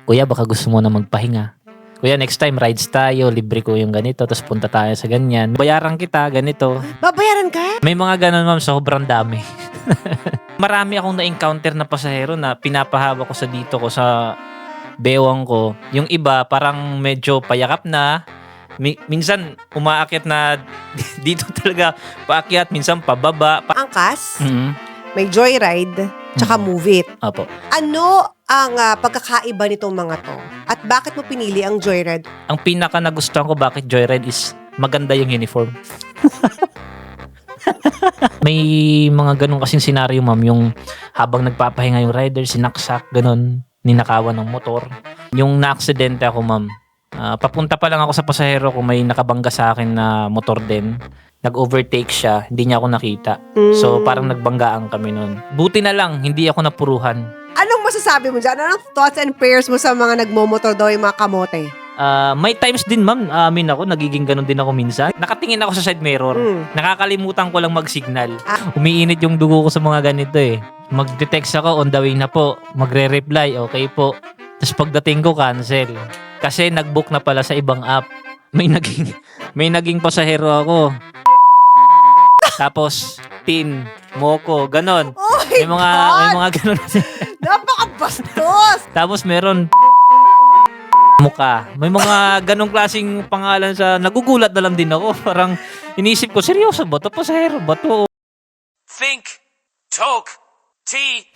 Kuya, baka gusto mo na magpahinga. Kuya, next time rides tayo, libre ko yung ganito, tapos punta tayo sa ganyan. Bayaran kita, ganito. Babayaran ka? May mga ganun ma'am, sobrang dami. Marami akong na-encounter na pasahero na pinapahawa ko sa dito ko sa bewang ko. Yung iba parang medyo payakap na. Minsan umaakyat na dito talaga paakyat, minsan pababa. Angkas, Mhm. may joyride, tsaka move it. Opo. Ano ang pagkakaiba nitong mga to? At bakit mo pinili ang joyride? Ang pinaka nagustuhan ko bakit joyride is maganda yung uniform. May mga ganun kasing senaryo ma'am, yung habang nagpapahinga yung rider, sinaksak, ganun, ninakawan ng motor. Yung na-aksidente ako ma'am, papunta pa lang ako sa pasahero ko, may nakabangga sa akin na motor din. Nag-overtake siya, hindi niya ako nakita. So parang nagbanggaan kami nun. Buti na lang, hindi ako napuruhan. Anong masasabi mo dyan? Anong thoughts and prayers mo sa mga nagmomotor daw yung mga kamote? May times din ma'am, amin ako, nagiging ganun din ako minsan. Nakatingin ako sa side mirror. Nakakalimutan ko lang mag-signal. Umiinit yung dugo ko sa mga ganito eh. Mag-text ako, on the way na po. Magre-reply, okay po. Tapos pagdating ko, cancel. Kasi nag-book na pala sa ibang app. May naging pasahero ako. Tapos, tin, moko, ganon. Oh my May mga ganon. Napakabastos! Tapos meron muka. May mga ganong klaseng pangalan sa nagugulat na lang din ako. Parang inisip ko, seryoso ba to? Pasahero ba to? Think, talk, tea.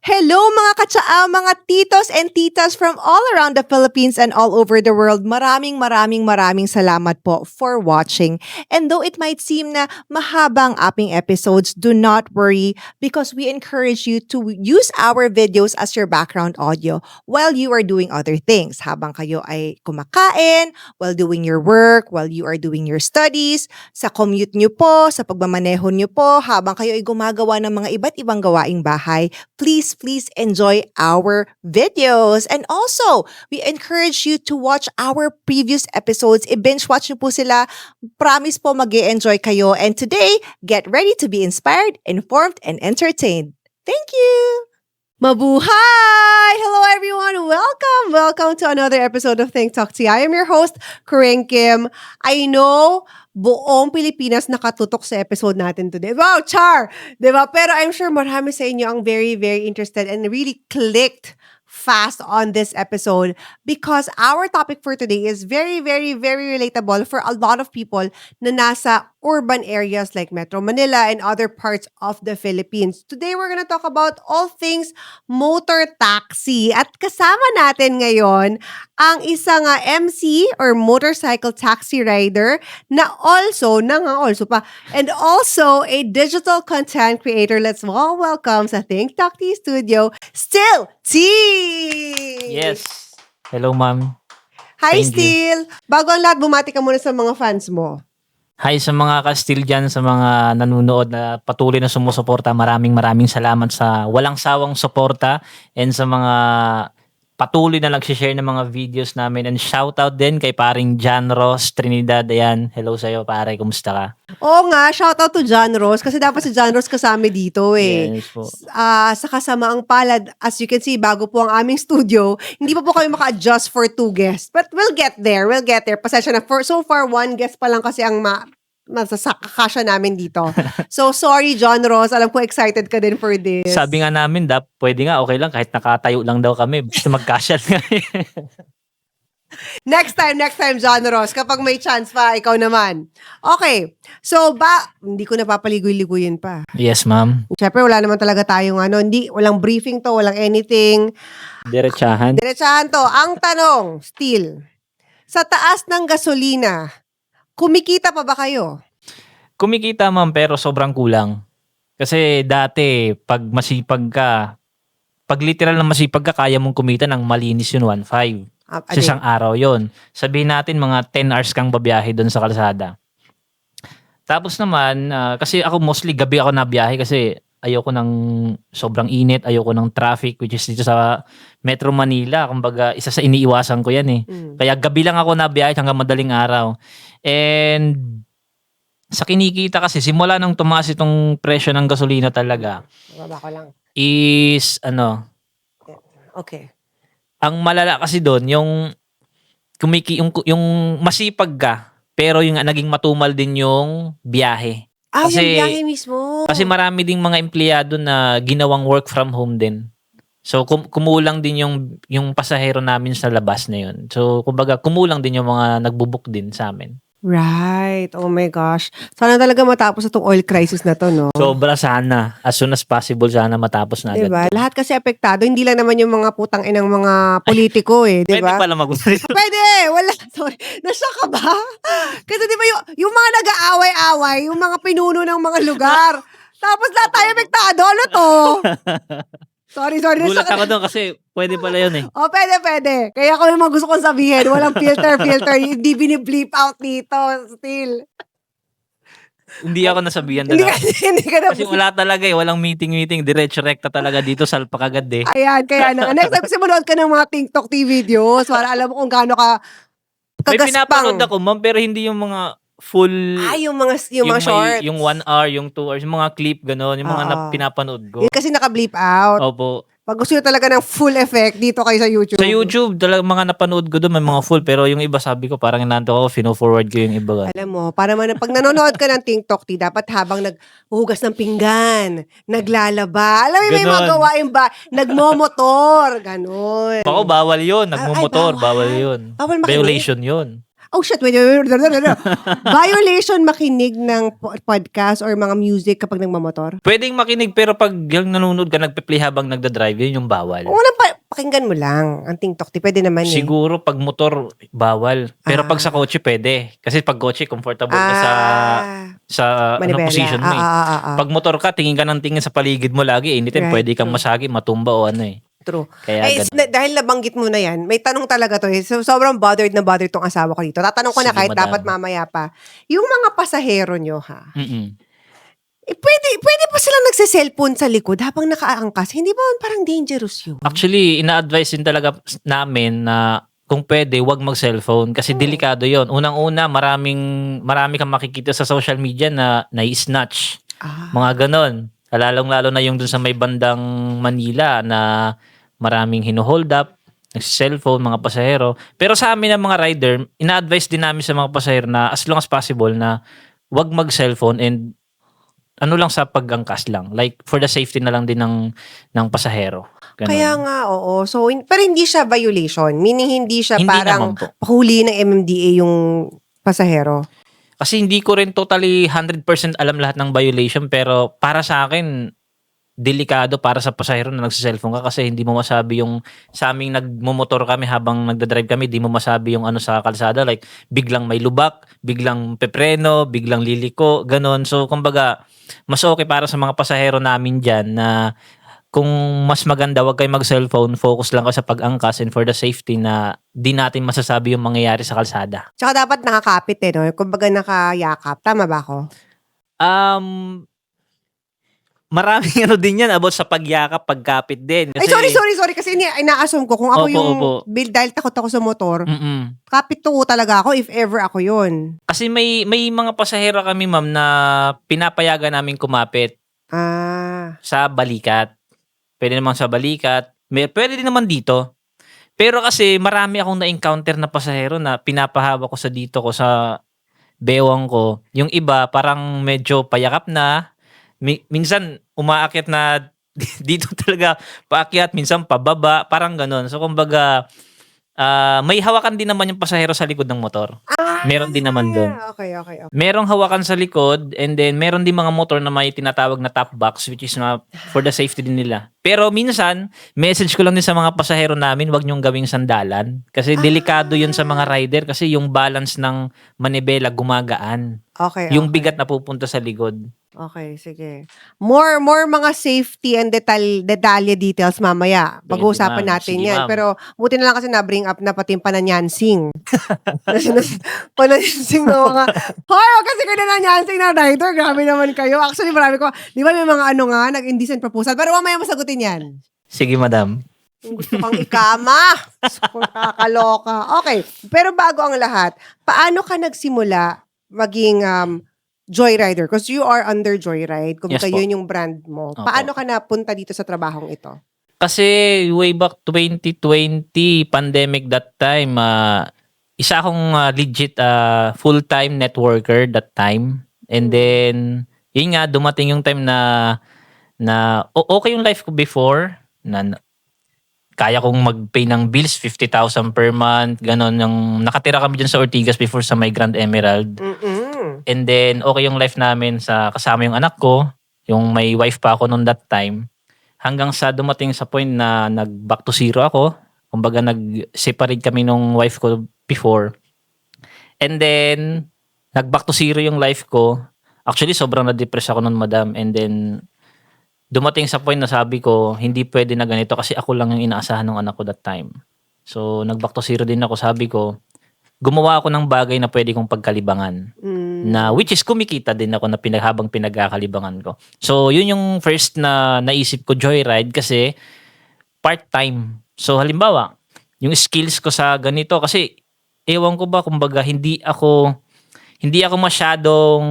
Hello mga katsaa, mga titos and titas from all around the Philippines and all over the world. Maraming salamat po for watching. And though it might seem na mahabang aping episodes, do not worry because we encourage you to use our videos as your background audio while you are doing other things. Habang kayo ay kumakain, while doing your work, while you are doing your studies, sa commute nyo po, sa pagmamaneho nyo po, habang kayo ay gumagawa ng mga iba't ibang gawaing bahay, please enjoy our videos. And also, we encourage you to watch our previous episodes. I-binge watch nyo po sila. Promise po mag-e-enjoy kayo. And today, get ready to be inspired, informed, and entertained. Thank you! Mabuhay! Hello everyone! Welcome to another episode of Think Talk Tea. I am your host, Corinne Kim. I know buong Pilipinas nakatutok sa episode natin today. Wow, char! Diba? Pero I'm sure marami sa inyo ang very interested and really clicked fast on this episode because our topic for today is very relatable for a lot of people na nasa urban areas like Metro Manila and other parts of the Philippines. Today, we're gonna talk about all things motor taxi. At kasama natin ngayon ang isang MC or motorcycle taxi rider na also a digital content creator. Let's all welcome sa Think Talk Tea Studio, Still T! Yes. Hello ma'am. Hi, Thank you. Still! Bago ang lahat, bumati ka muna sa mga fans mo. Hi sa mga ka-still dyan, sa mga nanonood na patuloy na sumusuporta. Maraming salamat sa walang sawang suporta and sa mga patuloy na nag-share ng mga videos namin. And shoutout din kay paring John Ross Trinidad. Ayan, hello sa'yo pare, kumusta ka? Oo nga, shoutout to John Ross kasi dapat si John Ross kasama dito eh. Yes po. Sa kasamaang palad, as you can see, bago po ang aming studio, hindi pa po kami maka-adjust for 2 guests. But we'll get there. Pasensya na. So far, 1 guest pa lang kasi ang masasakakasya namin dito. So, sorry John Ross. Alam ko excited ka din for this. Sabi nga namin, pwede nga, okay lang, kahit nakatayo lang daw kami, basta mag-casual nga. Next time, John Ross. Kapag may chance pa, ikaw naman. Okay. So, hindi ko napapaligoy-ligoyin pa. Yes, ma'am. Siyempre, wala naman talaga tayong walang briefing to, walang anything. Diretsahan. Diretsahan to. Ang tanong, still, sa taas ng gasolina, kumikita pa ba kayo? Kumikita ma'am, pero sobrang kulang. Kasi dati, pag masipag ka, pag literal na masipag ka, kaya mong kumita ng malinis yun 1.5. Sa isang araw yon. Sabihin natin mga 10 hours kang babiyahe doon sa kalsada. Tapos naman, kasi ako mostly gabi ako nabiyahe kasi ayoko ng sobrang init, ayoko ng traffic, which is dito sa Metro Manila. Kumbaga, isa sa iniiwasan ko yan eh. Kaya gabi lang ako nabiyahe hanggang madaling araw. And sa kinikita kasi, simula nung tumaas itong presyo ng gasolina talaga, Baba ko lang. is Okay. ang malala kasi doon, yung masipag ka, pero yung naging matumal din yung biyahe. Yung Kasi- biyahe mismo. Kasi marami ding mga empleyado na ginawang work from home din. So kumulang din yung pasahero namin sa labas na yun. So kumbaga kumulang din yung mga nagbo-book din sa amin. Right. Oh my gosh. Sana talaga matapos itong oil crisis na to, no? Sobra sana. As soon as possible sana matapos na agad. Diba? Lahat kasi apektado. Hindi lang naman yung mga putang inang mga politiko eh. Pwede Diba? pala mag-usap. Pwede! Wala. Sorry. Nasya ka ba? Kasi di ba yung mga nag-aaway-away, yung mga pinuno ng mga lugar. Tapos lahat tayo apektado. Ano to? Sorry. Gulat Nasya ka. ako doon kasi pwede pala yun eh. Oh, pwede. Kaya kung may mga gusto kong sabihin, walang filter. Hindi binibleep out dito. Still. Hindi ako nasabihan Hindi talaga. hindi ka na. Kasi wala talaga eh. Walang meeting. Diretso rekta talaga dito. Salpak agad eh. Ayan, kaya na. Next time kasi manood ka ng mga TikTok TV videos para alam mo kung gaano ka May kagaspang. pinapanood ako ma'am pero hindi yung mga full... Yung mga shorts. Yung 1 hour, yung 2 hours, yung mga clip, gano'n. Yung mga Oo. pinapanood ko. Yun kasi naka-bleep out. Opo. Pag gusto nyo talaga ng full effect, dito kayo sa YouTube. Sa YouTube, talagang mga napanood ko doon, may mga full. Pero yung iba, sabi ko, parang inanto ako, fino-forward ko yung iba. Alam mo, para man, pag nanonood ka ng TikTok, dapat habang naghuhugas ng pinggan, naglalaba, alam mo, may Ganon. mga gawain ba, nagmomotor, ganon. Ako, bawal yun. Nagmumotor, bawal. bawal yun. Bawal makinig? Violation yun. Oh shit, wait. Violation makinig ng podcast or mga music kapag nagmamotor? Pwedeng makinig, pero pag yung nanonood ka, nagpe-play habang nagda-drive, yun yung bawal. Unang pakinggan mo lang ang TikTok. Pwede naman eh. Siguro pag motor, bawal. Pero pag sa kotse, pwede. Kasi pag kotse, comfortable ka sa Manibela. position mo eh. Pag motor ka, tingin ka ng tingin sa paligid mo lagi. Anytime, Right, pwede kang true. masagi, matumba o ano eh. True. Kaya ganun. Dahil nabanggit mo na yan, may tanong talaga to eh. So, sobrang bothered tong asawa ko dito. Tatanong ko na Sige, kahit madam. dapat mamaya pa. Yung mga pasahero nyo ha, Mm-mm. pwede pa silang nagsiselfone sa likod habang nakaangkas. Hindi ba parang dangerous yun? Actually, ina-advise din talaga namin na kung pwede, wag mag-cellphone kasi delikado yon. Unang-una, marami kang makikita sa social media na nai-snatch. Mga ganon. Lalong-lalo na yung dun sa may bandang Manila na maraming hino-hold up, nagsi-cellphone, mga pasahero. Pero sa amin ng mga rider, ina-advise din namin sa mga pasahero na as long as possible na wag mag-cellphone and ano lang sa pag-angkas lang. Like, for the safety na lang din ng pasahero. Ganon. Kaya nga, oo. So, pero hindi siya violation. Meaning, hindi siya Hindi parang naman po. pahuli ng MMDA yung pasahero. Kasi hindi ko rin totally 100% alam lahat ng violation, pero para sa akin, delikado para sa pasahero na nagsa-cellphone ka kasi hindi mo masabi yung sa aming nagmumotor kami habang nagdadrive kami, di mo masabi yung ano sa kalsada, like biglang may lubak, biglang pepreno, biglang liliko, ganon. So kumbaga, mas okay para sa mga pasahero namin dyan na kung mas maganda, wag kayo mag-cellphone, focus lang kayo sa pag-angkas and for the safety na di natin masasabi yung mangyayari sa kalsada. Tsaka dapat nakakapit eh, no? Kumbaga nakayakap. Tama ba ako? Maraming ano din yan about sa pagyakap, pagkapit din. Ay, sorry. Kasi ina-assume ko kung ako Opo. dahil takot ako sa motor, Mm-mm. kapit to talaga ako if ever ako yun. Kasi may mga pasahero kami, ma'am, na pinapayagan namin kumapit sa balikat. Pwede naman sa balikat. Pwede din naman dito. Pero kasi marami akong na-encounter na pasahero na pinapahawak ko sa dito ko sa bewang ko. Yung iba parang medyo payakap na. Minsan umaakyat na dito talaga paakyat, minsan pababa, parang ganon. So kumbaga, may hawakan din naman yung pasahero sa likod ng motor. Meron din naman doon. Okay. Merong hawakan sa likod and then meron din mga motor na may tinatawag na top box which is for the safety din nila. Pero minsan, message ko lang din sa mga pasahero namin, wag niyong gawing sandalan. Kasi delikado yun sa mga rider kasi yung balance ng manibela gumagaan. Okay. Yung bigat na pupunta sa likod. Okay, sige. More mga safety and detalye details mamaya. Pwede, Pag-uusapan ma'am. natin Sige, 'yan. ma'am. Pero buti na lang kasi na-bring up na pati yung pananyansing. Pananyansing ng mga, hoy, wag kasi kayo nananyansing na writer. Grabe naman kayo. Actually, marami ko, di ba may mga ano nga, nag-indecent proposal. Pero mamaya masagutin yan. Sige, madam. Kung gusto kang ikama. Kakaloka. Okay. Pero bago ang lahat, paano ka nagsimula maging Joyrider? Because you are under Joyride. Kung Yes po. yun yung brand mo. Opo. Paano ka napunta dito sa trabahong ito? Kasi way back 2020, pandemic that time, isa akong legit full-time networker that time. And then, yun nga, dumating yung time na okay yung life ko before, na kaya kong mag-pay ng bills, 50,000 per month, ganon. Yung nakatira kami dyan sa Ortigas before sa may Grand Emerald. And then, okay yung life namin sa kasama yung anak ko, yung may wife pa ako noon that time. Hanggang sa dumating sa point na nag-back to zero ako. Kumbaga, nag-separate kami nung wife ko before. And then, nag-back to zero yung life ko. Actually, sobrang na-depress ako noon, madam. And then, dumating sa point na sabi ko, hindi pwede na ganito kasi ako lang yung inaasahan ng anak ko that time. So, nag-back to zero din ako. Sabi ko, gumawa ako ng bagay na pwede kong pagkalibangan. Na which is kumikita din ako na habang pinagkakalibangan ko. So, yun yung first na naisip ko, Joyride, kasi part-time. So, halimbawa, yung skills ko sa ganito, kasi ewan ko ba, kumbaga, hindi ako masyadong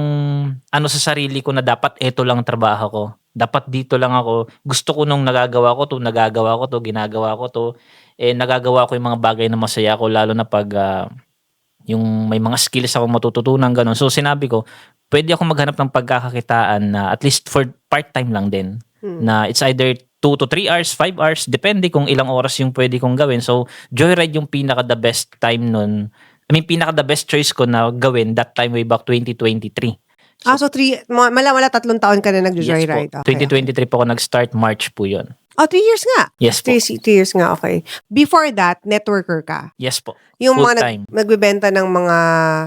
sa sarili ko na dapat eto lang trabaho ko. Dapat dito lang ako. Gusto ko nung nagagawa ko to, ginagawa ko to. Nagagawa ko yung mga bagay na masaya ko, lalo na pag yung may mga skills ako matututunan, ganun. So, sinabi ko, pwede ako maghanap ng pagkakakitaan na at least for part-time lang din. Na it's either 2 to 3 hours, 5 hours, depende kung ilang oras yung pwede kong gawin. So, Joyride yung pinaka the best time nun. Pinaka the best choice ko na gawin that time way back 2023. So 3 mala 3 taon ka na nag-joyride. Yes po. 2023 po ako nag-start, March po yun. 3 years nga. Yes po. 3 years nga, okay. Before that, networker ka. Yes po. Yung Full mga time. nagbebenta ng mga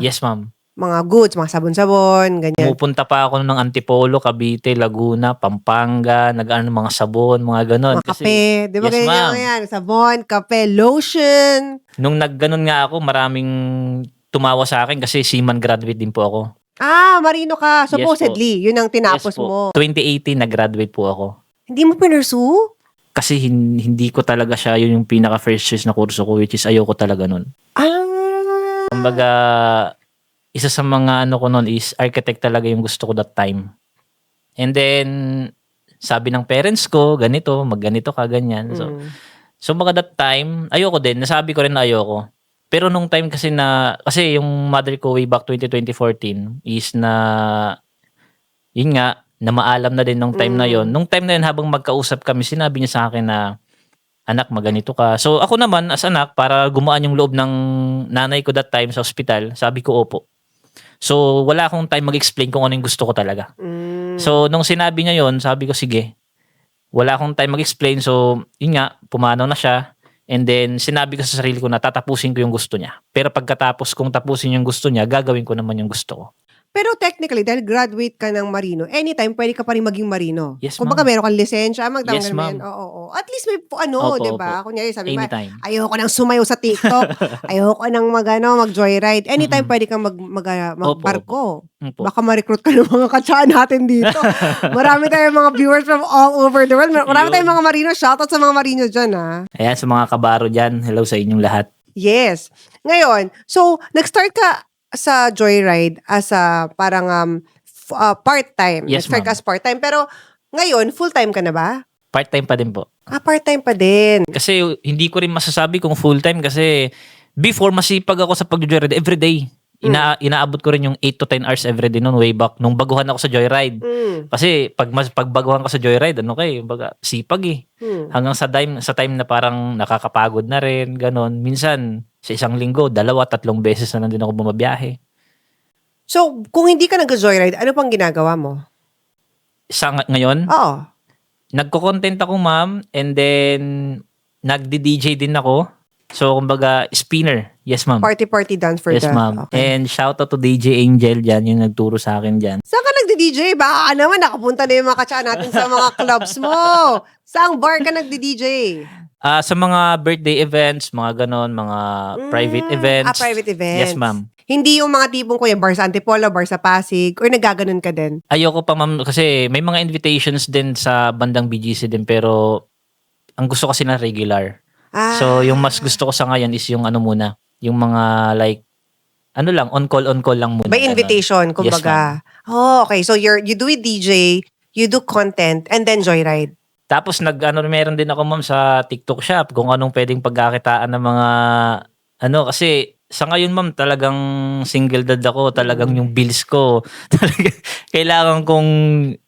Yes, ma'am. mga goods, mga sabon-sabon, ganyan. Pumupunta pa ako ng Antipolo, Cavite, Laguna, Pampanga, nag-ano mga sabon, mga ganon. Mga kape, di ba Yes, ganyan ma'am. yan? Sabon, kape, lotion. Nung nagganon nga ako, maraming tumawa sa akin kasi seaman graduate din po ako. Marino ka. Yes Supposedly, yun ang tinapos Yes po. mo. 2018 nag-graduate po ako. Hindi mo pinursu? Kasi hindi ko talaga siya yun yung pinaka first choice na kurso ko, which is ayoko talaga nun. Kumbaga, isa sa mga ko nun is architect talaga yung gusto ko that time. And then, sabi ng parents ko, ganito, magganito ka, ganyan. So mga that time, ayoko din. Nasabi ko rin na ayoko. Pero nung time kasi kasi yung mother ko way back 2014 is yun nga, na maalam na din nung time na yon. Nung time na yun, habang magkausap kami, sinabi niya sa akin na, anak, maganito ka. So ako naman, as anak, para gumaan yung loob ng nanay ko that time sa ospital, sabi ko, opo. So wala akong time mag-explain kung ano yung gusto ko talaga. So nung sinabi niya yon, sabi ko, sige. Wala akong time mag-explain. So yun nga, pumanaw na siya. And then, sinabi ko sa sarili ko na tatapusin ko yung gusto niya. Pero pagkatapos kong tapusin yung gusto niya, gagawin ko naman yung gusto ko. Pero technically, dahil graduate ka ng Marino, anytime pwede ka pa rin maging Marino. Yes, Kung baka meron kang lisensya, magdamag Yes, ka naman. ma'am. Oo. At least may Opo, di ba? Kunyari, sabi mo, Anytime. ayoko nang sumayaw sa TikTok. Ayoko nang mag-joyride. Anytime pwede kang magbarko. Opo. Baka ma-recruit ka ng mga katsaan natin dito. Marami tayong mga viewers from all over the world. Marami tayong mga Marino. Shoutout sa mga Marino dyan, ha? Ayan, sa mga kabaro dyan, hello sa inyong lahat. Yes. Ngayon, so, nag-start ka sa Joyride as a parang part-time. Yes, Nag-start ka ma'am. as part-time. Pero ngayon, full-time ka na ba? Part-time pa din po. Part-time pa din. Kasi hindi ko rin masasabi kung full-time kasi before masipag ako sa pag-joyride everyday. Inaabot ko rin yung 8 to 10 hours everyday noon way back nung baguhan ako sa joyride. Kasi pag baguhan ko sa joyride, baga sipag eh. Hanggang sa time na parang nakakapagod na rin, ganon. Minsan sa isang linggo, 2-3 beses na lang din ako bumabiyahe. So, kung hindi ka nag-joyride, ano pang ginagawa mo? Ngayon, Oo. nagko-content ako, ma'am, and then nagdi-DJ din ako. So, kumbaga, spinner. Yes, ma'am. Party dance for Yes, the... ma'am. Okay. And shout out to DJ Angel dyan, yung nagturo sa akin dyan. Saan ka nagdi-DJ? Baka naman nakapunta na yung mga katsa natin sa mga clubs mo. Saang bar ka nagdi-DJ? Sa mga birthday events, mga ganon, mga private events. Private events. Yes, ma'am. Hindi yung mga tipong kuya, bar sa Antipolo, bar sa Pasig, or nagaganon ka din? Ayoko pa, ma'am, kasi may mga invitations din sa bandang BGC din, pero ang gusto kasi na regular. So, yung mas gusto ko sa ngayon is yung ano muna, yung mga like, ano lang, on-call lang muna. By ganon. invitation, kumbaga. Okay. So, you do it DJ, you do content, and then joyride. Tapos meron din ako, ma'am, sa TikTok shop kung anong pwedeng pagkakitaan ng mga kasi sa ngayon, ma'am, talagang single dad ako, talagang yung bills ko talagang kailangan kong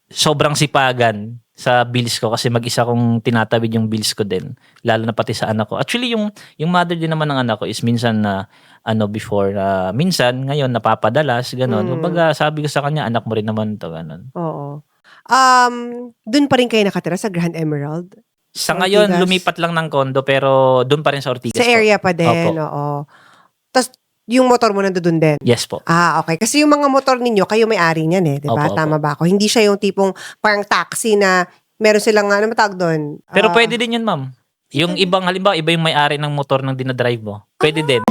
sobrang sipagan sa bills ko kasi mag-isa kong tinatawid yung bills ko din, lalo na pati sa anak ko. Actually, yung mother din naman ng anak ko is minsan na before, minsan ngayon napapadalas ganon. Kumbaga sabi ko sa kanya, anak mo rin naman to, ganon. Oo. Dun pa rin kayo nakatira sa Grand Emerald? Sa Ortigas? ngayon, lumipat lang ng kondo pero doon pa rin sa Ortigas Sa po. area pa din, Opo. oo. Tapos, yung motor mo nandun din? Yes po. Okay. Kasi yung mga motor ninyo, kayo may-ari niyan di ba? Opo, Tama ba ako? Hindi siya yung tipong parang taxi na meron silang, ano matawag doon? Pero pwede din yun, ma'am. Yung ibang, halimbawa, iba yung may-ari ng motor ng dinadrive mo. Pwede din.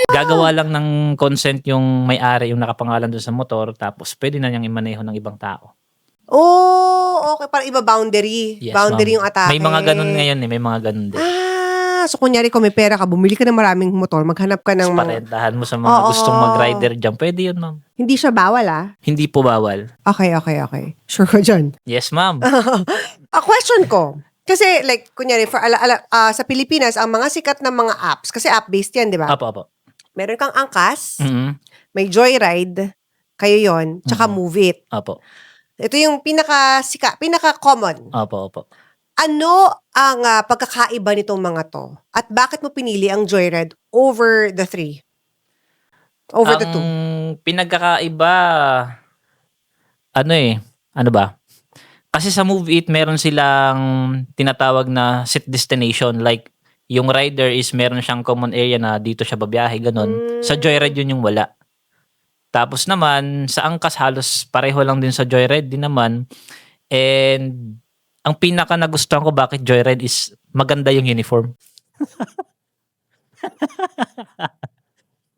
Gagawa lang ng consent yung may-ari, yung nakapangalan doon sa motor, tapos pwede na niyang imaneho ng ibang tao. Okay. Parang iba boundary. Yes, Boundary ma'am. yung atake. May mga ganun ngayon may mga ganun din. So kunyari kung may pera ka, bumili ka ng maraming motor, maghanap ka ng Tapos parentahan mo sa mga Oo. gustong mag-rider dyan. Pwede yun, ma'am. Hindi siya bawal Hindi po bawal. Okay. Sure ka dyan. Yes, ma'am. Question ko. Kasi like, kunyari, sa Pilipinas, ang mga sikat na mga apps, kasi app-based yan, di ba? Apo. Meron kang Angkas, Mhm. may Joyride, kayo yon, tsaka Move It. Apo. Ito yung pinaka-common. Opo. Ano ang pagkakaiba nitong mga to? At bakit mo pinili ang Joyride over the three? Over the two? Ang pinagkakaiba, ano ba? Kasi sa Move It, meron silang tinatawag na set destination. Like, yung rider is meron siyang common area na dito siya babiyahe, ganun. Sa Joyride yun yung wala. Tapos naman, sa Angkas halos pareho lang din sa Joyride din naman. And ang pinaka nagustuhan ko bakit Joyride is maganda yung uniform.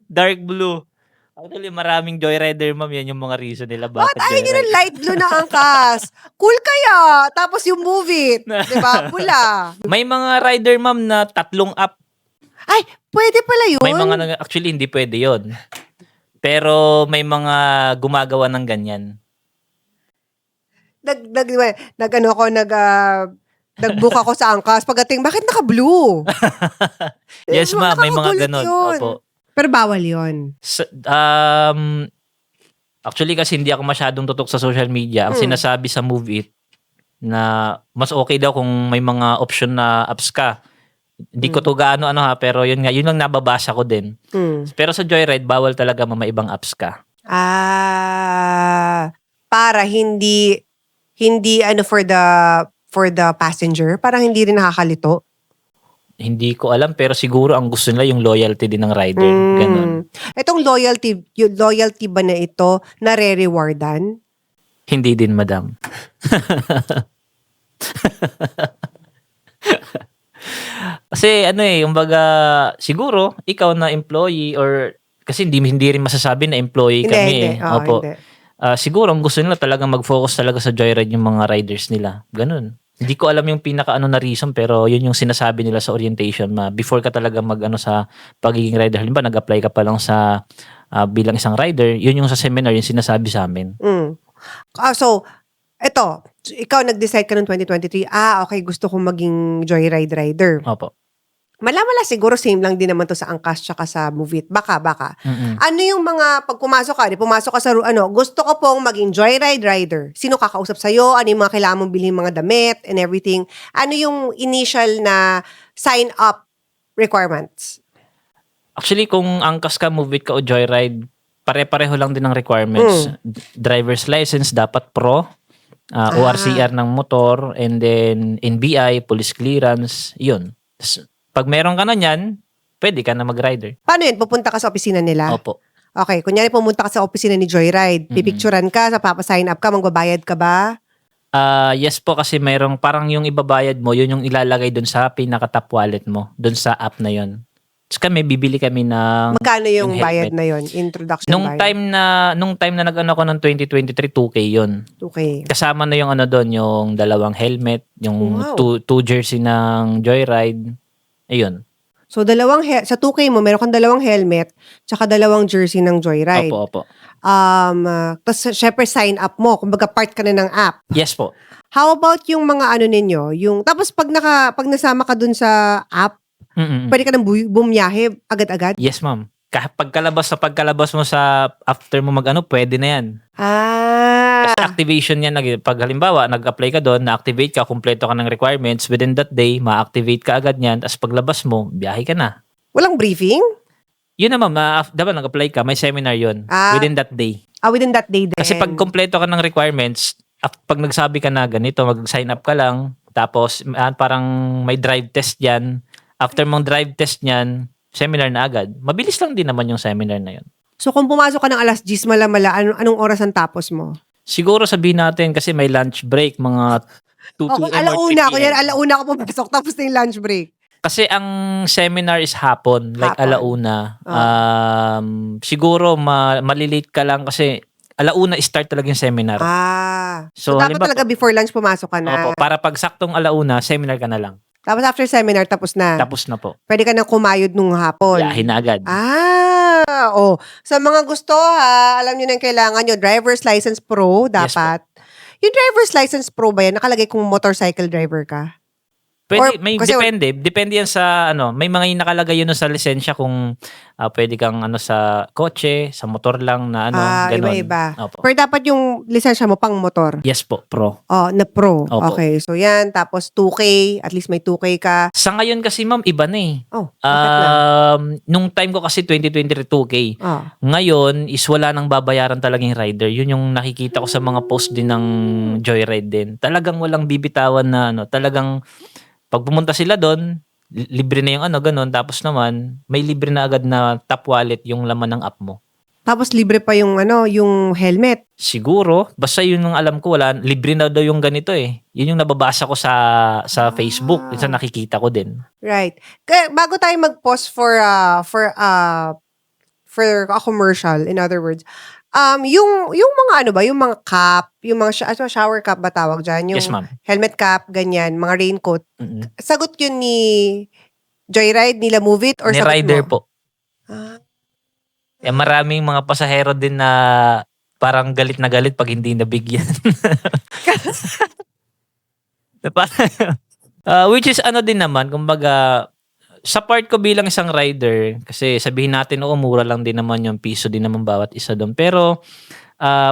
Dark blue. Actually, maraming Joyrider, ma'am. Yan yung mga reason nila. Ba't Bakit ayaw nyo ng Joyride? light blue na Angkas? Cool kaya. Tapos yung Move It. Diba? Pula. May mga rider, ma'am, na 3 up. Ay, pwede pala yun. May mga, actually, hindi pwede yon. Pero may mga gumagawa ng ganyan. Nag-book ako sa Angkas. Pagdating, bakit naka-blue? Yes, ma'am. May mga Nakakagulat ganon. yun. Opo. Pero bawal yun. Actually, kasi hindi ako masyadong tutok sa social media. Ang sinasabi sa Move It, na mas okay daw kung may mga option na apps ka. Hindi ko to gaano pero yun lang nababasa ko din. Pero sa Joyride, bawal talaga may ibang apps ka. Para hindi for the passenger, parang hindi rin nakakalito. Hindi ko alam, pero siguro ang gusto nila yung loyalty din ng rider. Ganon. Itong loyalty ba na ito nare-rewardan? Hindi din, madam. Kasi kumbaga, siguro, ikaw na employee or, kasi hindi rin masasabi na employee kami. Hindi. Opo. Hindi. Siguro, ang gusto nila talagang mag-focus talaga sa Joyride yung mga riders nila. Ganun. Hindi ko alam yung pinaka na reason, pero yun yung sinasabi nila sa orientation na before ka talaga sa pagiging rider. Halimbawa, nag-apply ka pa lang sa bilang isang rider, yun yung sa seminar, yung sinasabi sa amin. So, eto, ikaw nag-decide ka noong 2023, okay, gusto kong maging Joyride rider. Opo. Malamala siguro same lang din naman to sa Angkas tsaka sa Move It. Baka. Mm-mm. Ano yung mga, pag pumasok ka sa, gusto ko pong maging Joyride rider. Sino kakausap sa'yo? Ano yung mga kailangan mong bilhin mga damit and everything? Ano yung initial na sign up requirements? Actually, kung Angkas ka, Move It ka o Joyride, pare-pareho lang din ang requirements. Driver's license, dapat pro. ORCR ng motor, and then NBI, police clearance, yun. Pag meron ka na yan, pwede ka na mag-rider. Paano yun? Pupunta ka sa opisina nila? Opo. Okay, kunyari pumunta ka sa opisina ni Joyride, Mm-mm. pipicturan ka, sa papasign up ka, magbabayad ka ba? Yes po, kasi mayroong parang yung ibabayad mo, yun yung ilalagay dun sa pinaka-top wallet mo, dun sa app na yun. Tapos kami, bibili kami ng... Magkano yung helmet. bayad na yun? Introduction Nung bayad? time na nag-ano ko ng 2023, 2K yun. Okay. Kasama na yung ano doon, yung dalawang helmet, yung Wow. two jersey ng Joyride. Ayun. So, sa 2K mo, meron kang dalawang helmet, tsaka dalawang jersey ng Joyride. Opo. Tapos, syempre, sign up mo. Kumbaga, part ka na ng app. Yes po. How about yung mga ano ninyo? Tapos, pag nasama ka dun sa app, Mm-mm. pwede ka nang bumiyahe agad-agad? Yes, ma'am. Pagkalabas mo sa after mo mag-ano, pwede na yan. Kasi activation yan. Pag halimbawa, nag-apply ka doon, na-activate ka, kumpleto ka ng requirements, within that day, ma-activate ka agad yan, tapos paglabas mo, biyahe ka na. Walang briefing? Yun na, ma'am. Dapat nag-apply ka, may seminar yun. Within that day. Within that day din. Kasi pag kumpleto ka ng requirements, pag nagsabi ka na ganito, mag-sign up ka lang, tapos parang may drive test yan. After mong drive test niyan, seminar na agad. Mabilis lang din naman yung seminar na yun. So, kung pumasok ka ng alas 10 mala-mala, anong oras ang tapos mo? Siguro sabihin natin kasi may lunch break, mga 2 p.m. Kung or 3 alauna, p.m. kunyari alauna ka pumasok, tapos na yung lunch break. Kasi ang seminar is hapon, like Hapon. alauna. Siguro malilate ka lang kasi alauna start talaga yung seminar. So dapat halimbawa, talaga before lunch pumasok ka na. Opo, para pag saktong alauna, seminar ka na lang. Tapos after seminar, tapos na. Tapos na po. Pwede ka nang kumayod nung hapon. Biyahe na agad. Sa mga gusto alam nyo na yung kailangan nyo, driver's license pro, dapat. Yung driver's license pro ba yan? Nakalagay kung motorcycle driver ka? Pwede, kasi- depende yan sa may mga nakalagay yun sa lisensya kung pwede kang sa kotse, sa motor lang na ganun. Iba-iba. Opo. Pero dapat yung lisensya mo pang motor. Yes po, pro. Na pro. Opo. Okay, so yan. Tapos 2K, at least may 2K ka. Sa ngayon kasi ma'am, iba na eh. Bakit na? Nung time ko kasi 2023 2K. Ngayon is wala nang babayaran talagang rider. Yun yung nakikita ko sa mga post din ng Joyride din. Talagang walang bibitawan na talagang pag pumunta sila doon, libre na yung ganun. Tapos naman, may libre na agad na top wallet yung laman ng app mo. Tapos libre pa yung yung helmet. Siguro, basta yun ang alam ko, libre na daw yung ganito eh. Yun yung nababasa ko sa Facebook. Isa nakikita ko din. Right. Kaya bago tayo mag-pause for a commercial, in other words, yung mga yung mga cap, yung mga shower cap ba tawag dyan? Yung Yes, ma'am. helmet cap, ganyan, mga raincoat. Mm-mm. Sagot yun ni Joyride, nila Move It, or Ni sagot rider mo? po. Maraming mga pasahero din na parang galit na galit pag hindi nabigyan. Which is din naman, kumbaga, sa part ko bilang isang rider, kasi sabihin natin, mura lang din naman yung piso din naman bawat isa doon. Pero,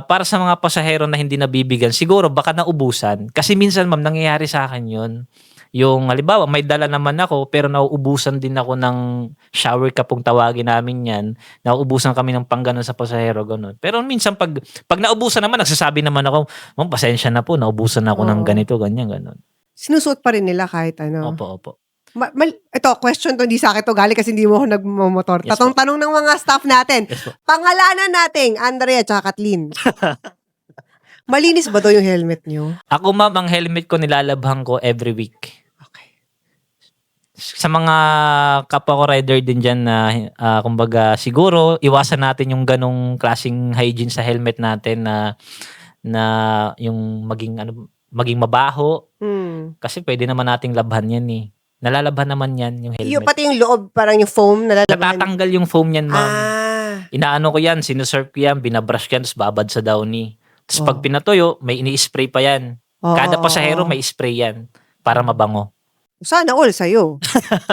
para sa mga pasahero na hindi nabibigyan, siguro baka naubusan. Kasi minsan, ma'am, nangyayari sa akin yun. Yung, halimbawa, may dala naman ako, pero nauubusan din ako ng shower cap kung tawagin namin yan. Nauubusan kami ng pangganon sa pasahero, ganun. Pero minsan, pag naubusan naman, nagsasabi naman ako, ma'am, pasensya na po, naubusan ako ng ganito, ganyan, ganun. Sinusuot pa rin nila kahit ano. Opo. Ito, question to, hindi sa akin to galing kasi hindi mo ako nagmamotor. Yes, Tanong ng mga staff natin. Yes po. Pangalanan natin, Andrea at Kathleen. Malinis ba daw yung helmet nyo? Ako, ma'am, ang helmet ko nilalabhan ko every week. Okay. Sa mga kapwa ko rider din dyan na kumbaga siguro iwasan natin yung ganong klaseng hygiene sa helmet natin na yung maging mabaho kasi pwede naman nating labhan yan eh. Nalalabhan naman yan yung helmet. Pati yung loob, parang yung foam, nalalabhan. Natatanggal yung foam yan, ma'am. Inaano ko yan, sinusurf ko yan, binabrush ko yan, tapos babad sa downy. Tapos pag pinatuyo, may ini-spray pa yan. Kada pasahero may spray yan para mabango. Sana all sa'yo.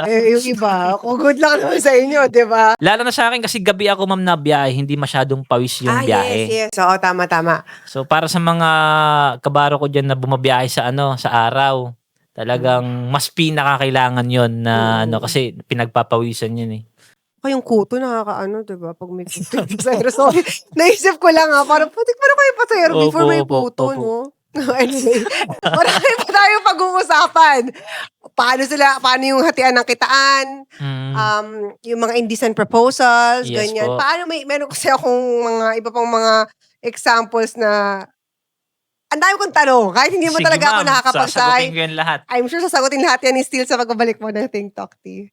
Yung iba, kung good luck naman sa inyo, di ba? Lalo na sa akin kasi gabi ako, ma'am, na biyahe, hindi masyadong pawis yung biyahe. Yes. Oo, tama. So para sa mga kabaro ko diyan na bumabiyahe sa araw, talagang mas pinakakailangan 'yon na kasi pinagpapawisan 'yun eh. Yung kuto nakakaano, di ba? Pag may kuto. Sorry. Naisip ko lang parang patik pa na kayo pasahero before may kuto, no? Anyway, marami pa tayong pag-uusapan. Paano yung hatian ng kitaan, yung mga indecent proposals, Yes ganyan. po. Meron kasi akong mga iba pang mga examples na ang dami kong tanong. Kahit hindi mo Sige, talaga ako ma'am. nakakapag-say. Sasagutin ko yan lahat. I'm sure sasagutin lahat yan ni Steele sa pagbabalik mo ng Think Talk Tea.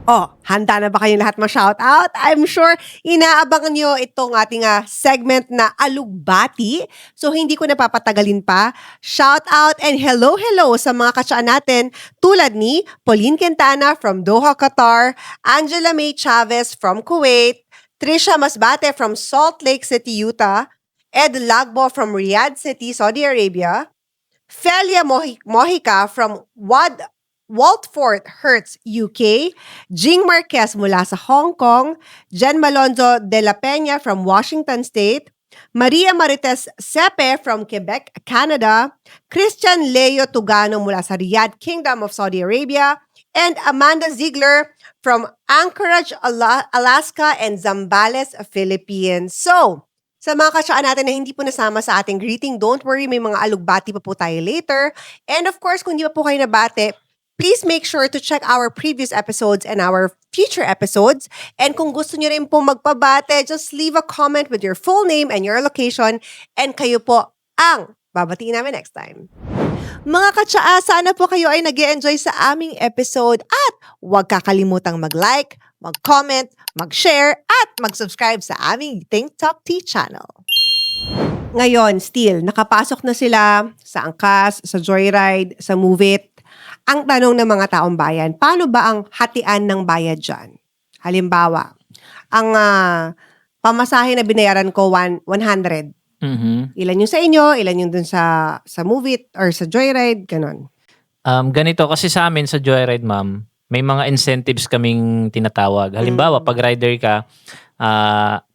Oh, handa na ba kayong lahat ma-shoutout? I'm sure inaabangan nyo itong ating segment na Alugbati. So, hindi ko napapatagalin pa. Shoutout and hello sa mga katsaan natin tulad ni Pauline Quintana from Doha, Qatar, Angela May Chavez from Kuwait, Trisha Masbate from Salt Lake City, Utah, Ed Lagbo from Riyadh City, Saudi Arabia, Felia Mojica from Waltford, Hertz, UK, Jing Marquez mula sa Hong Kong, Jen Malonzo de la Peña from Washington State, Maria Marites Sepe from Quebec, Canada, Christian Leo Tugano mula sa Riyadh, Kingdom of Saudi Arabia, and Amanda Ziegler from Anchorage, Alaska, and Zambales, Philippines. So, sa mga katsaan natin na hindi po nasama sa ating greeting, don't worry, may mga alugbati pa po tayo later. And of course, kung di pa po kayo nabate, please make sure to check our previous episodes and our future episodes. And kung gusto nyo rin po magpabate, just leave a comment with your full name and your location, and kayo po ang babatiin namin next time. Mga katsaa, sana po kayo ay nag-enjoy sa aming episode at huwag kakalimutang mag-like, mag-comment, mag-share at mag-subscribe sa aming Think Talk Tea channel. Ngayon, still, nakapasok na sila sa Angkas, sa Joyride, sa Move It. Ang tanong ng mga taong bayan, paano ba ang hatian ng bayad dyan? Halimbawa, ang pamasahe na binayaran ko, 100. Ilan yung sa inyo, ilan yung dun sa Move It or sa Joyride, ganon. Ganito kasi sa amin sa Joyride, ma'am, may mga incentives kaming tinatawag. Halimbawa, pag rider ka,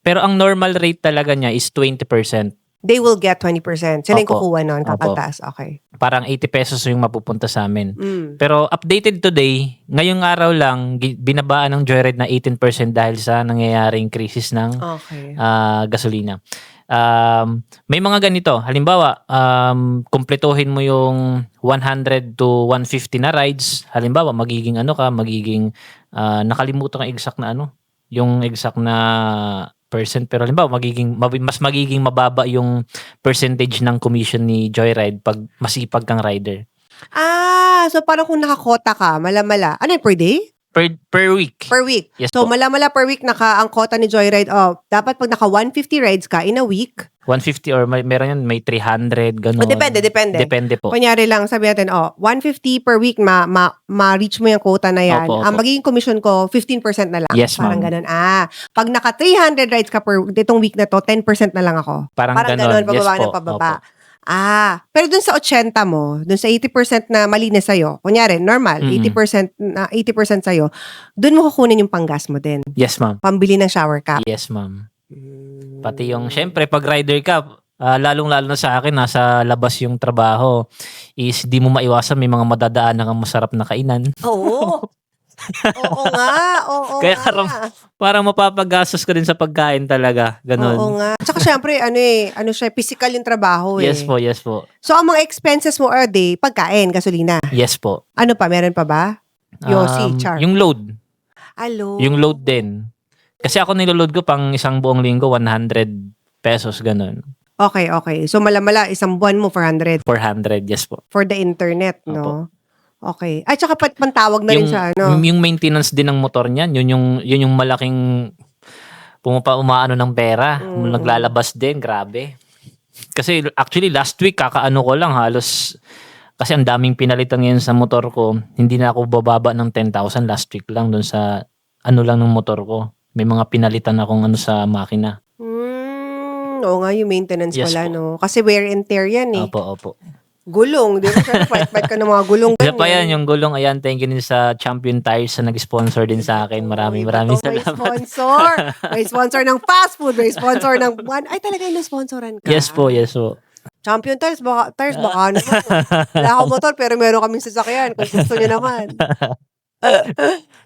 pero ang normal rate talaga niya is 20%. They will get 20%. Sila yung Opo. kukuha nun, Opo. kapagtaas. Okay. Parang 80 pesos yung mapupunta sa amin. Mm. Pero updated today, ngayong araw lang, binabaan ng Joyride na 18% dahil sa nangyayaring krisis ng Okay. gasolina. May mga ganito. Halimbawa, kumpletuhin mo yung 100 to 150 na rides. Halimbawa, magiging nakalimutan ko exact na yung exact na percent. Pero halimbawa, mas magiging mababa yung percentage ng commission ni Joyride pag masipag kang rider. So parang kung nakakota ka, mala-mala. Ano yun, per day? Per week. Per week. Yes So po. mala-mala per week ang kota ni Joyride. Dapat pag naka 150 rides ka in a week. 150 or meron yan, may 300, gano'n. Depende. Depende po. Kunyari lang, sabi natin, 150 per week, ma-reach mo yung quota na yan. Opo, opo. Ang magiging commission ko, 15% na lang. Yes, Parang ma'am. ganun. Pag naka 300 rides ka itong week na to, 10% na lang ako. Parang ganun, ganon. pababa Yes ng po. pababa. Opo. Pero dun sa 80 mo, dun sa 80% na malinis sa'yo, kunyari, normal, 80% sa'yo, dun mo kukunin yung panggas mo din. Yes, ma'am. Pambili ng shower cap. Yes, ma'am. Pati yung, syempre, pag rider ka, lalong-lalo na sa akin, nasa labas yung trabaho, is di mo maiwasan, may mga madadaan ng masarap na kainan. Oo. Oo nga. Kaya parang mapapagastos ka din sa pagkain talaga. Ganon. Oo nga. Tsaka syempre, physical yung trabaho eh. Yes po. So, ang mga expenses mo a day, pagkain, gasolina. Yes po. Ano pa, meron pa ba? Yossi, char. Yung load. Alo. Yung load din. Kasi ako niloload ko pang isang buong linggo, 100 pesos, ganon. Okay. So, mala-mala, isang buwan mo, 400 400, yes po. for the internet, no? Okay. At saka pantawag na rin sa Yung maintenance din ng motor niyan, yun yung malaking umaano ng pera. Naglalabas din, grabe. Kasi actually last week kakaano ko lang halos kasi ang daming pinalitan ngayon sa motor ko. Hindi na ako bababa ng 10,000 last week lang dun sa lang ng motor ko. May mga pinalitan akong sa makina. Oo nga, yung maintenance Yes pala, po. no? Kasi wear and tear yan eh. Opo. Gulong, di ba? Siyempre, fight ka ng mga gulong. Isa pa yan, yung gulong. Ayan, thank you din sa Champion Tires na nag-sponsor din sa akin. Maraming May salamat. sponsor. May sponsor ng fast food. May sponsor ng Ay, talaga yung sponsoran ka? Yes po. Champion Tires, baka naman. Wala akong motor, pero meron kaming sasakyan. Kung gusto niyo naman.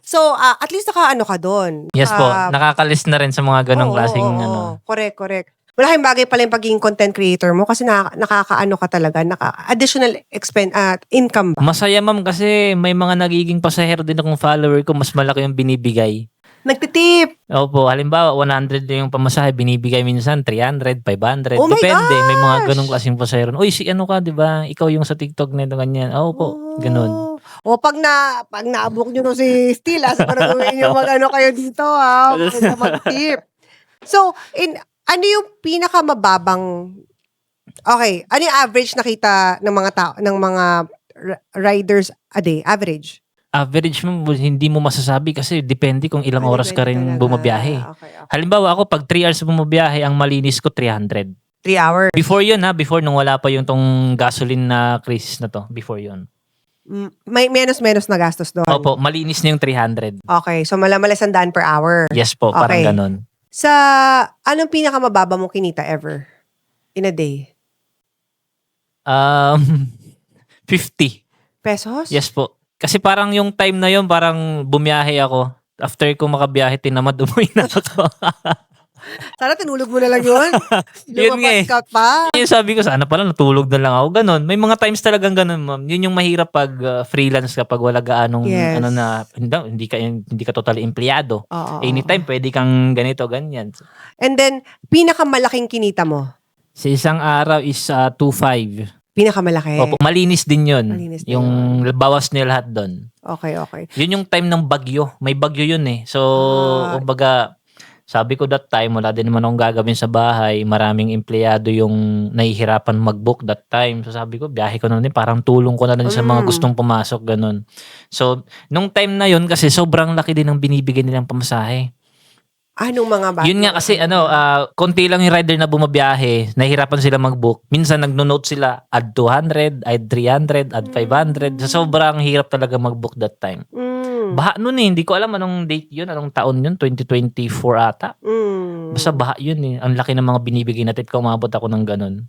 So, at least ka doon. Yes po. Nakakalist na rin sa mga ganong klaseng Correct. Malaking bagay pala yung pagiging content creator mo kasi nakakaano ka talaga, additional income ba? Masaya ma'am kasi may mga nagiging pasahero din akong follower ko, mas malaki yung binibigay. Nagtitip! Opo, halimbawa 100 na yung pamasahe, binibigay minsan 300, 500. Oh my Depende, may mga gosh! ganung klaseng pasahero. Uy, si ano ka, 'di ba? Ikaw yung sa TikTok nito ganyan. Opo, ganun. O pag naabok nyo no si Steele, siguraduhin nyo mag-ano kayo dito ha, para mag-tip. So, ano yung pinakamababang, okay, ano yung average nakita ng mga tao, ng mga riders a day? Average? Average mo, hindi mo masasabi kasi depende kung ilang oras ka rin Depende talaga. bumabiyahe. Okay. Halimbawa ako, pag 3 hours bumabiyahe, ang malinis ko 300. 3 hours. Before yun before nung wala pa yung tong gasoline na crisis na to, before yun. May menos na gastos doon. Opo, malinis na yung 300. Okay, so malalas 100 per hour. Yes po, parang Okay. ganun. Sa, anong pinakamababa mong kinita ever? In a day? 50. Pesos? Yes po. Kasi parang yung time na yun, parang bumiyahe ako. After ko makabiyahe, tinamad umuwi na ako. Sana tinulog mo na lang yun. Yun nga eh. Lumabas ka pa. Yung sabi ko, sana pala natulog na lang ako. Ganon. May mga times talagang ganon, ma'am. Yun yung mahirap pag freelance ka, pag wala gaanong, Yes. hindi ka totally empleyado. Oo. Anytime, pwede kang ganito, ganyan. And then, pinakamalaking kinita mo? Sa isang araw is 2.5. Pinakamalaki. Opo, malinis din yun. Malinis din Yung bawas nila lahat doon. Okay. Yun yung time ng bagyo. May bagyo yun eh. So, kumbaga, sabi ko that time, wala din naman akong gagawin sa bahay. Maraming empleyado yung nahihirapan mag-book that time. So sabi ko, biyahe ko na din. Parang tulong ko na din sa mga gustong pumasok. Ganun. So, nung time na yun, kasi sobrang laki din ng binibigay nilang pamasahe. Anong mga bagay? Yun nga kasi, konti lang yung rider na bumabiyahe. Nahihirapan sila mag-book. Minsan nagno-note sila, add 200, add 300, add 500. So, sobrang hirap talaga mag-book that time. Baha nun eh. Hindi ko alam anong date yun, anong taon yun. 2024 ata. Basta baha yun eh. Ang laki ng mga binibigay natin kung umabot ako ng ganun.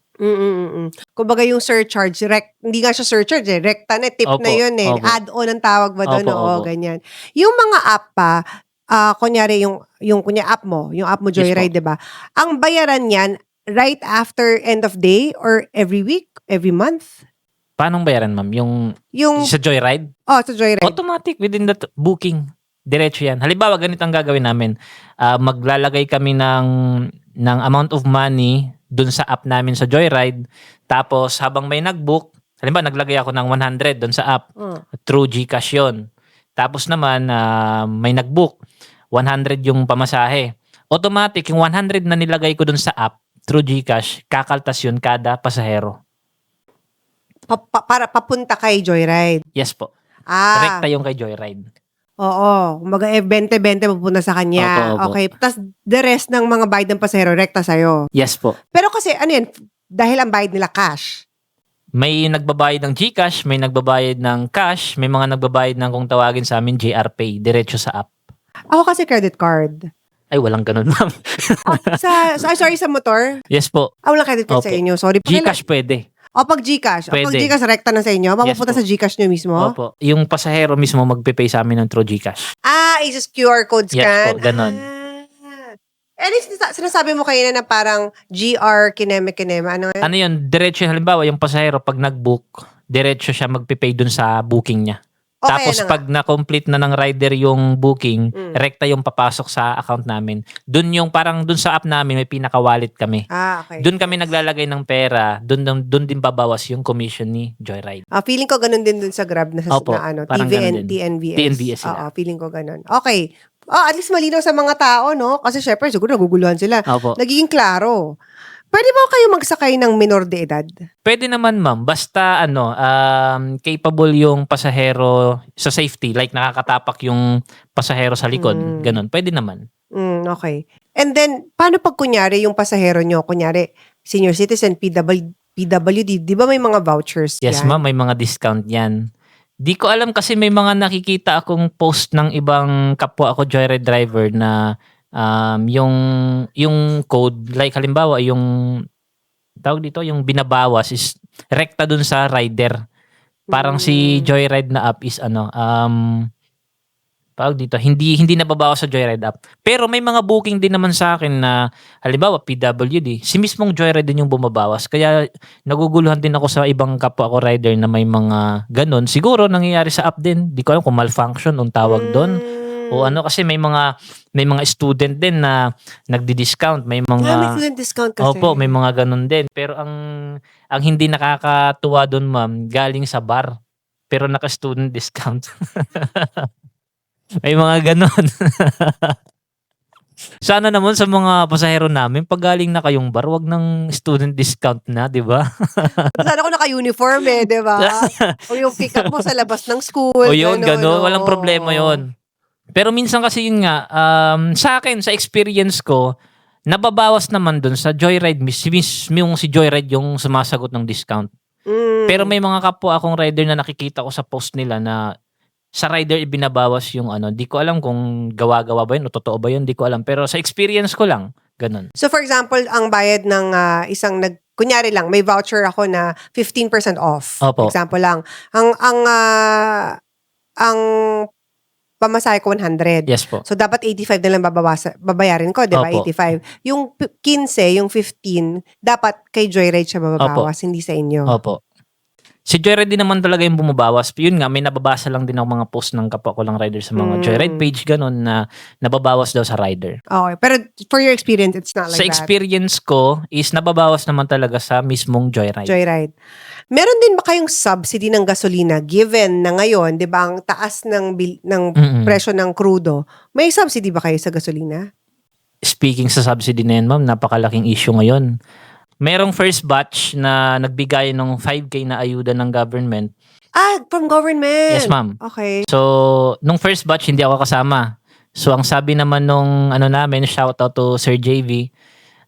Kumbaga yung surcharge, hindi nga siya surcharge eh. Rekta na, tip Opo, na yun eh. opo. Add-on ang tawag ba doon? Opo, Oo, opo. ganyan. Yung mga app pa, kunyari yung app mo Joyride, Yes po. 'di ba? Ang bayaran niyan right after end of day or every week, every month? Paano bayaran, ma'am? Yung Sa Joyride? sa Joyride. Automatic within the booking. Diretso yan. Halimbawa, ganito ang gagawin namin. Maglalagay kami ng amount of money dun sa app namin sa Joyride. Tapos, habang may nag-book, halimbawa, naglagay ako ng 100 dun sa app. Through GCash yun. Tapos naman, may nag-book. 100 yung pamasahe. Automatic, yung 100 na nilagay ko dun sa app, through GCash, kakaltas yun kada pasahero. Para papunta kay Joyride. Yes po. Ah, Rekta yung kay Joyride. oo. Kumbaga 20-20 mapupunta sa kanya. Opo, opo. Okay. Tapos the rest ng mga bayad ng pasahero, rekta sa'yo. Yes po. Pero kasi ano yan, dahil ang bayad nila cash. May nagbabayad ng GCash, may nagbabayad ng cash, may mga nagbabayad ng kung tawagin sa amin JR Pay, diretso sa app. Ako kasi credit card. Ay, walang ganun, ma'am. Sa motor? Yes po. Walang credit card Opo. sa inyo. Sorry. GCash pwede. Pag Gcash. Pag Pwede. Gcash, rekta na sa inyo. Mapupunta Yes po. sa Gcash nyo mismo? Opo. Yung pasahero mismo magpe-pay sa amin ng through GCash. Is QR code Yes scan? po, ganon. Sinasabi mo kanina na parang GR kineme-kineme. Ano yan? Ano yun? Diretso, halimbawa, yung pasahero pag nag-book, diretso siya magpe-pay dun sa booking niya. Okay, Tapos ano nga? pag na-complete na ng rider yung booking, rekta yung papasok sa account namin. Dun yung parang dun sa app namin may pinaka-wallet kami. Okay. Doon kami naglalagay ng pera, doon din babawas yung commission ni Joyride. Feeling ko ganun din dun sa Grab na, Opo, parang ganun din. TNVS. TNVS sila. Feeling ko ganun. Okay. At least malinaw sa mga tao, no? Kasi syempre, siguro naguguluhan sila. Opo. Nagiging klaro. Pwede ba kayo magsakay ng minor de edad? Pwede naman, ma'am, basta capable yung pasahero sa safety, like nakakatapak yung pasahero sa likod, ganun. Pwede naman. Okay. And then, paano pag kunyari yung pasahero nyo, kunyari, senior citizen, PWD, di ba may mga vouchers Yes, yan? ma'am, may mga discount yan. Di ko alam kasi may mga nakikita akong post ng ibang kapwa ako joyride driver na yung code, like halimbawa yung tawag dito, yung binabawas is rekta dun sa rider. Parang si Joyride na app is hindi nababawas sa Joyride app. Pero may mga booking din naman sa akin na halimbawa PWD, si mismong Joyride din yung bumabawas. Kaya naguguluhan din ako sa ibang kapwa ko rider na may mga ganun. Siguro nangyayari sa app din. Di ko alam kung malfunction ang tawag doon. O ano, kasi may mga student din na nagdi-discount, may May mga student discount kasi. Opo, may mga ganun din. Pero ang hindi nakakatuwa doon, ma'am, galing sa bar. Pero naka-student discount. May mga ganun. Sana naman sa mga pasahero namin, pag galing na kayong bar, wag ng student discount na, di ba? Sana ako naka-uniform di ba? O yung pick up mo sa labas ng school. O yun, gano'n. no? Walang problema yun. Pero minsan kasi yun nga, sa akin, sa experience ko, nababawas naman dun sa Joyride. Yung si Joyride yung sumasagot ng discount. Pero may mga kapwa akong rider na nakikita ko sa post nila na sa rider ibinabawas yung ano. Di ko alam kung gawa-gawa ba yun o totoo ba yun. Di ko alam. Pero sa experience ko lang, ganun. So for example, ang bayad ng kunyari lang, may voucher ako na 15% off. Opo. Example lang. Ang pamasahe ko 100. Yes po. So dapat 85 na lang babayarin ko, 'di ba? Opo. 85. Yung 15, yung 15, dapat kay Joyride siya mababawas, hindi sa inyo. Opo. Si Joyride din naman talaga yung bumabawas. Yun nga, may nababasa lang din ako mga post ng kapwa ko lang rider sa mga Joyride page, ganun, na nababawas daw sa rider. Okay, pero for your experience, it's not like Sa that. experience ko is nababawas naman talaga sa mismong Joyride. Joyride. Meron din ba kayong subsidy ng gasolina given na ngayon, 'di ba, ang taas ng presyo ng crudo? May subsidy ba kayo sa gasolina? Speaking sa subsidy na yan, ma'am, napakalaking issue ngayon. Merong first batch na nagbigay ng 5K na ayuda ng government. From government. Yes, ma'am. Okay. So, nung first batch, hindi ako kasama. So, ang sabi naman nung namin, shout out to Sir JV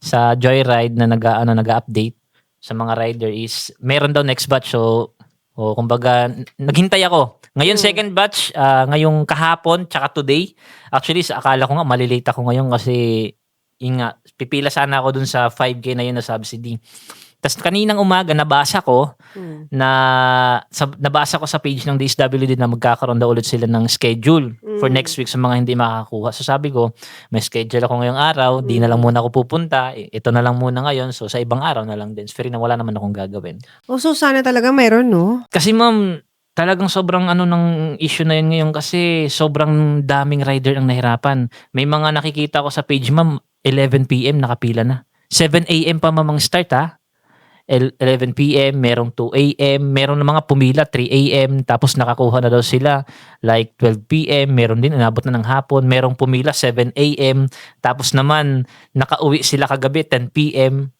sa Joyride na nag-update sa mga rider is, meron daw next batch. So, kumbaga, naghintay ako. Ngayon, second batch, ngayong kahapon, tsaka today. Actually, akala ko nga, malilate ako ngayon kasi, pipila sana ako dun sa 5K na yun na subsidy. Tapos kaninang umaga, nabasa ko sa page ng DSWD na magkakaroon daw ulit sila ng schedule for next week sa mga hindi makakakuha. So sabi ko, may schedule ako ngayong araw, di na lang muna ako pupunta. Ito na lang muna ngayon. So sa ibang araw na lang din. Free na, wala naman akong gagawin. So sana talaga meron, no? Kasi ma'am, talagang sobrang ng issue na yun ngayon kasi sobrang daming rider ang nahirapan. May mga nakikita ko sa page, ma'am, 11 PM nakapila na. 7 AM pa mamang start 11 PM, merong 2 AM, meron na mga pumila 3 AM, tapos nakakuha na daw sila like 12 PM, meron din inabot na ng hapon, merong pumila 7 AM, tapos naman nakauwi sila kagabi 10 PM.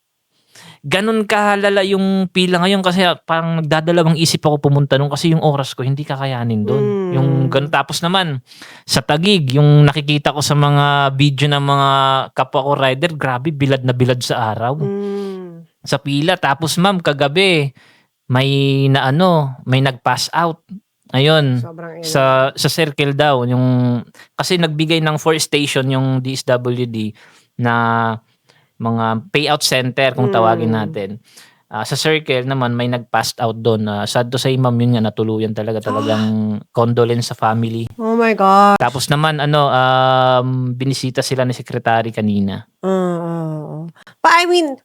Ganun kahalala yung pila ngayon kasi parang nagdadalawang isip ako pumunta nung kasi yung oras ko hindi kakayanin doon. Yung ganun. Tapos naman sa Taguig, yung nakikita ko sa mga video ng mga kapwa ko rider, grabe bilad na bilad sa araw. Sa pila. Tapos ma'am, kagabi may nag-pass out. Ayun. Sa circle daw yung kasi nagbigay ng 4 station yung DSWD na mga payout center kung tawagin natin. Sa circle naman may nag-passed out doon. Sad to say, ma'am, yun nga natuluyan talagang condolence sa family. Oh my God. Tapos naman binisita sila ni secretary kanina. I mean,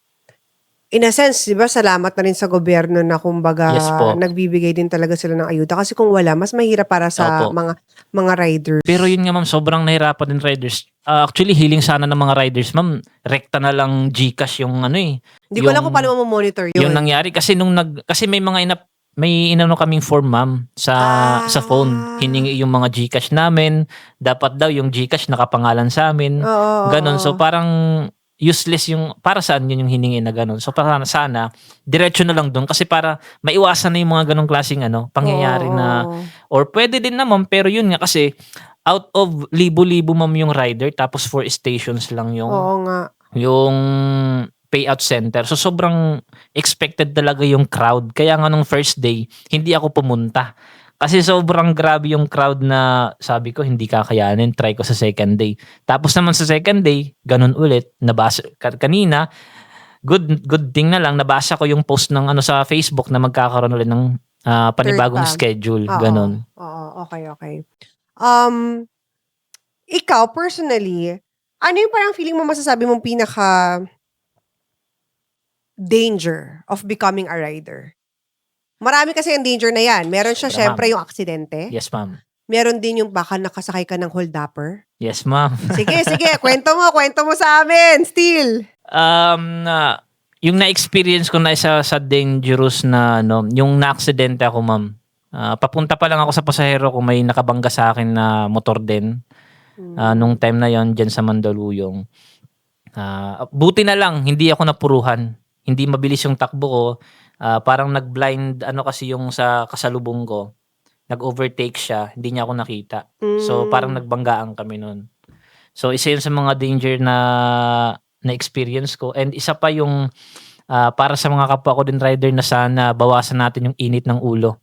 in a sense, di ba, salamat na rin sa gobyerno na kumbaga Yes po. nagbibigay din talaga sila ng ayuda. Kasi kung wala, mas mahirap para sa Opo. mga riders. Pero yun nga ma'am, sobrang nahirapan din riders. Actually, healing sana ng mga riders, ma'am. Rekta na lang GCash yung Hindi ko alam kung paano mo-monitor yun. Yung nangyari kasi kasi may mga may kaming form, ma'am, sa phone. Hiningi yung mga GCash namin. Dapat daw yung GCash nakapangalan sa amin. Ganon. So parang useless yung, para saan yun yung hiningi na ganon. So para sana, diretso na lang doon kasi para maiwasan na yung mga ganong klaseng pangyayari na, or pwede din naman, pero yun nga kasi, out of libo-libo ma'am yung rider, tapos 4 stations lang yung, yung payout center. So sobrang expected talaga yung crowd. Kaya nga nung first day, hindi ako pumunta. Kasi sobrang grabe yung crowd na sabi ko hindi kakayanin, try ko sa second day. Tapos naman sa second day, ganun ulit, nabasa kanina, good thing na lang nabasa ko yung post ng sa Facebook na magkakaroon ulit ng panibagong schedule, ganun. Okay. ikaw, personally, ano yung parang feeling mo masasabi mong pinaka danger of becoming a rider? Marami kasi ang danger na yan. Meron siya, Sobra, syempre, ma'am. yung aksidente. Yes, ma'am. Meron din yung baka nakasakay ka ng hold-upper. Yes, ma'am. Sige, kwento mo sa amin, still. Yung na-experience ko na isa sa dangerous na yung na-aksidente ako, ma'am. Papunta pa lang ako sa pasahero ko, may nakabangga sa akin na motor din. Nung time na yon dyan sa Mandaluyong. Buti na lang, hindi ako napuruhan. Hindi mabilis yung takbo ko. Parang nag-blind, kasi yung sa kasalubong ko. Nag-overtake siya, hindi niya ako nakita. So, parang nagbanggaan kami nun. So, isa yun sa mga danger na experience ko. And isa pa yung para sa mga kapwa ko din rider na sana bawasan natin yung init ng ulo.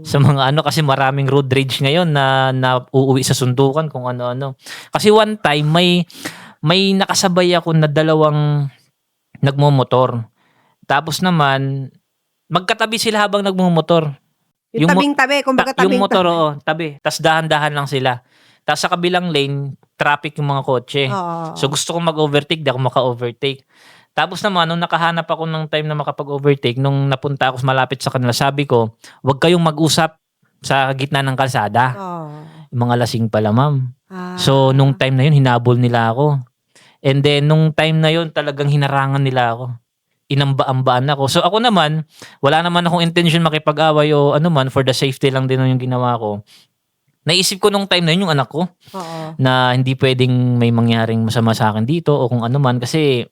Sa mga kasi maraming road rage ngayon na uuwi sa sundukan kung ano-ano. Kasi one time may nakasabay ako na dalawang nagmomotor. Tapos naman magkatabi sila habang nagmomotor. Yung tabing-tabi, kumbaga tabing-tabi. Yung motor, tabi. Tapos dahan-dahan lang sila. Tapos sa kabilang lane, traffic yung mga kotse. Oo. So gusto kong mag-overtake, di ako maka-overtake. Tapos naman, nung nakahanap ako ng time na makapag-overtake, nung napunta ako malapit sa kanila, sabi ko, huwag kayong mag-usap sa gitna ng kalsada. Yung mga lasing pala, ma'am. So, nung time na yun, hinabol nila ako. And then, nung time na yun, talagang hinarangan nila ako. Inamba-ambaan ako. So, ako naman, wala naman akong intention makipag-away o for the safety lang din yung ginawa ko. Naisip ko nung time na yun yung anak ko. Na hindi pwedeng may mangyaring masama sa akin dito o kung ano man kasi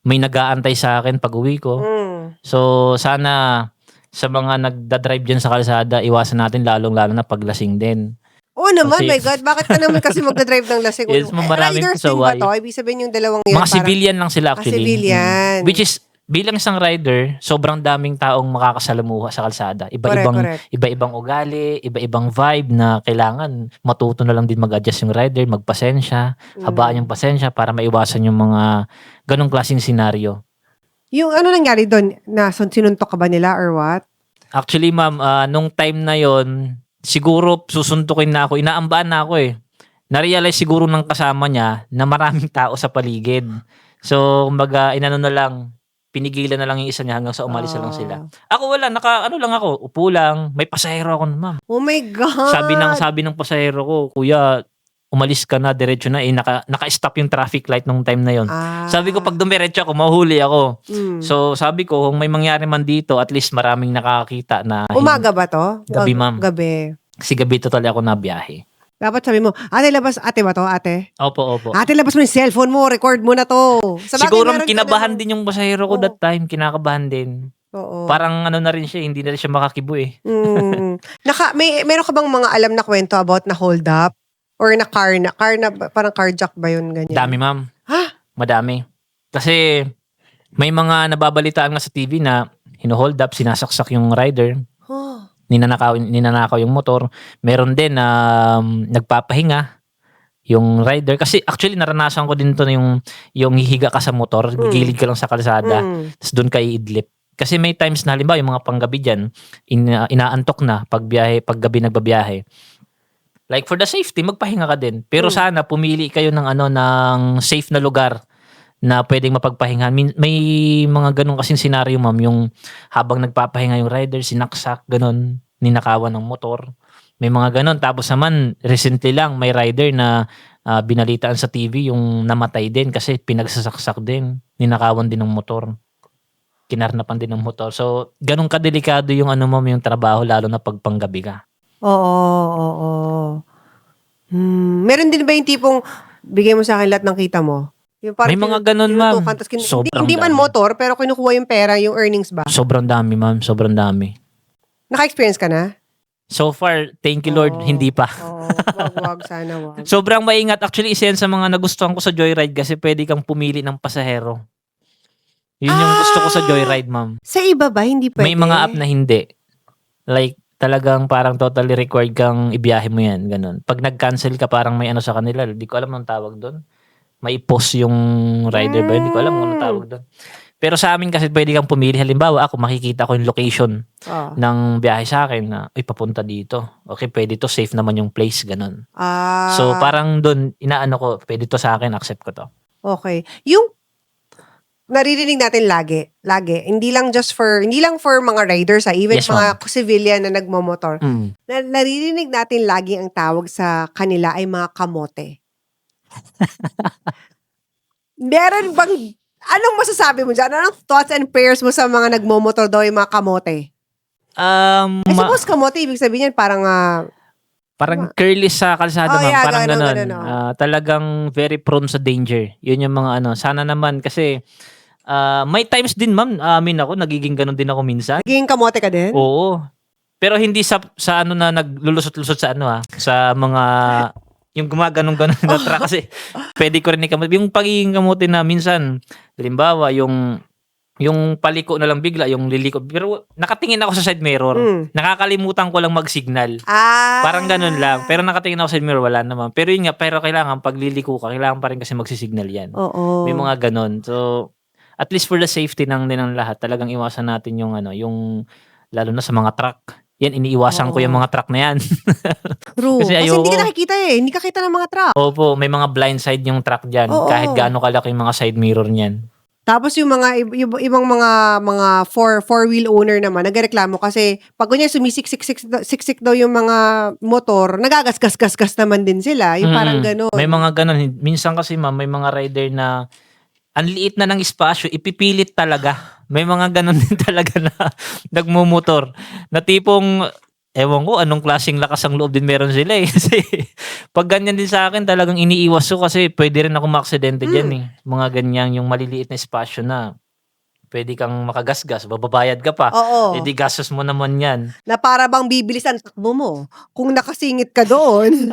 may nag-aantay sa akin pag uwi ko. So, sana sa mga nagda-drive dyan sa kalsada, iwasan natin lalong-lalo na paglasing din. Oo naman, Kasi- my God. Bakit ka naman kasi magdadrive ng lasing? Yes, maraming Riders din ba pasaway. to? Ibig sabihin yung dalawang yun. Mga civilian lang sila actually. civilian. Which is, bilang isang rider, sobrang daming taong makakasalamuha sa kalsada. Correct. Iba-ibang ugali, iba-ibang vibe na kailangan matuto na lang din mag-adjust yung rider, magpasensya, habaan yung pasensya para maiwasan yung mga ganong klaseng senaryo. Yung ano nangyari doon? Sinuntok ka ba nila or what? Actually, ma'am, nung time na yon siguro susuntukin na ako. Inaambaan na ako eh. Na-realize siguro ng kasama niya na maraming tao sa paligid. So, kumbaga, pinigilan na lang yung isa niya hanggang sa umalis na lang sila. Ako wala, lang ako, upo lang, may pasahero ako ma'am. Oh my God! Sabi ng pasahero ko, kuya, umalis ka na, diretso na, naka-stop yung traffic light nung time na yon. Sabi ko, pag dumiretso ako, mahuli ako. So, sabi ko, kung may mangyari man dito, at least maraming nakakita na... Umaga ba to? Gabi, ma'am. Gabi. Kasi gabi totally ako nabiyahe. Dapat sabi mo, ate ba to, ate? Opo. Ate, labas mo yung cellphone mo, record mo na to. Sa bagay, Siguro meron ka kinabahan namang- din yung pasahero ko that time, kinakabahan din. Oo. Parang na rin siya, hindi na rin siya makakibo eh. Meron ka bang mga alam na kwento about na hold up? Or na parang carjack ba yun? Ganyan? Dami ma'am. Ha? Madami. Kasi may mga nababalitaan nga sa TV na hino-hold up, sinasaksak yung rider, Oh. ninanakaw yung motor. Meron din na nagpapahinga yung rider. Kasi actually naranasan ko din to na yung hihiga ka sa motor, gigilid ka lang sa kalsada, tapos doon ka iidlip. Kasi may times na halimbawa yung mga panggabi dyan, inaantok na paggabi nagbabiyahe. Like for the safety, magpahinga ka din. Pero sana pumili kayo ng safe na lugar na pwedeng mapagpahingahan. May mga ganun kasing senaryo, ma'am, yung habang nagpapahinga yung rider, sinaksak, ganun, ninakawan ng motor. May mga ganun. Tapos naman, recently lang, may rider na binalitaan sa TV yung namatay din kasi pinagsasaksak din. Ninakawan din ng motor. Kinarnapan din ng motor. So, ganun kadelikado yung ma'am, yung trabaho, lalo na pagpanggabi ka. Oo. Meron din ba yung tipong bigay mo sa akin lahat ng kita mo? Yung parang May mga ganun, ma'am. tinutukan, tas Sobrang hindi man dami. motor, pero kinukuha yung pera, yung earnings ba? Sobrang dami, ma'am. Sobrang dami. Naka-experience ka na? So far, thank you Lord, hindi pa. Oo, wag, sana wag. Sobrang maingat. Actually, isa yan sa mga nagustuhan ko sa Joyride kasi pwede kang pumili ng pasahero. Yun yung gusto ko sa Joyride, ma'am. Sa iba ba, hindi pwede? May mga app na hindi. Like, talagang parang totally required kang ibiyahe mo yan. Ganun. Pag nag-cancel ka, parang may sa kanila. Di ko alam anong tawag doon. May post yung rider ba yun? Di ko alam kung anong tawag doon. Pero sa amin kasi pwede kang pumili. Halimbawa, ako makikita ko yung location Oh. ng biyahe sa akin na, uy, papunta dito. Okay, pwede to. Safe naman yung place, ganun. Ah, So, parang doon, inaano ko, pwede to sa akin, accept ko to. okay. Yung naririnig natin lagi. Hindi lang for mga riders, even Yes, mga civilian na nagmomotor. Mm. Naririnig natin lagi ang tawag sa kanila ay mga kamote. Meron bang, anong masasabi mo dyan? Anong thoughts and prayers mo sa mga nagmomotor daw yung mga kamote? I suppose kamote, ibig sabihin yan parang, Parang careless sa kalsada, Oh, ma'am. yeah, Parang ganun, ganun. ganun, oh. Talagang very prone sa danger. Yun yung mga ano. Sana naman kasi may times din, ma'am. Amin ako, nagiging ganun din ako minsan. naging kamote ka din? Oo. Pero hindi sa ano na naglulusot-lusot sa ano sa mga yung gumaganong-ganon na truck kasi pwede ko rin ikamote. Yung pagiging kamote na minsan, halimbawa, yung paliko na lang bigla, yung liliko. Pero nakatingin ako sa side mirror. Nakakalimutan ko lang mag-signal. Parang ganun lang. Pero nakatingin ako sa side mirror, wala naman. Pero yun nga, pero kailangan pag liliko ka, kailangan pa rin kasi magsisignal yan. Oo. May mga ganun. So, at least for the safety din ng lahat, talagang iwasan natin yung yung lalo na sa mga truck. Yan, iniiwasan ko yung mga truck na yan. True. Kasi Kasi ayoko. hindi ka nakikita Hindi ka kita ng mga truck. Opo, may mga blind side yung truck dyan. Oo. Kahit gaano kalaki yung mga side mirror niyan. Tapos yung mga ibang mga four-wheel owner naman nagreklamo kasi pag ganyan sumisiksik daw yung mga motor, nagagasgas-gasgas naman din sila. Yung parang gano'n. May mga ganun. Minsan kasi, ma'am, may mga rider na ang liit na ng espasyo, ipipilit talaga. May mga ganun din talaga na nagmumotor. Na tipong, ewan ko, anong klaseng lakas ang loob din meron sila eh. Kasi pag ganyan din sa akin, talagang iniiwas ko kasi pwede rin ako maaksidente dyan eh. Mga ganyan, yung maliliit na espasyo na pwede kang makagasgas, bababayad ka pa. Oo. Eh di gastos mo naman yan. Na para bang bibilis ang takbo mo kung nakasingit ka doon.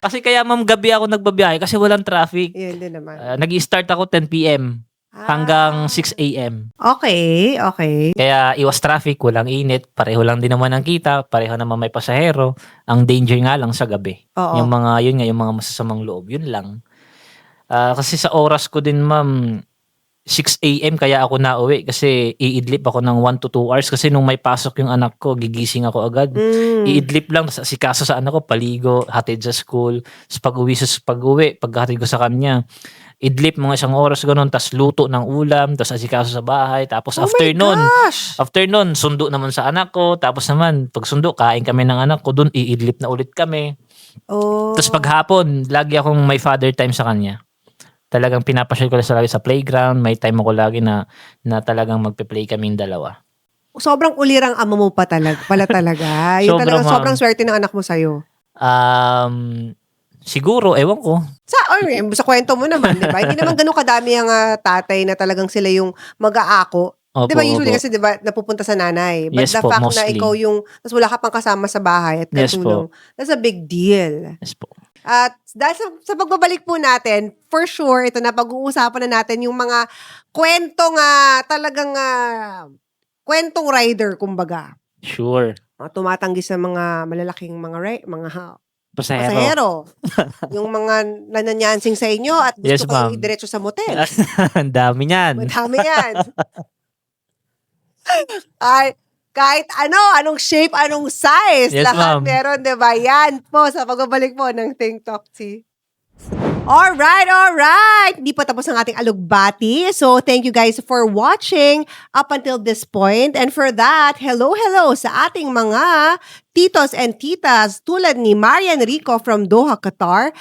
Kasi kaya, ma'am, gabi ako nagbabiyahe kasi walang traffic. Yun din naman. Nag-i-start ako 10 p.m. hanggang 6 a.m. Okay. Kaya iwas traffic, walang init, pareho lang din naman ang kita, pareho naman may pasahero. Ang danger nga lang sa gabi. Oo. Yung mga masasamang loob, yun lang. Kasi sa oras ko din, ma'am, 6 a.m. kaya ako nauwi kasi iidlip ako ng 1 to 2 hours kasi nung may pasok yung anak ko, gigising ako agad. Iidlip lang, si kaso sa anak ko, paligo, hatid sa school, pag-uwi, paghatid ko sa kanya, idlip mga 1 oras ganun, tas luto ng ulam, tas asikaso sa bahay, tapos Oh after my nun, gosh! sundo naman sa anak ko, tapos naman, pag sundo, kain kami ng anak ko, dun iidlip na ulit kami. Oh. Tapos paghapon, lagi akong may father time sa kanya. Talagang pinapasyal ko lang lagi sa playground, may time ako lagi na talagang magpe-play kaming dalawa. Sobrang ulirang ama mo pala talaga. Yung Sobra, talagang ma'am. sobrang swerte ng anak mo sa'yo. Siguro, ewan ko. Sa kwento mo naman, di ba? Hindi naman ganun kadami ang tatay na talagang sila yung mag-aako. Opo, Di ba usually opo. kasi di ba napupunta sa nanay. But Yes the po, fact na mostly. ikaw yung, tapos wala ka pang kasama sa bahay at Yes katulong. That's a big deal. Yes po. At dahil sa pagbabalik po natin, for sure, ito na pag-uusapan na natin yung mga kwentong talagang kwentong rider, kumbaga. Sure. Tumatanggi sa mga malalaking mga Pasahero. pasahero. Yung mga nananyansing sa inyo at gusto Yes, kayong ma'am. idiretso sa motel. Ang dami niyan. Madami yan. Ay, kahit anong shape, anong size, Yes, lahat ma'am. meron, di ba? Yan po sa pagbabalik po ng Think Talk Tea. Alright. Di pa tapos ang ating alugbati. So, thank you guys for watching up until this point. And for that, hello sa ating mga titos and titas tulad ni Marian Rico from Doha, Qatar,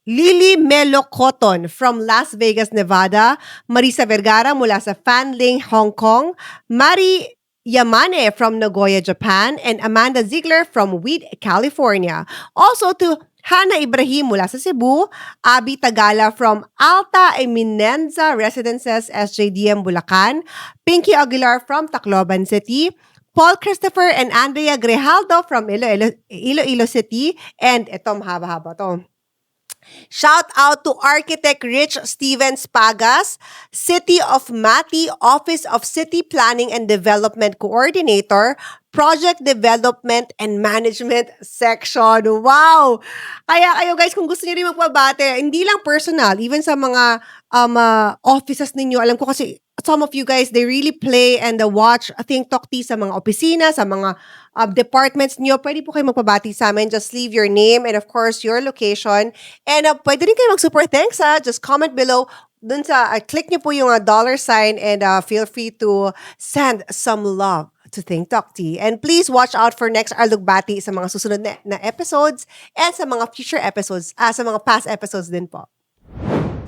Lily Melo Cotton from Las Vegas, Nevada, Marisa Vergara mula sa Fanling, Hong Kong, Mari Yamane from Nagoya, Japan, and Amanda Ziegler from Weed, California. Also to Hana Ibrahim mula sa Cebu, Abby Tagala from Alta Eminenza Residences, SJDM, Bulacan, Pinky Aguilar from Tacloban City, Paul Christopher and Andrea Grejaldo from Iloilo City, and ito mahaba-haba to. Shout out to Architect Rich Stevens Pagas, City of Mati, Office of City Planning and Development Coordinator, Project Development and Management Section. Wow! Kaya kayo guys, kung gusto niyo rin magpabate, hindi lang personal, even sa mga offices ninyo, alam ko kasi some of you guys, they really play and watch Think Talk Tea sa mga opisina, sa mga departments niyo. Pwede po kayo magpabati sa amin. Just leave your name and of course, your location. And pwede rin kayo mag-super thanks ha. Just comment below. Dun sa, click niyo po yung $sign and feel free to send some love to Think Talk Tea. And please watch out for next Alugbati sa mga susunod na episodes and sa mga future episodes, sa mga past episodes din po.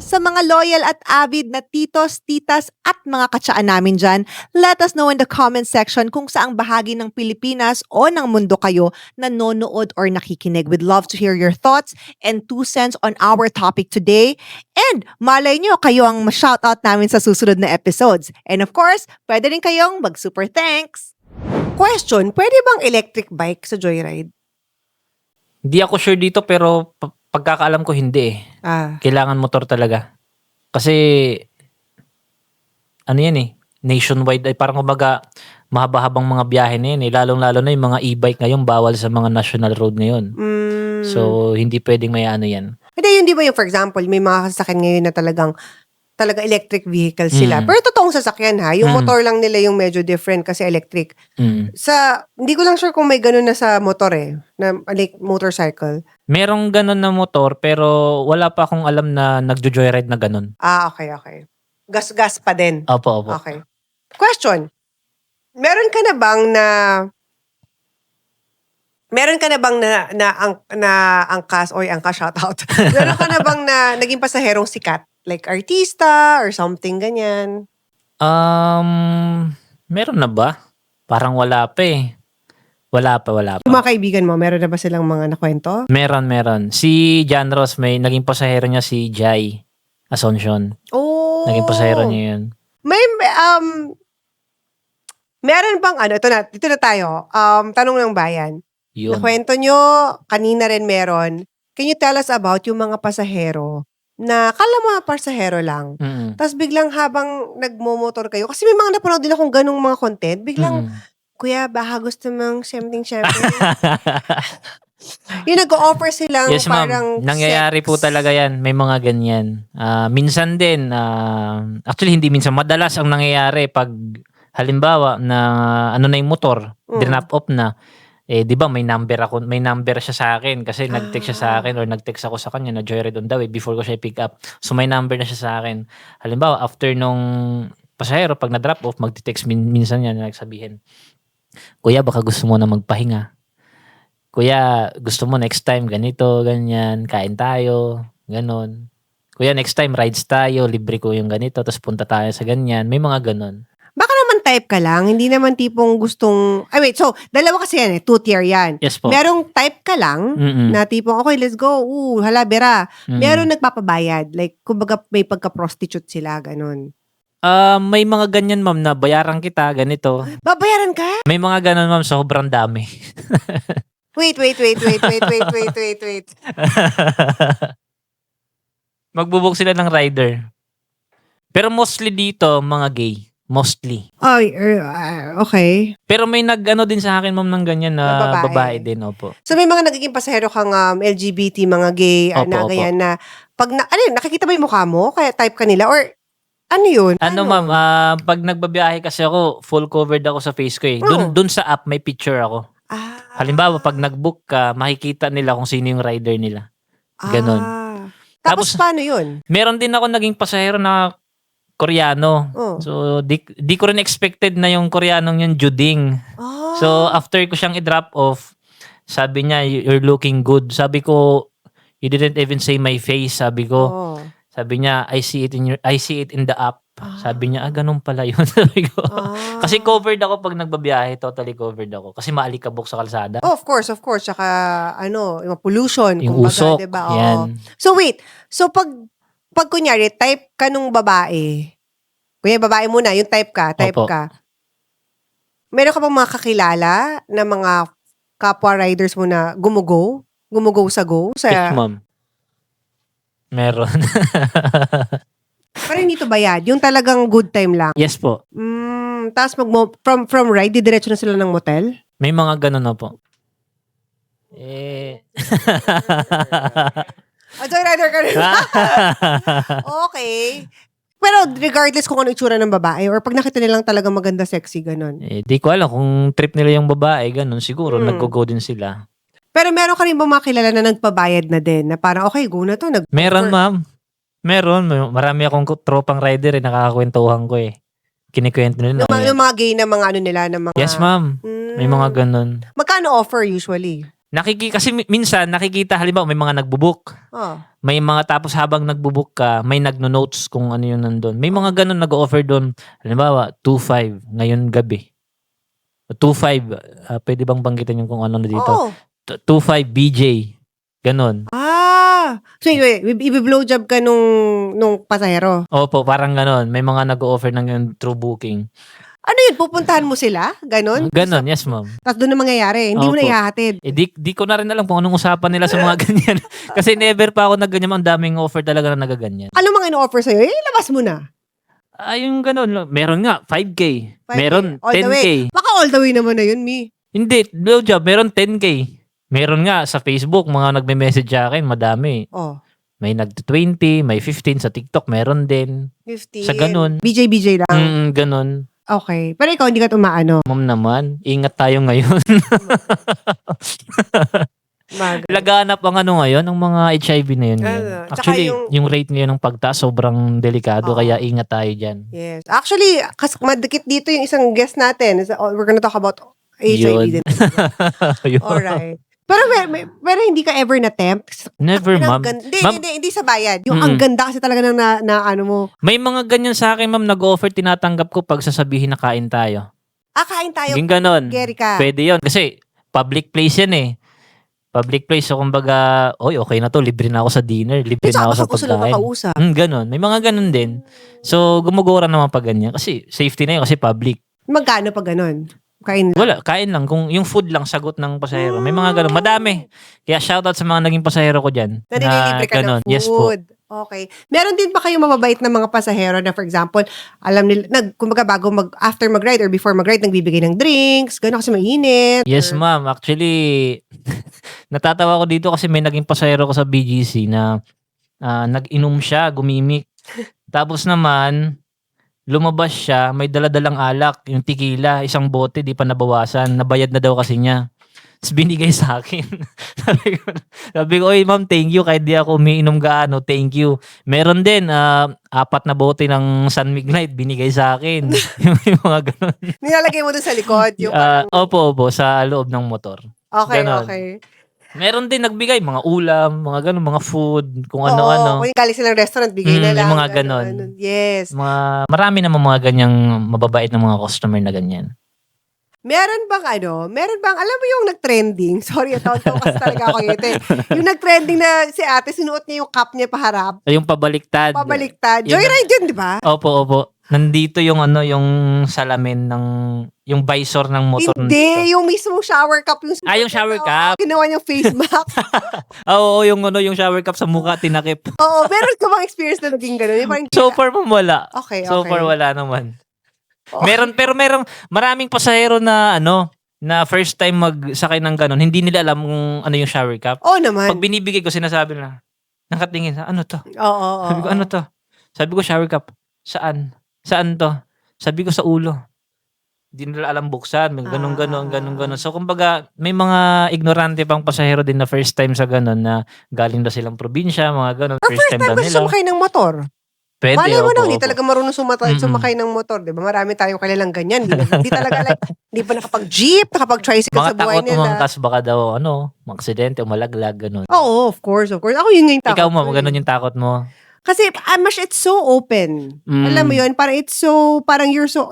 Sa mga loyal at avid na titos, titas at mga katsaan namin dyan, let us know in the comment section kung saang bahagi ng Pilipinas o ng mundo kayo nanonood or nakikinig. We'd love to hear your thoughts and 2 cents on our topic today. And malay nyo, kayo ang ma-shoutout namin sa susunod na episodes. And of course, pwede rin kayong mag-super thanks. Question, pwede bang electric bike sa Joyride? Hindi ako sure dito pero pagkakaalam ko hindi eh. Kailangan motor talaga. Kasi ano yan eh, nationwide ay parang kumbaga mahaba-habang mga biyahe na yan eh. Lalong-lalo na yung mga e-bike ngayon bawal sa mga national road ngayon. So hindi pwedeng may ano yan. Hindi, yun di ba yung for example, may mga sasakyan ngayon na talaga electric vehicle sila. Mm. Pero totoong sasakyan ha, yung motor lang nila yung medyo different kasi electric. Hindi ko lang sure kung may ganun na sa motor eh, na like motorcycle. Merong ganun na motor pero wala pa akong alam na nagjo-joyride na ganun. Okay. Gas-gas pa din. Opo. Okay. Question. Meron ka na bang na angkas shoutout? Meron ka na bang na naging pasaherong sikat? Like artista or something ganyan? Meron na ba? Parang wala pa eh. Wala pa. Yung mga kaibigan mo, meron na ba silang mga nakwento? Meron. Si John Ross, may naging pasahero niya si Jai Asuncion. Oh. Naging pasahero niya yun. Meron bang ito na tayo. Tanong ng bayan. Yun. Nakwento nyo, kanina rin meron. Can you tell us about yung mga pasahero na kala mo pasahero lang. Tapos biglang habang nagmomotor kayo, kasi may mga napanood din akong ganung mga content, biglang, kuya, baka gusto mong something syempre. Yung nag-o-offer silang yes, parang nangyayari sex. po talaga yan. May mga ganyan. Minsan din, actually hindi minsan, madalas ang nangyayari pag halimbawa na ano na yung motor, drop off na, di ba may number siya sa akin kasi nag-text siya sa akin or nag-text ako sa kanya na joyride on the way before ko siya i-pick up. So may number na siya sa akin. Halimbawa, after nung pasahero, pag na-drop off, mag-text minsan yan, nagsabihin, kuya, baka gusto mo na magpahinga. Kuya, gusto mo next time ganito, ganyan, kain tayo, ganon. Kuya, next time rides tayo, libre ko yung ganito, tapos punta tayo sa ganyan. May mga ganon. Baka naman type ka lang, hindi naman tipong gustong... so, dalawa kasi yan 2-tier yan. Yes po. Merong type ka lang, na tipong, okay, let's go, hala, bera. Meron nagpapabayad, like, kumbaga may pagka-prostitute sila, ganun. May mga ganyan, ma'am, na bayaran kita, ganito. Babayaran ka? May mga ganon, ma'am, sobrang dami. Wait. Magbubuk sila ng rider. Pero mostly dito, mga gay. Mostly. Okay. Pero may nag-ano din sa akin, ma'am, ng ganyan na Na babae. babae din, opo. So may mga nagiging pasahero kang LGBT, mga gay, Opo. ganyan na, pag nakikita ba yung mukha mo? Kaya type ka nila? Or ano yun? Ma'am, pag nagbabiyahe kasi ako, full covered ako sa face ko eh. Dun sa app, may picture ako. Halimbawa, pag nag-book ka, makikita nila kung sino yung rider nila. Ganon. Tapos paano yun? Meron din ako naging pasahero na Koreano. So, di ko rin expected na yung Koreanong yung Juding. So, after ko siyang i-drop off, sabi niya, you're looking good. Sabi ko, you didn't even say my face. Sabi ko, sabi niya, I see it in the app. Sabi niya, ganun pala yun. Sabi ko. Kasi covered ako pag nagbabiyahe, totally covered ako. Kasi maalikabok sa kalsada. Of course. Tsaka, yung pollution. Yung usok. Diba? Yan. So, wait. So, pag kunyari, type ka nung babae, kunya babae muna, yung type ka. Opo. Meron ka bang mga kakilala na mga kapwa riders mo na gumugo sa go? Yes, ma'am. Meron. Pero hindi to bayad. Yung talagang good time lang. Yes po. Tapos from ride, didiretso na sila ng motel? May mga ganun na po. Eh. Joyrider ka rin. Okay. Pero regardless kung ano itsura ng babae or pag nakita nilang talaga maganda, sexy, ganun. Di ko alam kung trip nila yung babae, ganun. Siguro, nag-go din sila. Pero meron ka rin ba mga kilala na nagpabayad na din? Na parang, okay, go na to. Meron, ma'am. Meron. Marami akong tropang rider nakakakwentuhan ko eh. Kinikwento nila. Yung mga gay na mga ano nila, na mga... Yes, ma'am. May mga ganun. Magkano offer usually? Kasi minsan, nakikita, halimbawa, may mga nagbubook. Oh. May mga tapos habang nagbubook ka, may nagno-notes kung ano yung nandun. May mga ganun nag-offer doon. Halimbawa, 2.5 ngayon gabi. 2.5, pwede bang banggitin yung kung ano na dito? Oo. 2.5 BJ. Ganon. So anyway, i-blowjob ka nung pasahero. Opo, parang ganon. May mga nag-offer ng yun through booking. Ano yun? Pupuntahan mo sila? Ganon? Ganon, yes ma'am. Tapos doon na mangyayari. Hindi mo na Opo. ihahatid. Di ko na rin alam kung anong usapan nila sa mga ganyan. Kasi never pa ako nagganyan. Ang daming offer talaga na nagaganyan. Ano mga ino-offer sa'yo? Labas mo na. Yung ganon. Meron nga, 5K. 5K. Meron, All the 10K. way. Baka all the way naman na yun, Mi. Hindi, blowjob, meron 10K. Meron nga sa Facebook, mga nagme-message sa akin, madami. Oh. May nag-20, may 15 sa TikTok, meron din. 15. Sa ganun. BJ lang. Ganun. Okay. Pero ikaw, hindi ka tumaano. Ma'am naman, ingat tayo ngayon. Laganap ang ano ngayon, ang mga HIV na yun. Ngayon. Tsaka Actually, yung rate ngayon ng pagtaas, sobrang delikado, Oo. kaya ingat tayo dyan. Yes. Actually, madikit dito yung isang guest natin. We're gonna talk about HIV din. Yun. Alright. Pero pero hindi ka ever na-tempt? Never, ma'am. Ma'am, Hindi sa bayad. Yung Mm. ang ganda kasi talaga ng na ano mo. may mga ganyan sa akin, ma'am, nag-offer, tinatanggap ko pag sasabihin na kain tayo. Kain tayo. Yung ganon. Gary ka. Pwede yun. Kasi, public place yan eh. Public place. So, kumbaga, okay na to. Libre na ako sa dinner. Libre na ako sa Susunod pagkain. makausap. Ganon. May mga ganon din. So, gumugura naman pag ganyan. Kasi, safety na yun. Kasi public. Magkano pag ganun? Kain lang. Wala. Kain lang. Kung yung food lang, sagot ng pasahero. May mga ganon. Madami. Kaya, shoutout sa mga naging pasahero ko dyan. Na nililibre ka ng food. Yes po. Okay. Meron din ba kayong mababait na mga pasahero na for example, alam nila, kumbaga after mag-ride or before mag-ride, nagbibigay ng drinks, gano'n kasi mainit. Yes, ma'am. Actually, natatawa ko dito kasi may naging pasahero ko sa BGC na nag-inom siya, gumimik. Tapos naman, lumabas siya, may daladalang alak, yung tequila, isang bote, di pa nabawasan. Nabayad na daw kasi niya. Tapos binigay sa akin. sabi ko, oy ma'am, thank you. Kahit di ako umiinom gaano, thank you. Meron din, 4 na bote ng San Mig Light, binigay sa akin. yung mga ganun. Nilalagay mo dun sa likod. Yung Opo, sa loob ng motor. okay, ganon. okay. Meron din nagbigay, mga ulam, mga ganun, mga food, kung Oo, ano-ano. kung galing silang restaurant, bigay na lang. Yung mga ganon. Yes. Marami naman mga ganyang mababait ng mga customer na ganyan. Meron bang alam mo yung nag-trending? Sorry, taon-taon kasi talaga ako ito eh. Yung nag-trending na si ate, sinuot niya yung cap niya paharap. Yung pabaliktad. Pabaliktad. Yun Joyride yun, di ba? Opo. Nandito yung yung salamin ng, yung visor ng motor. Hindi, yung mismo shower cap. Yung shower cap. Ginawa niyang face mask. Oo, yung shower cap sa mukha, tinakip. Oo, meron ka bang experience na naging gano'n? Yung parang So far, ma'am, wala. Okay. So far, wala naman. Oh. Merong maraming pasahero na na first time magsakay ng ganon, hindi nila alam kung ano yung shower cap. Oo naman. Pag binibigay ko, sinasabi nila, nakatingin, ano to? Oo. Sabi ko, ano to? Sabi ko, shower cap. Saan? Saan to? Sabi ko, sa ulo. Hindi nila alam buksan. Ganon. So, kumbaga, may mga ignorante pang pasahero din na first time sa ganon na galing na silang probinsya, mga ganon. Or first time daw ba nila. sumakay ng motor? Pwede, Malay mo opo, na, hindi opo. talaga marunong sumakay ng motor. Diba? Marami tayong kilalang ganyan. Hindi talaga hindi pa nakapag-jeep, nakapag-tricycle Mga sa buhay takot nila. umangkas baka daw, maksidente, umalaglag, ganon. Oo, of course. Ako yun nga yung takot. Ikaw, ma'am, ko eh. ganon yung takot mo. Kasi, it's so open. Alam mo yun, parang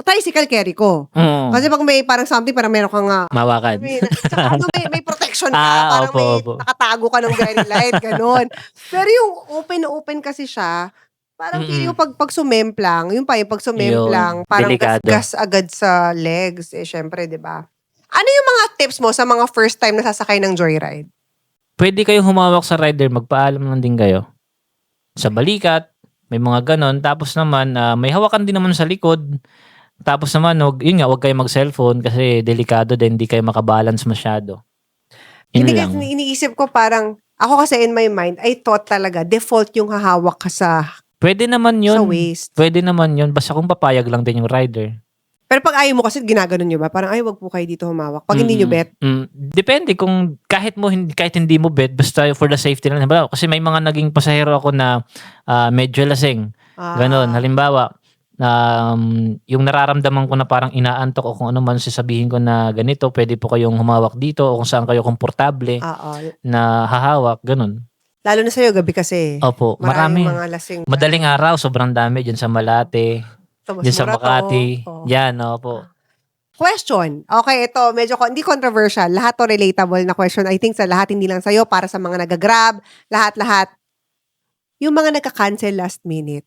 tricycle carry ko. Kasi pag may parang something, parang meron kang Mawakan. Tsaka may protection ka. Parang opo. nakatago ka ng very light, ganon. Pero yung open na open kasi siya, parang feeling yung pag sumemplang, yung pag sumemplang, Yun, parang delikado. gas agad sa legs. Syempre, di ba? Ano yung mga tips mo sa mga first time na sasakay ng joyride? Pwede kayong humawak sa rider, magpaalam lang din kayo. sa balikat, may mga ganon. Tapos naman, may hawakan din naman sa likod. Tapos naman, yun nga, huwag kayo mag-cellphone kasi delikado din, hindi kayo makabalance masyado. Yun Hindi lang. kasi iniisip ko parang, ako kasi in my mind, I thought talaga, default yung hahawak ka sa Pwede naman yun. waist. Pwede naman yun. Basta kung papayag lang din yung rider. Pero pag ayaw mo kasi, ginaganon nyo ba? Parang, ay, wag po kayo dito humawak. Pag hindi nyo bet. Depende kung kahit hindi mo bet, basta for the safety lang. Halimbawa, kasi may mga naging pasahero ako na medyo lasing. Ganon. Halimbawa, yung nararamdaman ko na parang inaantok o kung ano man sasabihin ko na ganito, pwede po kayong humawak dito o kung saan kayo komportable na hahawak. Ganon. Lalo na sa'yo, gabi kasi. Opo, Maraming marami. mga lasing. Madaling araw, sobrang dami dyan sa Malate, dyan sa Makati. Yan, opo. Question. Okay, ito, medyo hindi controversial. Lahat to relatable na question. I think sa lahat, hindi lang sa'yo, para sa mga nag-grab, lahat-lahat. Yung mga nagka-cancel last minute.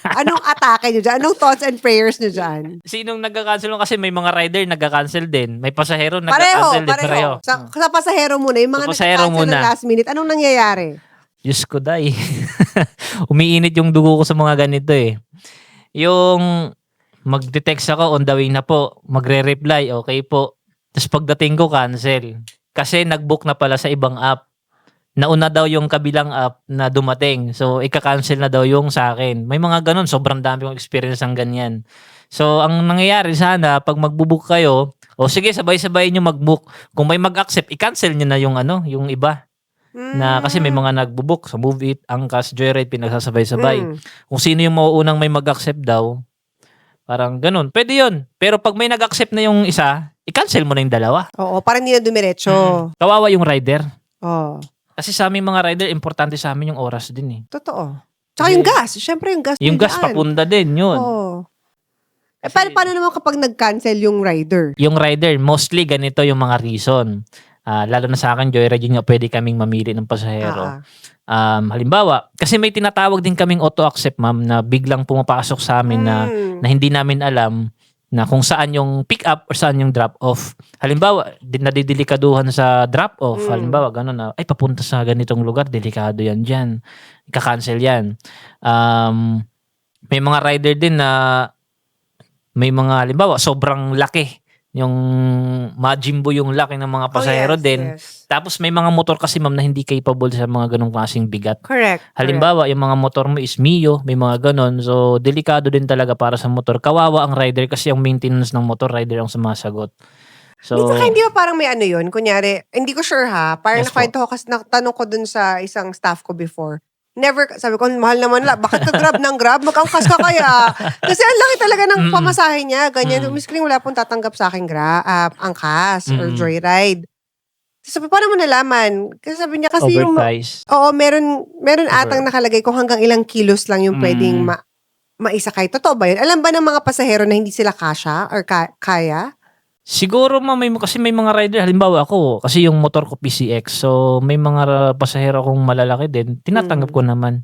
Anong atake nyo dyan? Anong thoughts and prayers nyo dyan? Sinong nagka-cancel kasi may mga rider nagka-cancel din. May pasahero Pareho, nagka-cancel din. pareho. Sa pasahero muna, yung mga Sa pasahero nagka-cancel muna. na last minute, anong nangyayari? Diyos ko, day. Umiinit yung dugo ko sa mga ganito eh. Yung magde-text ako, on the way na po. Magre-reply, okay po. Tapos pagdating ko, cancel. Kasi nag-book na pala sa ibang app. Nauna daw yung kabilang app na dumating. So, ika-cancel na daw yung sa akin. May mga ganun. Sobrang dami kong experience ng ganyan. So, ang nangyayari sana, pag magbubook kayo, sige, sabay-sabay nyo mag-book. Kung may mag-accept, i-cancel nyo na yung iba. Na kasi may mga nagbubook sa Move It, Angkas, Joyride, pinagsasabay-sabay. Kung sino yung mauunang may mag-accept daw, parang ganun. Pwede yun. Pero pag may nag-accept na yung isa, i-cancel mo na yung dalawa. Oo, parang hindi na dumiretso. Kawawa yung rider. Oo. Kasi sa aming mga rider, importante sa amin yung oras din eh. Totoo. Tsaka yung gas. Siyempre yung gas. Yung gas daan. papunta din yun. Oo. Kasi- Paano naman kapag nag-cancel yung rider? Yung rider, mostly ganito yung mga reason. Lalo na sa akin, Joyride, yun nga pwede kaming mamili ng pasahero. Halimbawa, kasi may tinatawag din kaming auto-accept, ma'am, na biglang pumapasok sa amin na hindi namin alam na kung saan yung pick up or saan yung drop off. Halimbawa, nadidilikaduhan sa drop off. Halimbawa, gano'n na, ay papunta sa ganitong lugar, delikado yan dyan. Ika-cancel yan. May mga rider din na may mga, halimbawa, sobrang laki. Yung majimbo yung laki ng mga pasahero din. Yes. Tapos may mga motor kasi, ma'am, na hindi capable sa mga ganong klaseng bigat. Correct. Halimbawa, yung mga motor mo is Mio, may mga ganon. So, delikado din talaga para sa motor. Kawawa ang rider kasi ang maintenance ng motor, rider ang sumasagot. So, Minsan hindi ba parang may ano yun? Kunyari, hindi ko sure ha. Parang Yes nakwento ko kasi natanong ko dun sa isang staff ko before. Never, sabi ko, mahal naman bakit ka grab ng grab? Mag-angkas ka kaya? Kasi ang laki talaga ng pamasahe niya. Ganyan. Miskring wala pong tatanggap sa akin angkas or joyride. Sabi, paano mo nalaman? Kasi sabi niya, kasi yung... overprice. Oo, meron atang nakalagay kung hanggang ilang kilos lang yung pwedeng maisakay. Totoo ba yun? Alam ba ng mga pasahero na hindi sila kasya or kaya? Siguro, ma'am, kasi may mga rider, halimbawa ako, kasi yung motor ko PCX, so may mga pasahero akong malalaki din, tinatanggap ko naman.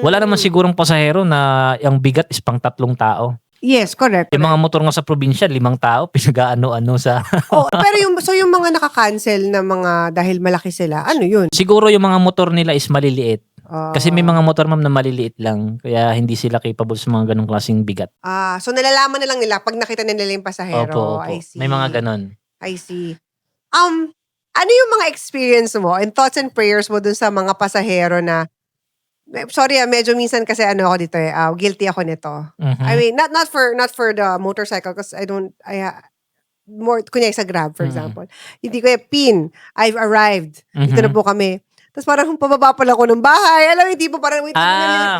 Wala naman sigurong pasahero na yung bigat is pang 3 tao. Yes, correct. Yung mga motor nga sa probinsya, 5 tao, pinag-ano-ano sa... Pero yung mga naka-cancel na mga dahil malaki sila, ano yun? Siguro yung mga motor nila is maliliit. Kasi may mga motor, ma'am, na maliliit lang, kaya hindi sila capable sa mga ganong klaseng bigat. So nalalaman na lang nila pag nakita nila yung pasahero. Opo. I see. May mga ganon. I see. Ano yung mga experience mo and thoughts and prayers mo dun sa mga pasahero na sorry, medyo minsan kasi ako dito guilty ako nito. Mhm. I mean, not for the motorcycle because more kunya sa Grab for example. Hindi ko PIN, I've arrived. Dito na po kami. Tapos parang pababa pa lang ako ng bahay. Alam mo, hindi po parang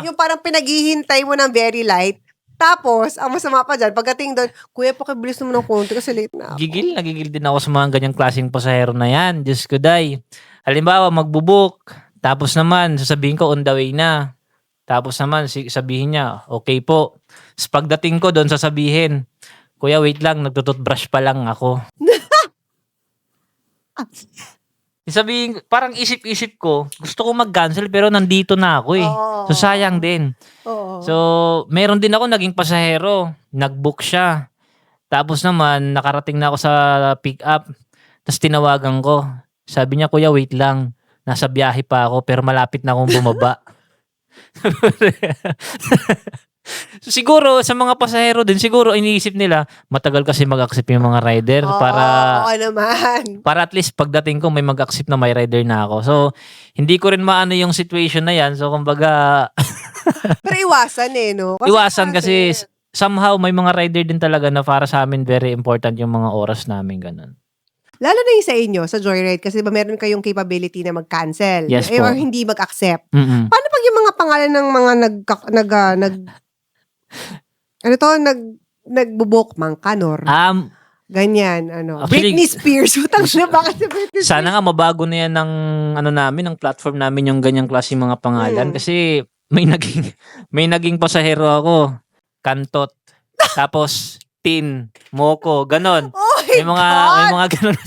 yung parang pinaghihintay mo ng very light. Tapos, ang masama pa dyan, pagdating doon, kuya, pakibilis naman ng konti kasi late na ako. Nagigil din ako sa mga ganyang klaseng pasahero na yan. Diyos ko, day. Halimbawa, magbubuk. Tapos naman, sasabihin ko, on the way na. Tapos naman, sabihin niya, okay po. Tapos pagdating ko doon, sasabihin, kuya, wait lang, nagtututbrush pa lang ako. Sabihin, parang isip-isip ko, gusto ko mag-cancel pero nandito na ako eh. So sayang din. So, meron din ako naging pasahero. Nag-book siya. Tapos naman, nakarating na ako sa pick-up. Tapos tinawagan ko. Sabi niya, kuya, wait lang. Nasa biyahe pa ako pero malapit na akong bumaba. So, siguro sa mga pasahero din, siguro iniisip nila matagal kasi mag-accept yung mga rider Oo, oo naman. para at least pagdating ko may mag-accept na may rider na ako. So hindi ko rin maano yung situation na yan. So kumbaga Pero iwasan no? iwasan kasi somehow may mga rider din talaga na para sa amin very important yung mga oras namin ganun. Lalo na yung sa inyo, sa Joyride, kasi ba meron kayong capability na mag-cancel Yes po. or hindi mag-accept. Mm-mm. Paano pag yung mga pangalan ng mga nagbo-book mang kanor? Ganyan, Actually, Britney Spears, utang na ba kasi Britney sana nga mabago na yan ng ng platform namin yung ganyang klaseng mga pangalan kasi may naging pasahero ako. Kantot. Tapos Tin, Moko, ganon. Oh my May mga ganon.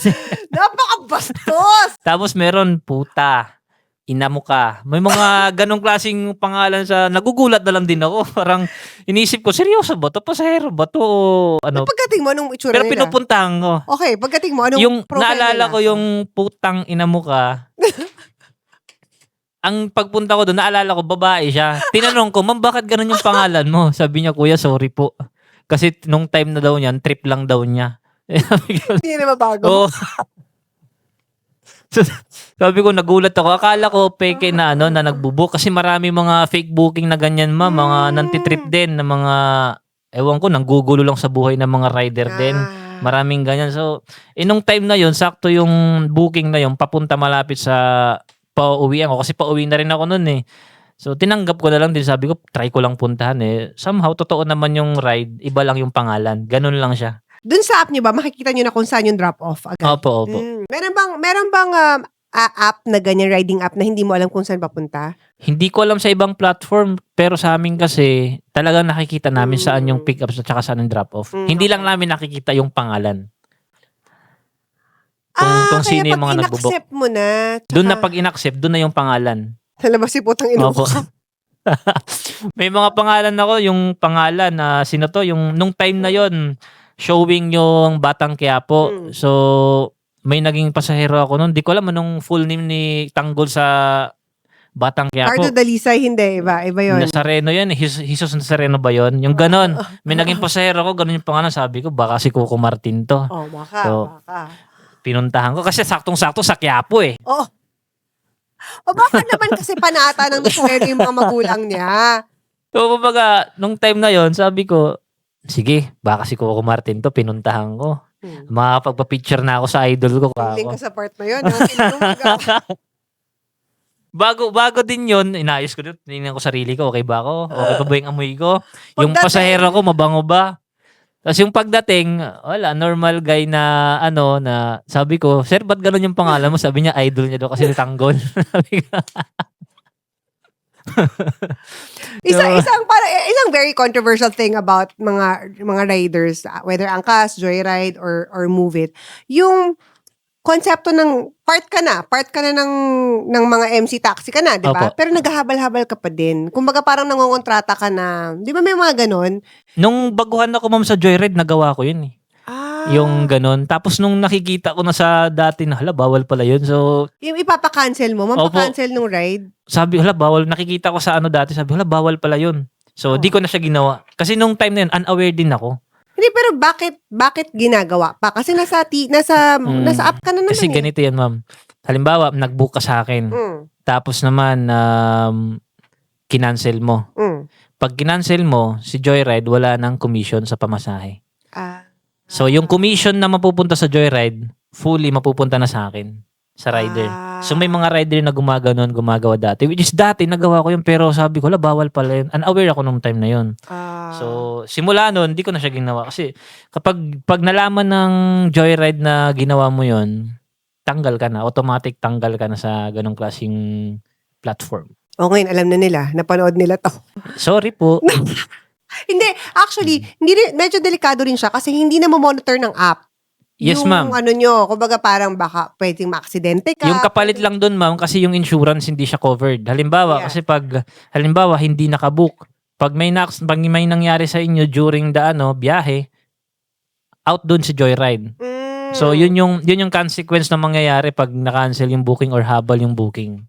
Napakabastos! Tapos meron puta, ina mo ka. May mga ganong klaseng pangalan sa nagugulat na lang din ako. Parang inisip ko, seryoso ba to? Pasahero ba to? O ano? Pagdating mo, anong itsura Pero nila? pinupuntahan ko. Okay, pagdating mo, anong Yung profile naalala nila? ko yung putang ina mo ka. Ang pagpunta ko doon, naalala ko babae siya. Tinanong ko, "Ma'am, bakit ganun yung pangalan mo?" Sabi niya, "Kuya, sorry po." Kasi nung time na daw niyan, trip lang daw niya. Hindi na mabago. Oo. So, sabi ko, nagulat ako. Akala ko peke na na nagbubook kasi marami mga fake booking na ganyan, ma'am. Mga nantitrip din na mga ewan ko, nanggugulo lang sa buhay ng mga rider din. Maraming ganyan. So, nung time na yon, sakto yung booking na yon, papunta malapit sa pauwian ko kasi pauwi na rin ako noon eh. So, tinanggap ko na lang din. Sabi ko, try ko lang puntahan eh. Somehow, totoo naman yung ride. Iba lang yung pangalan. Ganun lang siya. Dun sa app niyo ba, makikita niyo na kung saan yung drop-off agad? Opo, opo. Meron bang app na ganyan, riding app na hindi mo alam kung saan papunta? Hindi ko alam sa ibang platform, pero sa amin kasi talagang nakikita namin saan yung pick up at saka saan yung drop off. Hindi lang namin nakikita yung pangalan. Kung kaya sino yung pag mga nagbo-book. in-accept mo na, Doon na pag in-accept, doon na yung pangalan. Talabas si putang ino Opo. ko. May mga pangalan ako, yung pangalan na sino to, yung nung time na yon showing yung Batang Quiapo. So, may naging pasahero ako noon. Di ko alam anong full name ni Tanggol sa Batang Quiapo. Pardo Dalisay, hindi. Iba yun. Nazareno yan. Jesus Nazareno ba yun? Yung ganon. May naging pasahero ko, ganon yung pangalan. Sabi ko, baka si Coco Martin to. Oh, baka. Pinuntahan ko. Kasi saktong-sakto sa Quiapo eh. Oh. O baka naman kasi panata ng Nazareno yung mga magulang niya. So, kumbaga, nung time na yon sabi ko, sige, baka si Coco Martin to, pinuntahan ko. Makapagpa-picture na ako sa idol ko. Link ka sa part na yun. Bago din yun, inayos ko din. Tinignan ko sarili ko, okay ba ako? Okay pa ba yung amoy ko? Yung Pagdating- pasahero ko, mabango ba? Tapos yung pagdating, wala, normal guy na, na sabi ko, "Sir, ba't ganun yung pangalan mo?" Sabi niya, idol niya daw kasi ni Tanggol. Sabi ko, Isang very controversial thing about mga riders, whether angkas, joyride or move it, yung konsepto ng part ka na ng mga MC taxi ka na, 'di ba? Opo. Pero naghahabal-habal ka pa din. Kumbaga parang nangongontrata ka na. 'Di ba may mga ganon? nung baguhan ako, ma'am, sa Joyride, nagawa ko yun eh. Yung ganun. Tapos nung nakikita ko na sa dati na, hala, bawal pala yun. So, Yung ipapa-cancel mo, mampa-cancel nung ride. sabi, hala, bawal. Nakikita ko sa dati, sabi, hala, bawal pala yun. So, di ko na siya ginawa. Kasi nung time na yun, unaware din ako. Hindi, pero bakit ginagawa pa? Kasi nasa app ka na naman Kasi ganito yan, ma'am. Halimbawa, nag-book ka sa akin. Tapos naman, kinancel mo. Pag kinancel mo, si Joyride, wala nang commission sa pamasahe. So, yung commission na mapupunta sa Joyride, fully mapupunta na sa akin, sa rider. So, may mga rider na gumagawa dati. Which is dati, nagawa ko yun, pero sabi ko, bawal pala yun. Unaware ako nung time na yun. So, simula nun, hindi ko na siya ginawa. Kasi, pag nalaman ng Joyride na ginawa mo yun, tanggal ka na. Automatic tanggal ka na sa ganong klaseng platform. O ngayon, alam na nila. Napanood nila to. Sorry po. Hindi, actually, medyo delikado rin siya kasi hindi na monitor ng app. Yes, yung ma'am. nyo, kumbaga parang baka pwedeng maaksidente ka. Yung kapalit lang dun, ma'am, kasi yung insurance hindi siya covered. Halimbawa, kasi halimbawa, hindi nakabook. Pag may nangyari sa inyo during the biyahe, out dun si Joyride. So, yun yung consequence na mangyayari pag na-cancel yung booking or habal yung booking.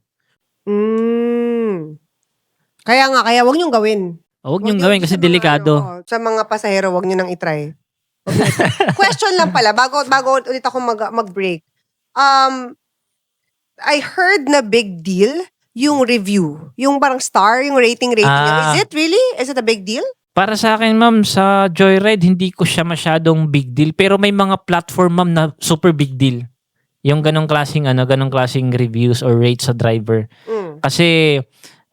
Kaya wag niyong gawin. Huwag niyong gawin kasi sa mga, delikado. sa mga pasahero, wag niyo nang itry. Wag niyo itry. Question lang pala, bago ulit ako mag-break. I heard na big deal yung review. Yung parang star, yung rating niya. Is it really? Is it a big deal? Para sa akin, ma'am, sa Joyride, hindi ko siya masyadong big deal. Pero may mga platform, ma'am, na super big deal. Yung ganong klaseng reviews or rates sa driver. Kasi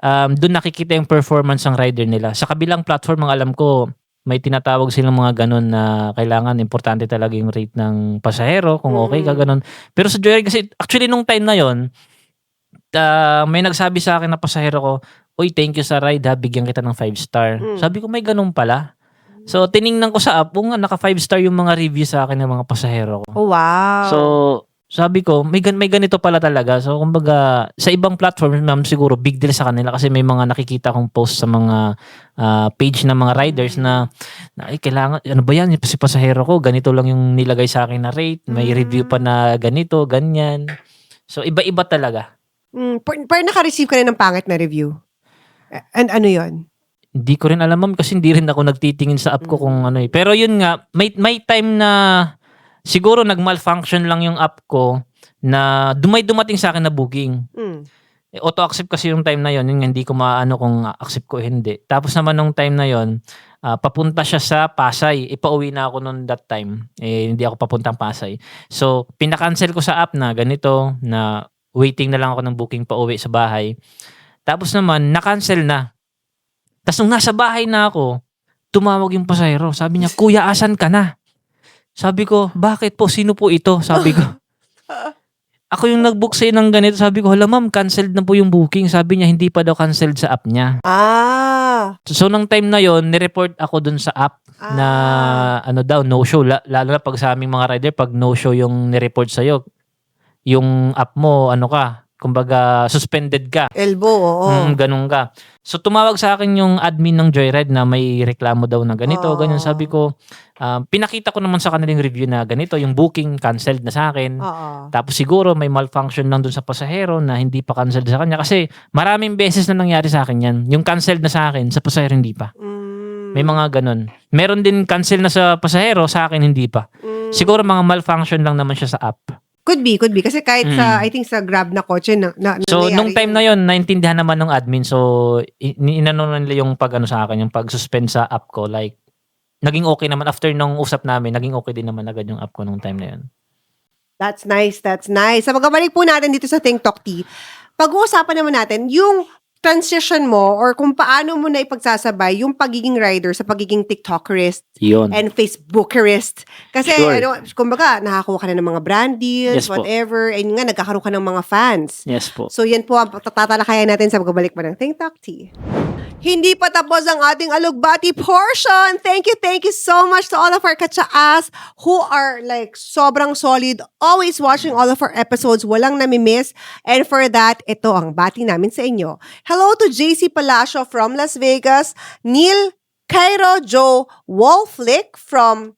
doon nakikita yung performance ng rider nila. Sa kabilang platform, ang alam ko, may tinatawag silang mga ganon na kailangan, importante talaga yung rate ng pasahero, kung okay ka, ganon. Pero sa Joyride kasi, actually nung time na yon, may nagsabi sa akin na pasahero ko, "Uy, thank you sa ride ha, bigyan kita ng 5-star." Sabi ko, may ganun pala. So, tiningnan ko sa app, nga naka 5-star yung mga review sa akin ng mga pasahero ko. Oh, wow. So, sabi ko, may ganito pala talaga. So, kumbaga, sa ibang platform, ma'am, siguro big deal sa kanila kasi may mga nakikita kong post sa mga page ng mga riders na ay, kailangan, ano ba yan, si pasahero ko, ganito lang yung nilagay sa akin na rate, may review pa na ganito, ganyan. So, iba-iba talaga. Pero naka-receive ka rin ng pangit na review. And ano yon? Hindi ko rin alam, ma'am, kasi hindi rin ako nagtitingin sa app ko kung ano eh. Pero yun nga, may time na siguro nag-malfunction lang yung app ko na dumating sa akin na booking. Auto-accept kasi yung time na yun hindi ko maano kung accept ko o hindi. Tapos naman nung time na yun, papunta siya sa Pasay. Ipauwi na ako noon that time. Hindi ako papuntang Pasay. So, pinakancel ko sa app na ganito, na waiting na lang ako ng booking pa uwi sa bahay. Tapos naman, na-cancel na. Tapos nung nasa bahay na ako, tumawag yung pasahero. Sabi niya, "Kuya, asan ka na?" Sabi ko, "Bakit po? Sino po ito?" Sabi ko. Ako yung nag-book sa'yo ng ganito. Sabi ko, "Hala ma'am, canceled na po yung booking." Sabi niya, hindi pa daw canceled sa app niya. So nung time na yon, nireport ako dun sa app na no-show. Lalo na pag sa aming mga rider, pag no-show yung nireport sa'yo, yung app mo, kumbaga, suspended ka. Elbow, oo. Ganun ka. So, tumawag sa akin yung admin ng Joyride na may reklamo daw na ganito, ganyan. Sabi ko, pinakita ko naman sa kanilang review na ganito, yung booking canceled na sa akin. Tapos siguro may malfunction lang dun sa pasahero na hindi pa canceled sa kanya. Kasi maraming beses na nangyari sa akin yan. Yung canceled na sa akin, sa pasahero hindi pa. May mga ganun. Meron din cancel na sa pasahero, sa akin hindi pa. Siguro mga malfunction lang naman siya sa app. Could be. Kasi kahit I think sa Grab na kotse na So, nangyari nung time na yon, naintindihan naman ng admin. So, inano nila yung sa akin, yung pag-suspend sa app ko. Like, naging okay naman. After nung usap namin, naging okay din naman agad yung app ko nung time na yon. That's nice. Sa pagkabalik po natin dito sa Think Talk Tea, pag-uusapan naman natin yung transition mo or kung paano mo na ipagsasabay yung pagiging rider sa pagiging TikTokerist Yun. and Facebookerist. Kasi, Sure. kumbaga, nakakuha ka na ng mga brand deals, Yes po. whatever, and nga, nagkakaroon ka ng mga fans. Yes po. So, yan po ang tatalakayan natin sa pagbabalik pa ng Think Talk Tea. Hindi pa tapos ang ating alugbati portion. Thank you so much to all of our katsaas who are like sobrang solid, always watching all of our episodes, walang nami-miss. And for that, ito ang bati namin sa inyo. Hello to JC Palacio from Las Vegas, Neil Cairo Joe Wolflick from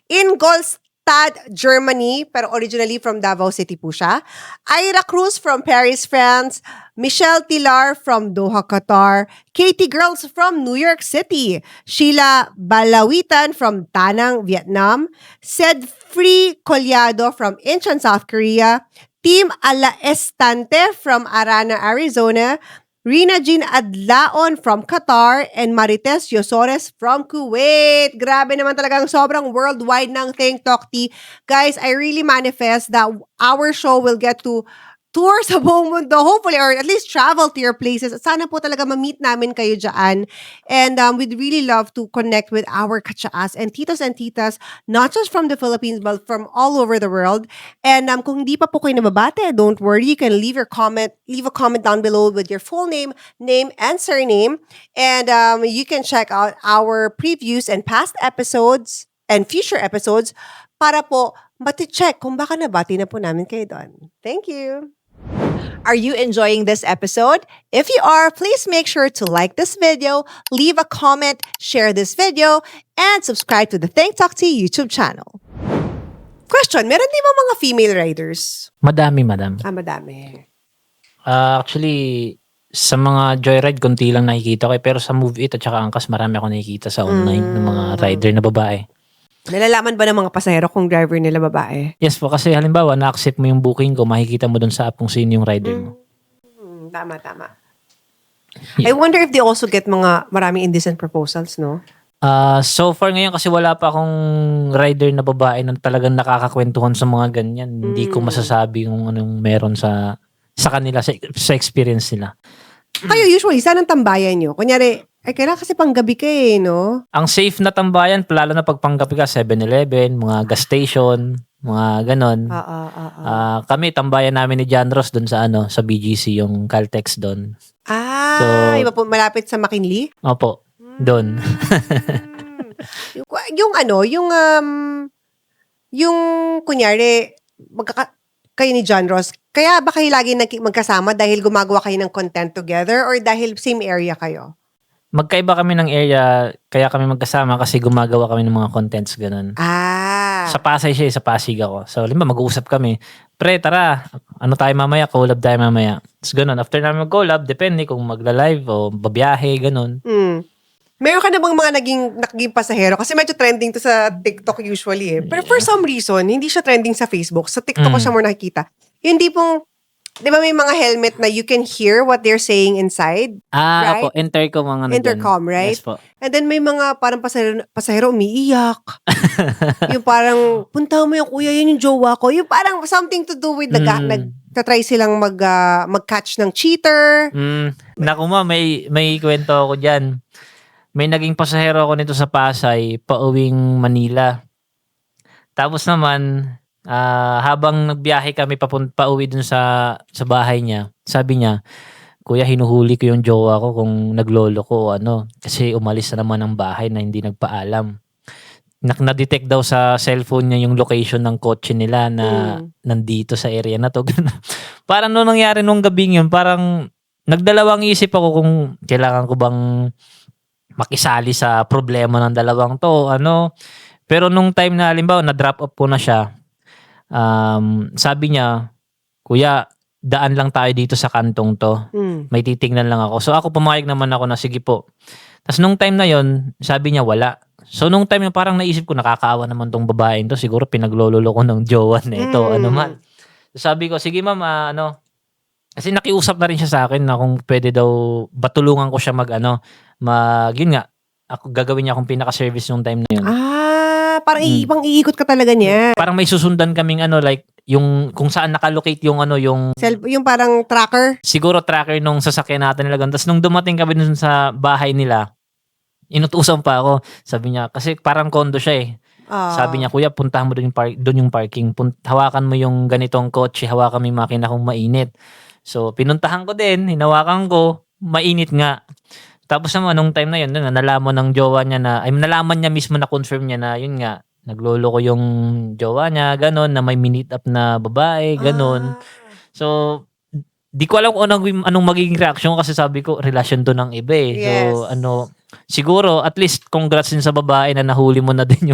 Ingolstadt, Germany, pero originally from Davao City po siya. Ira Cruz from Paris, France. Michelle Tilar from Doha, Qatar. Katie Girls from New York City. Sheila Balawitan from Tanang, Vietnam. Sedfree Collado from Incheon, South Korea. Team Ala Estante from Arana, Arizona. Rina Jean Adlaon from Qatar and Marites Yosores from Kuwait. Grabe naman talagang sobrang worldwide ng Think Talk Tea. Guys, I really manifest that our show will get to tour sa buong mundo, hopefully, or at least travel to your places. At sana po talaga ma-meet namin kayo dyan. And we'd really love to connect with our katsaas and titas, not just from the Philippines, but from all over the world. And kung hindi pa po kayo nababate, don't worry. You can leave a comment down below with your full name, and surname. And you can check out our previews and past episodes and future episodes para po mati-check kung baka nabati na po namin kayo doon. Thank you! Are you enjoying this episode? If you are, please make sure to like this video, leave a comment, share this video, and subscribe to the Think Talk Tea YouTube channel. Question, meron di ba mga female riders? Madami. Madami. Actually, sa mga joyride, konti lang nakikita ko. Pero sa Move It at saka Angkas, marami ako nakikita sa online ng mga rider na babae. Nalalaman ba ng mga pasahero kung driver nila babae? Yes po, kasi halimbawa, na-accept mo yung booking ko, makikita mo dun sa app kung sino yung rider mo. Tama. I wonder if they also get mga maraming indecent proposals, no? So far ngayon kasi wala pa akong rider na babae na talagang nakakakwentuhan sa mga ganyan. Hindi ko masasabi kung anong meron sa kanila, sa experience nila. Kayo usually, saan ang tambayan nyo? Kunyari, ay kailangan kasi panggabi ka no? Ang safe na tambayan, lalo na pag panggabi ka, 7-Eleven, mga gas station, mga ganon. Kami, tambayan namin ni John Ross doon sa sa BGC, yung Caltex doon. Iba po, malapit sa McKinley? Opo, doon. yung kunyari, kayo ni John Ross, kaya ba kayo lagi magkasama dahil gumagawa kayo ng content together or dahil same area kayo? Magkaiba kami ng area, kaya kami magkasama kasi gumagawa kami ng mga contents ganun. Sa Pasay siya, sa Pasig ako. So, limba, mag-uusap kami. Pre, tara, ano tayo mamaya? Collab tayo mamaya. So, ganun. After namin mag-collab, depende kung magla-live o babiyahe, ganun. Meron ka na bang mga naging pasahero? Kasi medyo trending to sa TikTok usually eh. Pero for some reason, hindi siya trending sa Facebook. Sa TikTok ko siya more nakikita. Yung di pong, di ba may mga helmet na you can hear what they're saying inside? Right? Opo, intercom ang Intercom, right? Yes po. And then may mga parang pasahero umiiyak. Yung parang, punta mo yung kuya, yun yung jowa ko. Yung parang something to do with nagtatry silang mag-catch ng cheater. Naku ma, may kwento ako dyan. May naging pasahero ako nito sa Pasay, pauwing Manila. Tapos naman, habang nagbiyahe kami pauwi dun sa bahay niya, sabi niya, kuya, hinuhuli ko yung jowa ko kung naglolo ko o ano. Kasi umalis na naman ang bahay na hindi nagpaalam. Na-detect daw sa cellphone niya yung location ng kotse nila na nandito sa area na to. Parang nung nangyari nung gabing yun, parang nagdalawang isip ako kung kailangan ko bang makisali sa problema ng dalawang to, Pero nung time na, halimbawa, na-drop off ko na siya, sabi niya, kuya, daan lang tayo dito sa kantong to. May titingnan lang ako. So ako pumayag naman ako na sige po. Tapos nung time na yon, sabi niya wala. So nung time na parang naisip ko, nakakaawa naman tong babaeng to. Siguro pinaglololo ko ng jowa na ito. So sabi ko, sige ma'am, kasi nakiusap na rin siya sa akin na kung pwede daw, batulungan ko siya yun nga, ako gagawin niya akong pinaka-service nung time na yun. Parang iikot ka talaga niya. Parang may susundan kaming like, yung kung saan nakalocate yung Yung parang tracker? Siguro tracker nung sasakyan natin nila. Tapos nung dumating kami dun sa bahay nila, inutusan pa ako. Sabi niya, kasi parang condo siya eh. Sabi niya, kuya, puntahan mo dun yung parking. Hawakan mo yung ganitong kotse, hawakan mo yung makina kung mainit. So, pinuntahan ko din, hinawakan ko, mainit nga. Tapos naman, nung time na yun, nalaman ng jowa niya nalaman niya mismo na confirm niya na, yun nga, naglolo ko yung jowa niya, ganon, na may minute up na babae, ganon. So, di ko alam kung anong magiging reaction kasi sabi ko, relasyon to ng iba eh. Yes. So, siguro, at least, congrats din sa babae na nahuli mo na din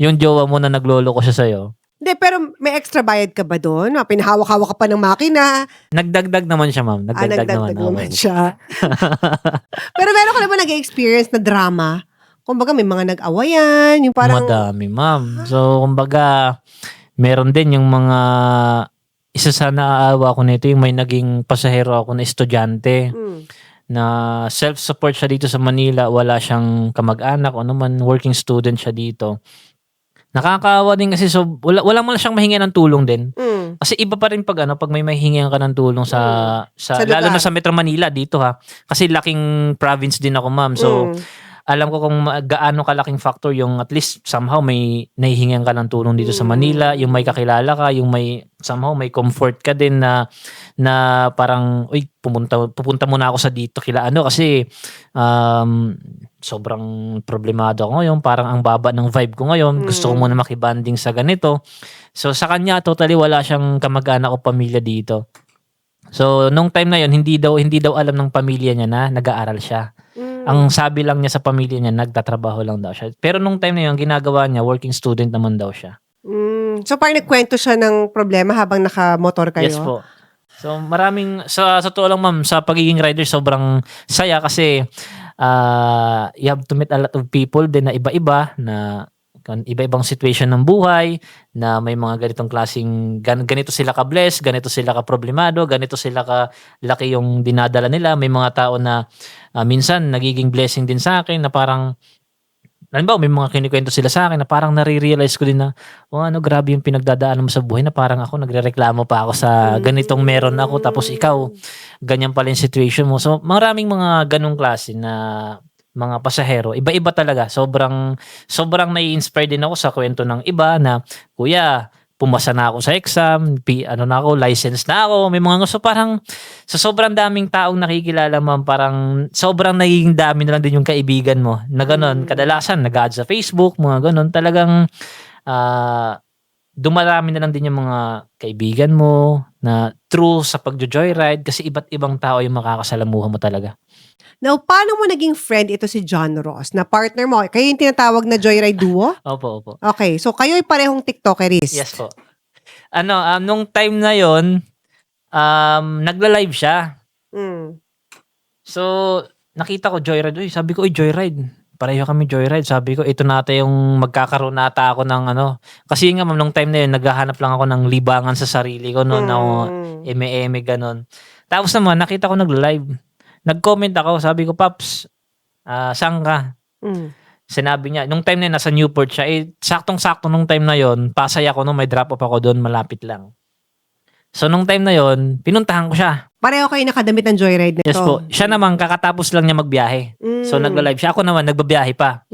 yung jowa mo na naglolo ko siya sa'yo. Hindi, pero may extra bayad ka ba doon? Pinahawak-hawak ka pa ng makina. Nagdagdag naman siya, ma'am. Nagdagdag naman siya. Pero meron ka na ba nag-experience na drama? Kumbaga, may mga nag-awayan, yung parang... Madami, ma'am. So, kumbaga, meron din yung mga... Isa sa naaawa ko nito, yung may naging pasahero ako na estudyante na self-support siya dito sa Manila. Wala siyang kamag-anak o naman working student siya dito. Nakakaawa din kasi wala mo lang siyang mahingi ng tulong din. Kasi iba pa rin pag may mahingihan ka ng tulong sa lalo na sa Metro Manila dito ha. Kasi laking province din ako, ma'am. So alam ko kung gaano kalaking factor yung at least somehow may nahihingan ka ng tulong dito sa Manila, yung may kakilala ka, yung may somehow may comfort ka din na parang pupunta muna ako sa dito kasi sobrang problemado ako ngayon, parang ang baba ng vibe ko ngayon, gusto ko muna makibanding sa ganito. So sa kanya totally wala siyang kamag-anak o pamilya dito. So nung time na yon hindi daw alam ng pamilya niya na nag-aaral siya. Ang sabi lang niya sa pamilya niya, nagtatrabaho lang daw siya. Pero nung time na yun, ginagawa niya, working student naman daw siya. So parang nagkwento siya ng problema habang nakamotor kayo? Yes po. So maraming sa totoo lang ma'am, sa pagiging rider sobrang saya kasi you have to meet a lot of people din na iba-iba na iba-ibang situation ng buhay na may mga ganitong klaseng ganito sila ka-bless, ganito sila ka-problemado, ganito sila ka-laki yung dinadala nila. May mga tao na minsan nagiging blessing din sa akin na parang halimbawa may mga kinikwento sila sa akin na parang nare-realize ko din na grabe yung pinagdadaanan mo sa buhay na parang ako nagrereklamo pa ako sa ganitong meron ako tapos ikaw ganyan pala yung situation mo. So maraming mga ganong klase na mga pasahero, iba-iba talaga. Sobrang nai-inspire din ako sa kwento ng iba na, kuya, pumasa na ako sa exam, license na ako, may mga gusto parang sa sobrang daming taong nakikilala mo, parang sobrang naging dami na lang din yung kaibigan mo na gano'n. Kadalasan, nag-add sa Facebook, mga gano'n. Talagang dumarami na lang din yung mga kaibigan mo na true sa pagjo-joyride kasi iba't ibang tao yung makakasalamuha mo talaga. Now, paano mo naging friend ito si John Ross? Na partner mo? Kayo yung tinatawag na Joyride Duo? Opo. Okay, so kayo ay parehong TikTokeris. Yes po. Nung time na yon, nagla-live siya. Mm. So, nakita ko Joyride. Sabi ko, Joyride. Pareho kami Joyride. Sabi ko, ito nata yung magkakaroon nata ako ng Kasi nga, ma'am, nung time na yun, naghahanap lang ako ng libangan sa sarili ko. No, na eme-eme, ganon. Tapos naman, nakita ko nagla-live. Nag-comment ako, sabi ko, Paps, saan ka? Sinabi niya, nung time na yun, nasa Newport siya, saktong-sakto nung time na yun, Pasay ako, may drop-off ako doon, malapit lang. So, nung time na yun, pinuntahan ko siya. Pareho kayo nakadamit ng Joyride na ito? Yes po. Siya naman, kakatapos lang niya magbiyahe. So, nagla-live siya. Ako naman, nagbabiyahe pa.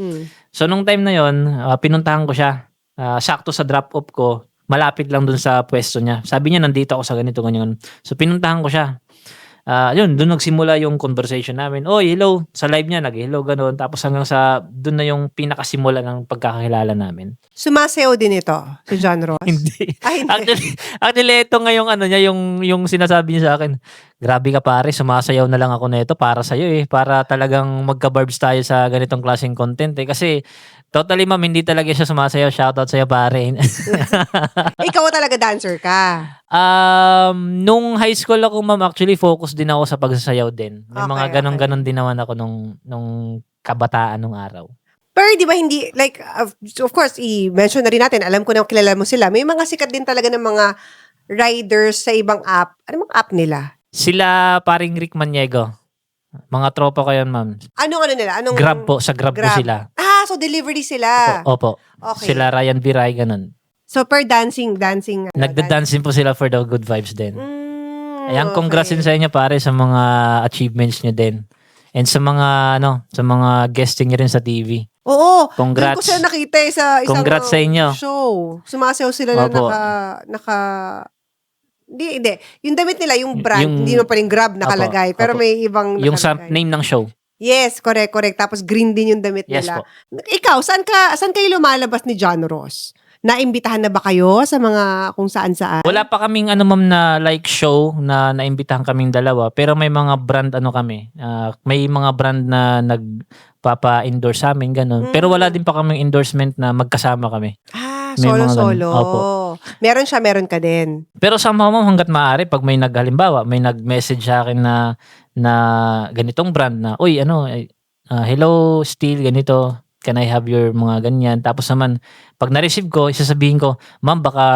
So, nung time na yun, pinuntahan ko siya. Sakto sa drop-off ko, malapit lang dun sa pwesto niya. Sabi niya, nandito ako sa ganito, ganyan. So, pinuntahan ko siya. Yun, doon nagsimula yung conversation namin. Hello. Sa live niya, nag-hello, gano'n. Tapos hanggang sa, doon na yung pinakasimula ng pagkakakilala namin. Sumasayaw din ito, si John Ross? Hindi. Ay, hindi. Actually, ito nga yung yung sinasabi niya sa akin. Grabe ka pare, sumasayaw na lang ako na ito para sa'yo para talagang magka-barbs tayo sa ganitong klaseng content Kasi, totally ma'am, hindi talaga siya sumasayaw. Shoutout sa'yo pare. Ikaw talaga dancer ka? Nung high school ako ma'am, actually focus din ako sa pagsasayaw din. May mga Okay, ganon-ganon din naman ako nung kabataan nung araw. Pero di ba hindi, like, of course, i-mention na rin natin, alam ko na kilala mo sila. May mga sikat din talaga ng mga riders sa ibang app. Ano mga app nila? Sila paring Rick Maniego. Mga tropa ko yan ma'am. Anong nila? Anong Grab po, sa Grab po sila. So delivery sila. Opo. Okay. Sila Ryan Viray, ganun. So per dancing. Nagda-dancing po sila for the good vibes din. Ayan, congrats din sa inyo pare sa mga achievements nyo din. And sa mga sa mga guesting nyo rin sa TV. Oo. Congrats. Doon ko sila nakita sa isang Congrats sa inyo. show. Sumasayaw sila na Opo. naka Hindi. Yung damit nila, yung brand, hindi mo pa rin Grab nakalagay. Pero Opo. may ibang Yung nakalagay. name ng show. Yes, correct. Tapos green din yung damit Yes nila. po. Ikaw, saan kayo lumalabas ni John Ross? Naimbitahan na ba kayo sa mga kung saan-saan? Wala pa kaming ma'am na like show na naimbitahan kaming dalawa. Pero may mga brand kami. May mga brand na nagpapa-endorse sa amin, ganun. Pero wala din pa kaming endorsement na magkasama kami. May mga Solo-solo. ganun. Opo. Meron siya, meron ka din. Pero sa ma'am, hanggat maaari, pag may halimbawa, may nag-message sa akin na ganitong brand na, hello, Steel, ganito, can I have your mga ganyan? Tapos naman, pag na-receive ko, isasabihin ko, ma'am, baka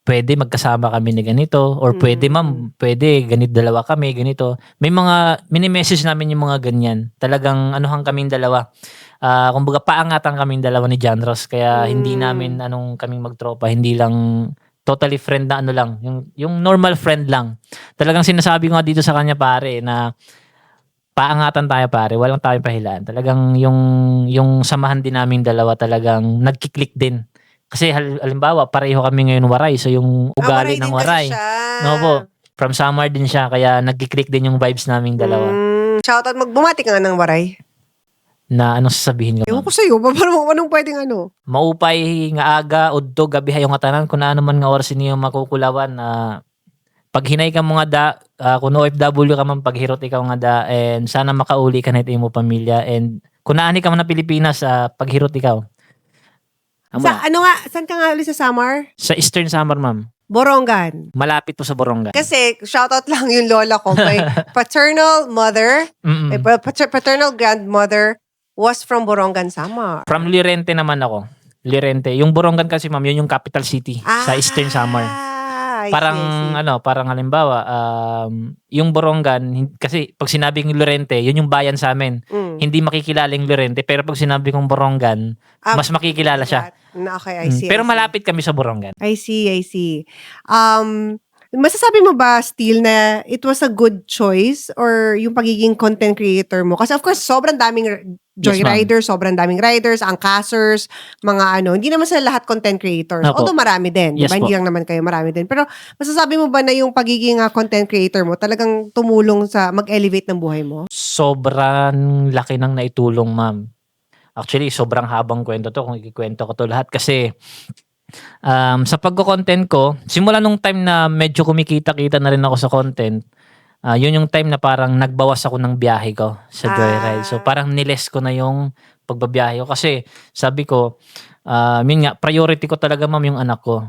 pwede magkasama kami na ganito, or pwede pwede, dalawa kami, ganito. May mini-message namin yung mga ganyan. Talagang kaming dalawa. Kumbaga, paangatan kaming dalawa ni John Ross, kaya hindi namin kaming magtropa, hindi lang totally friend na lang, yung normal friend lang. Talagang sinasabi ko nga dito sa kanya pare na paangatan tayo pare, walang tayong pahilaan. Talagang yung samahan din naming dalawa talagang nagkiklik din. Kasi halimbawa, pareho kami ngayon waray, so yung ugali ng waray. No po, from Samar din siya, kaya nagkiklik din yung vibes naming dalawa. Shoutout, magbumati ka nga ng waray. Na anong sasabihin ko? Ewan ko sa'yo, anong pwedeng Maupay nga aga, udto, gabi hayong atanan, kung ano man nga oras niyo makukulawan. Pag hinay ka mga da, kung OFW ka man, paghirot ikaw nga da, and sana makauli ka na ito mo pamilya, and kung naani ka man na Pilipinas, paghirot ikaw. Saan ka nga ulit sa Samar? Sa Eastern Samar, ma'am. Borongan. Malapit po sa Borongan. Kasi, shoutout lang yung lola ko. My paternal mother, Mm-mm. my paternal grandmother was from Borongan, Samar. From Lirente naman ako. Lirente. Yung Borongan kasi ma'am, yun yung capital city sa Eastern Samar. I Parang see, I see. parang halimbawa, yung Borongan kasi pag sinabing Lirente, yun yung bayan sa amin. Mm. Hindi makikilala yung Lirente, pero pag sinabi kong Borongan, mas makikilala siya. Okay, I see. Pero I see. malapit kami sa Borongan. I see, I see. Masasabi mo ba, Steel, na it was a good choice or yung pagiging content creator mo? Kasi of course, sobrang daming joyriders, sobrang daming riders, angkasers, mga ano. Hindi naman sa lahat content creators. Opo. Although marami din. Yes Diba? Hindi po. lang naman kayo, marami din. Pero masasabi mo ba na yung pagiging content creator mo talagang tumulong sa mag-elevate ng buhay mo? Sobrang laki ng naitulong, ma'am. Actually, sobrang habang kwento to kung ikikwento ko to lahat kasi sa pagko-content ko, simula nung time na medyo kumikita-kita na rin ako sa content, yun yung time na parang nagbawas ako ng biyahe ko sa Joyride. So parang niles ko na yung pagbabiyahe ko kasi sabi ko, yun nga, priority ko talaga ma'am yung anak ko.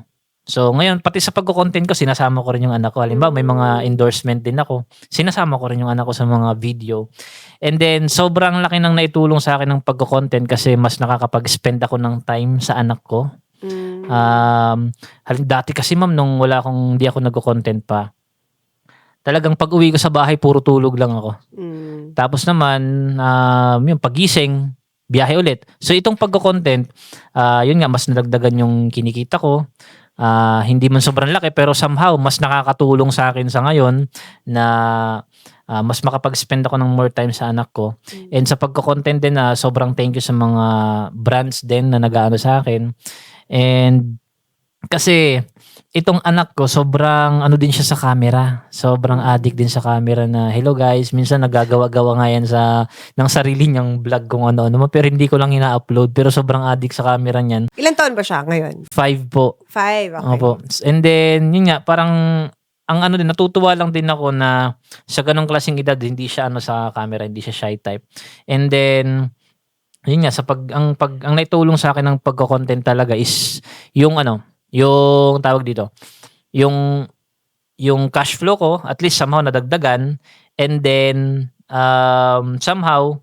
So ngayon, pati sa pagko-content ko, sinasama ko rin yung anak ko. Halimbawa, may mga endorsement din ako. Sinasama ko rin yung anak ko sa mga video. And then, sobrang laki ng naitulong sa akin ng pagko-content kasi mas nakakapag-spend ako ng time sa anak ko. Dati kasi ma'am, nung hindi ako nagko-content pa, talagang pag uwi ko sa bahay, puro tulog lang ako. Tapos naman, yung pagising, biyahe ulit. So itong pagko-content, yun nga, mas nadagdagan yung kinikita ko. Hindi man sobrang laki, pero somehow, mas nakakatulong sa akin sa ngayon na mas makapag-spend ako ng more time sa anak ko. And sa pagko-content din, sobrang thank you sa mga brands din na nag-aano sa akin. And kasi itong anak ko, sobrang ano din siya sa camera. Sobrang addict din sa camera na, hello guys, minsan nagagawa-gawa nga yan ng sarili niyang vlog kung ano-ano. Pero hindi ko lang ina-upload. Pero sobrang addict sa camera niyan. Ilan taon ba siya ngayon? 5 po. 5, okay. Opo. And then, yun nga, parang, ang ano din, natutuwa lang din ako na sa ganong klaseng edad, hindi siya ano sa camera, hindi siya shy type. And then, yun nga, ang naitulong sa akin ng pagko-content talaga is yung yung tawag dito, yung cash flow ko, at least somehow nadagdagan, and then, somehow,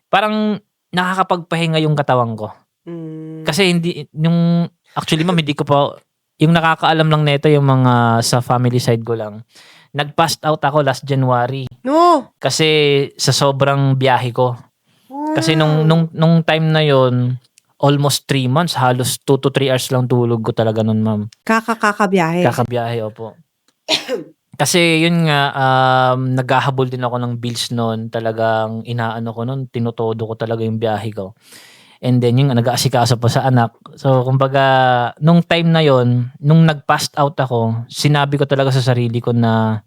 parang nakakapagpahinga yung katawan ko. Kasi actually ma'am, hindi ko pa, yung nakakaalam lang nito yung mga sa family side ko lang. Nag-passed out ako last January. No! Kasi sa sobrang biyahe ko. Kasi nung time na yon, almost 3 months, halos 2 to 3 hours lang tulog ko talaga nun, ma'am. Kakabiyahe. Kakabiyahe, opo. Kasi yun nga, naghahabol din ako ng bills noon. Talagang inaano ko noon, tinutodo ko talaga yung biyahe ko. And then yung nag-aasikaso pa sa anak. So kumbaga, nung time na yon, nung nag-passed out ako, sinabi ko talaga sa sarili ko na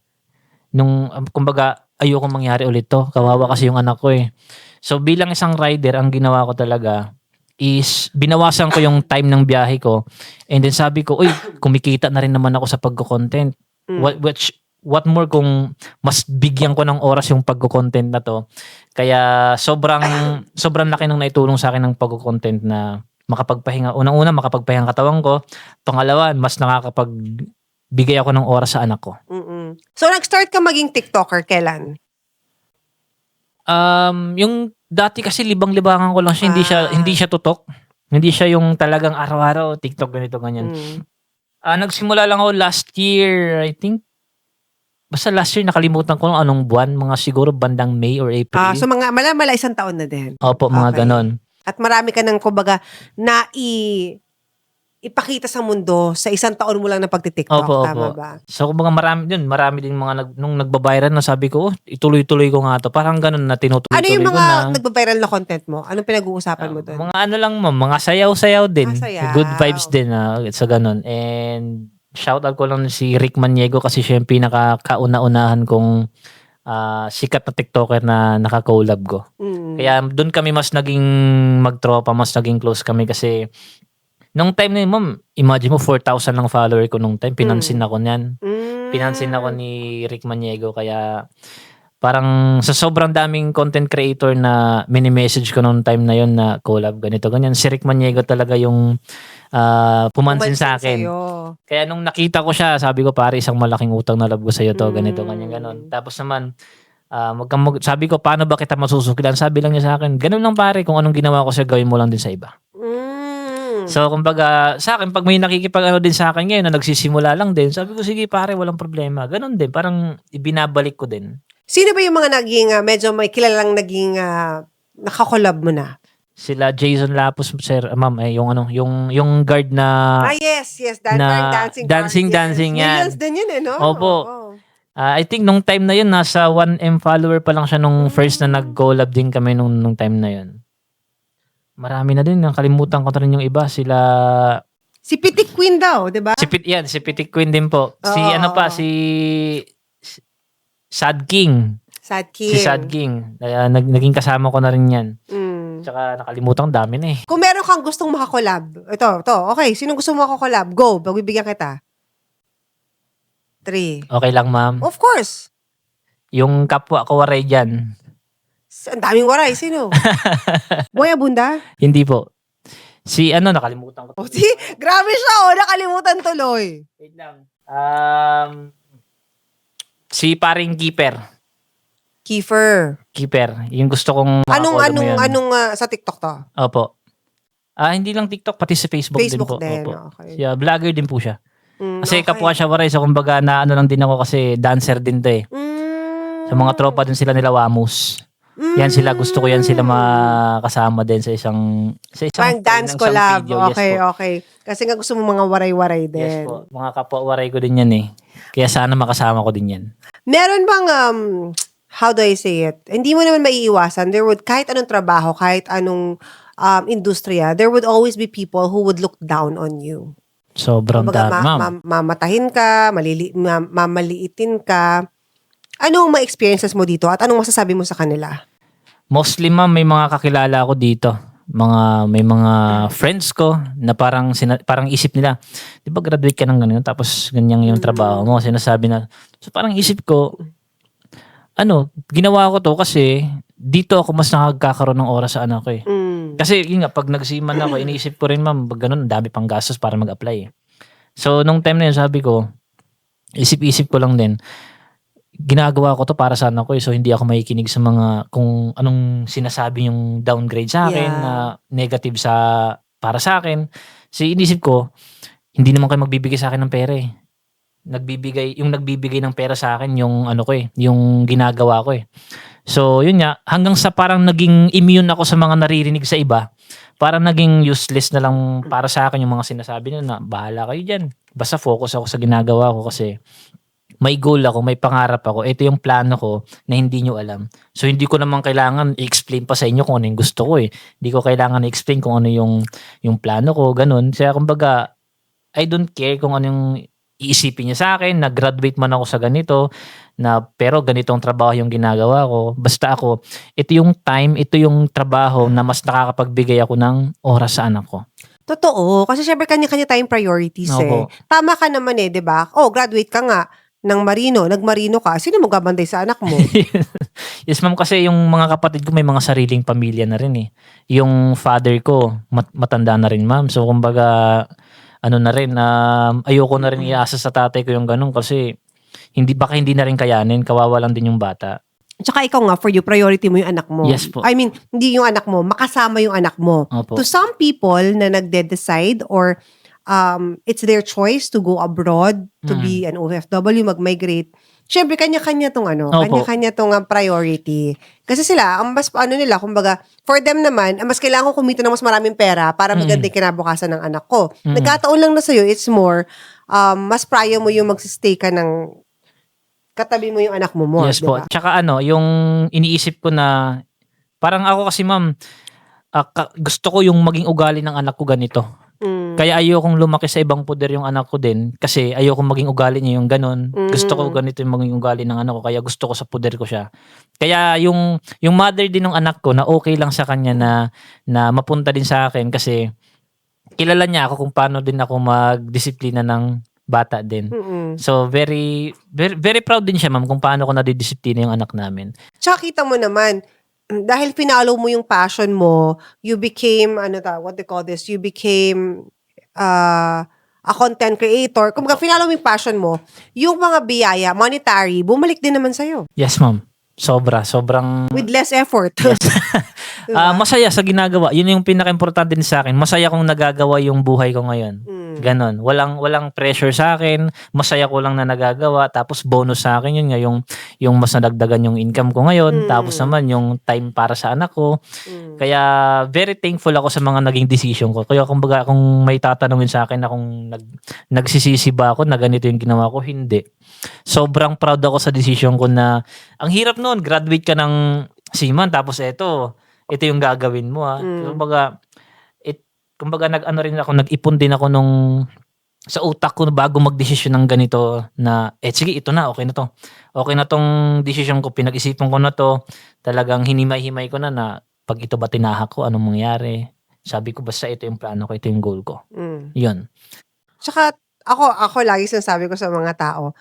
kumbaga, ayoko mangyari ulit to. Kawawa kasi yung anak ko eh. So bilang isang rider, ang ginawa ko talaga is binawasan ko yung time ng biyahe ko. And then sabi ko, uy, kumikita na rin naman ako sa pagko-content. What more kung mas bigyan ko ng oras yung pagko-content na to. Kaya sobrang laki ng naitulong sa akin ng pagko-content na makapagpahinga. Unang-una, makapagpahinga katawan ko. Pangalawa, mas nakakapagbigay ako ng oras sa anak ko. So, nag-start ka maging TikToker kailan? Yung dati kasi libang-libangan ko lang siya, hindi siya tutok. Hindi siya yung talagang araw-araw TikTok ganito ganyan. Nagsimula lang ako last year, I think. Basta last year nakalimutan ko anong buwan, mga siguro bandang May or April. So mga mala isang taon na din. Opo, mga ganon. At marami ka ng kumbaga na ipakita sa mundo sa isang taon mo lang na pagti-TikTok, Opo, tama opo. ba? So kumbaga marami din mga nung nagbabiral na sabi ko, ituloy-tuloy ko nga to. Parang ganon na tinutuloy-tuloy Ano yung ko mga na. nagba-viral na content mo? Anong pinag-uusapan mo doon? Mga ano lang mo, mga sayaw-sayaw din. Sayaw. Good vibes din sa ganon. And shoutout ko lang si Rick Maniego kasi siya yung pinaka-kauna-unahan kong sikat na TikToker na naka-collab ko. Kaya doon kami mas naging magtropa, mas naging close kami kasi nung time na yun, ma'am, imagine mo 4,000 lang follower ko nung time. Pinansin ako niyan. Pinansin ako ni Rick Maniego kaya parang sa sobrang daming content creator na mini-message ko nung time na yun na collab, ganito, ganyan. Si Rick Maniego talaga yung pumansin sa akin. sa'yo. Kaya nung nakita ko siya, sabi ko, pare, isang malaking utang na loob ko sa'yo to, ganito, ganyan, ganon. Tapos naman, sabi ko, paano ba kita masusukilan? Sabi lang niya sa akin, ganun lang pare, kung anong ginawa ko sa'yo, gawin mo lang din sa iba. So, kumbaga, sa akin, pag may nakikipag din sa akin ngayon na nagsisimula lang din, sabi ko, sige pare, walang problema. Ganon din, parang ibinabalik ko din. Sino ba yung mga naging, medyo may kilalang naging nakakolab mo na? Sila Jason Lapus, sir, ma'am, yung guard na, Yes. dancing yan. Millions din yun no? Opo. Oo. I think nung time na yun, nasa 1M follower pa lang siya nung first na nag-collab din kami nung time na yun. Marami na din, nakalimutan ko na rin yung iba, sila... Si Pitik Queen daw, di ba? Si Pitik Queen din po. Si Sad King. Sad King. Si Sad King. Naging kasama ko na rin yan. Mm. Tsaka nakalimutan ko, dami na eh. Kung meron kang gustong makakolab, ito, okay, sinong gusto mo makakolab? Go, pagbibigyan kita. 3. Okay lang, ma'am. Of course. Yung kapwa ko waray dyan. Ang daming waray, sino? Boy Abunda? Hindi po. Si nakalimutan ko. Oh, grabe siya, nakalimutan tuloy. Wait lang. Si paring Kiefer. Keeper. Yung gusto kong makakolab mo yun. Anong sa TikTok to? Opo. Hindi lang TikTok, pati sa Facebook din po. din, Opo. okay. Siya, vlogger din po siya. Kasi okay. kapwa siya waray. So kumbaga lang din ako kasi dancer din to eh. Sa mga tropa din sila nila Wamus. Yan sila, gusto ko yan sila makasama din sa isang Parang dance isang collab. video. Yes po. Okay. Kasi nga gusto mo mga waray-waray din. Yes po. Mga kapwa waray ko din yan eh. Kaya sana makasama ko din yan. Meron bang, how do I say it? Hindi mo naman maiiwasan. There would, kahit anong trabaho, kahit anong industriya, there would always be people who would look down on you. Sobrang dami, ma'am. Mamatahin ka, mamaliitin ka. Anong mga experiences mo dito at anong masasabi mo sa kanila? Mostly, ma'am, may mga kakilala ako dito. May mga friends ko na parang isip nila, di ba graduate ka ng ganyan, tapos ganyan yung trabaho mo, sinasabi na. So parang isip ko, ginawa ko to kasi dito ako mas nakakakaroon ng oras sa anak ko eh. Kasi yun nga, pag nagsiman ako, iniisip ko rin, ma'am, pag ganun, dami pang gastos para mag-apply eh. So nung time na yun, sabi ko, isip-isip ko lang din, ginagawa ko to para sa anak ko eh. So hindi ako makikinig sa mga kung anong sinasabi yung downgrade sa akin, na negative para sa akin. So inisip ko, hindi naman kayo magbibigay sa akin ng pera eh. Nagbibigay ng pera sa akin yung yung ginagawa ko eh. So yun nga, hanggang sa parang naging immune ako sa mga naririnig sa iba, parang naging useless na lang para sa akin yung mga sinasabi nila na bahala kayo dyan. Basta focus ako sa ginagawa ko kasi may goal ako, may pangarap ako. Ito yung plano ko na hindi nyo alam. So, hindi ko naman kailangan i-explain pa sa inyo kung ano yung gusto ko eh. Hindi ko kailangan i-explain kung ano yung plano ko, ganun. Kaya kumbaga, I don't care kung ano yung iisipin niya sa akin, nag-graduate man ako sa ganito, pero ganitong trabaho yung ginagawa ko. Basta ako, ito yung time, ito yung trabaho na mas nakakapagbigay ako ng oras sa anak ko. Totoo. Kasi syempre kanya-kanya tayong priorities eh. Tama ka naman eh, di ba? Graduate ka nga ng Marino, nag-Marino ka, sino magbabanday sa anak mo? Yes, ma'am, kasi yung mga kapatid ko may mga sariling pamilya na rin eh. Yung father ko, matanda na rin, ma'am. So, kumbaga, na rin, ayoko na rin iasa sa tatay ko yung ganun kasi baka hindi na rin kayanin, kawawa lang din yung bata. Tsaka ikaw nga, for you, priority mo yung anak mo. Yes po. I mean, hindi yung anak mo, makasama yung anak mo. Opo. To some people na nagde-decide or it's their choice to go abroad, to be an OFW, mag-migrate. Siyempre, kanya-kanya tong kanya-kanya tong priority. Kasi sila, ang mas nila, kumbaga, for them naman, mas kailangan ko kumita ng mas maraming pera para maganda yung kinabukasan ng anak ko. Nagkataon lang na sa'yo, it's more, mas prior mo yung magsistay ka ng katabi mo yung anak mo more. Yes diba? po. Tsaka yung iniisip ko na, parang ako kasi ma'am, gusto ko yung maging ugali ng anak ko ganito. Kaya ayokong lumaki sa ibang puder yung anak ko din kasi ayokong maging ugali niya yung ganun. Gusto ko ganito yung maging ugali ng anak ko kaya gusto ko sa puder ko siya. Kaya yung mother din ng anak ko na okay lang sa kanya na mapunta din sa akin kasi kilala niya ako kung paano din ako magdisiplina ng bata din. So very very very proud din siya, ma'am, kung paano ko nadidisiplina yung anak namin. Tsaka kita mo naman, dahil pinalo mo yung passion mo, you became, what they call this, you became a content creator, kung finalo mo yung passion mo, yung mga biyaya, monetary, bumalik din naman sa'yo. Yes, ma'am. Sobrang With less effort. masaya sa ginagawa. Yun yung pinaka-importante din sa akin. Masaya kong nagagawa yung buhay ko ngayon. Ganon. Walang pressure sa akin. Masaya ko lang na nagagawa. Tapos bonus sa akin yun nga yung mas nadagdagan yung income ko ngayon. Tapos naman yung time para sa anak ko. Kaya very thankful ako sa mga naging decision ko. Kaya kumbaga kung may tatanungin sa akin na kung nagsisisi ba ako na ganito yung ginawa ko, hindi. Sobrang proud ako sa decision ko na ang hirap noon, graduate ka ng seaman tapos ito yung gagawin mo ha. Kumbaga nag-ipon din ako nung sa utak ko bago magdesisyon ng ganito na sige ito na, okay na to. Okay na tong decision ko, pinag-isipan ko na to. Talagang hinimay-himay ko na pag ito ba tinahak ko, anong mangyari. Sabi ko basta ito yung plano ko, ito yung goal ko. Yun. Tsaka, ako lagi sinasabi ko sa mga tao,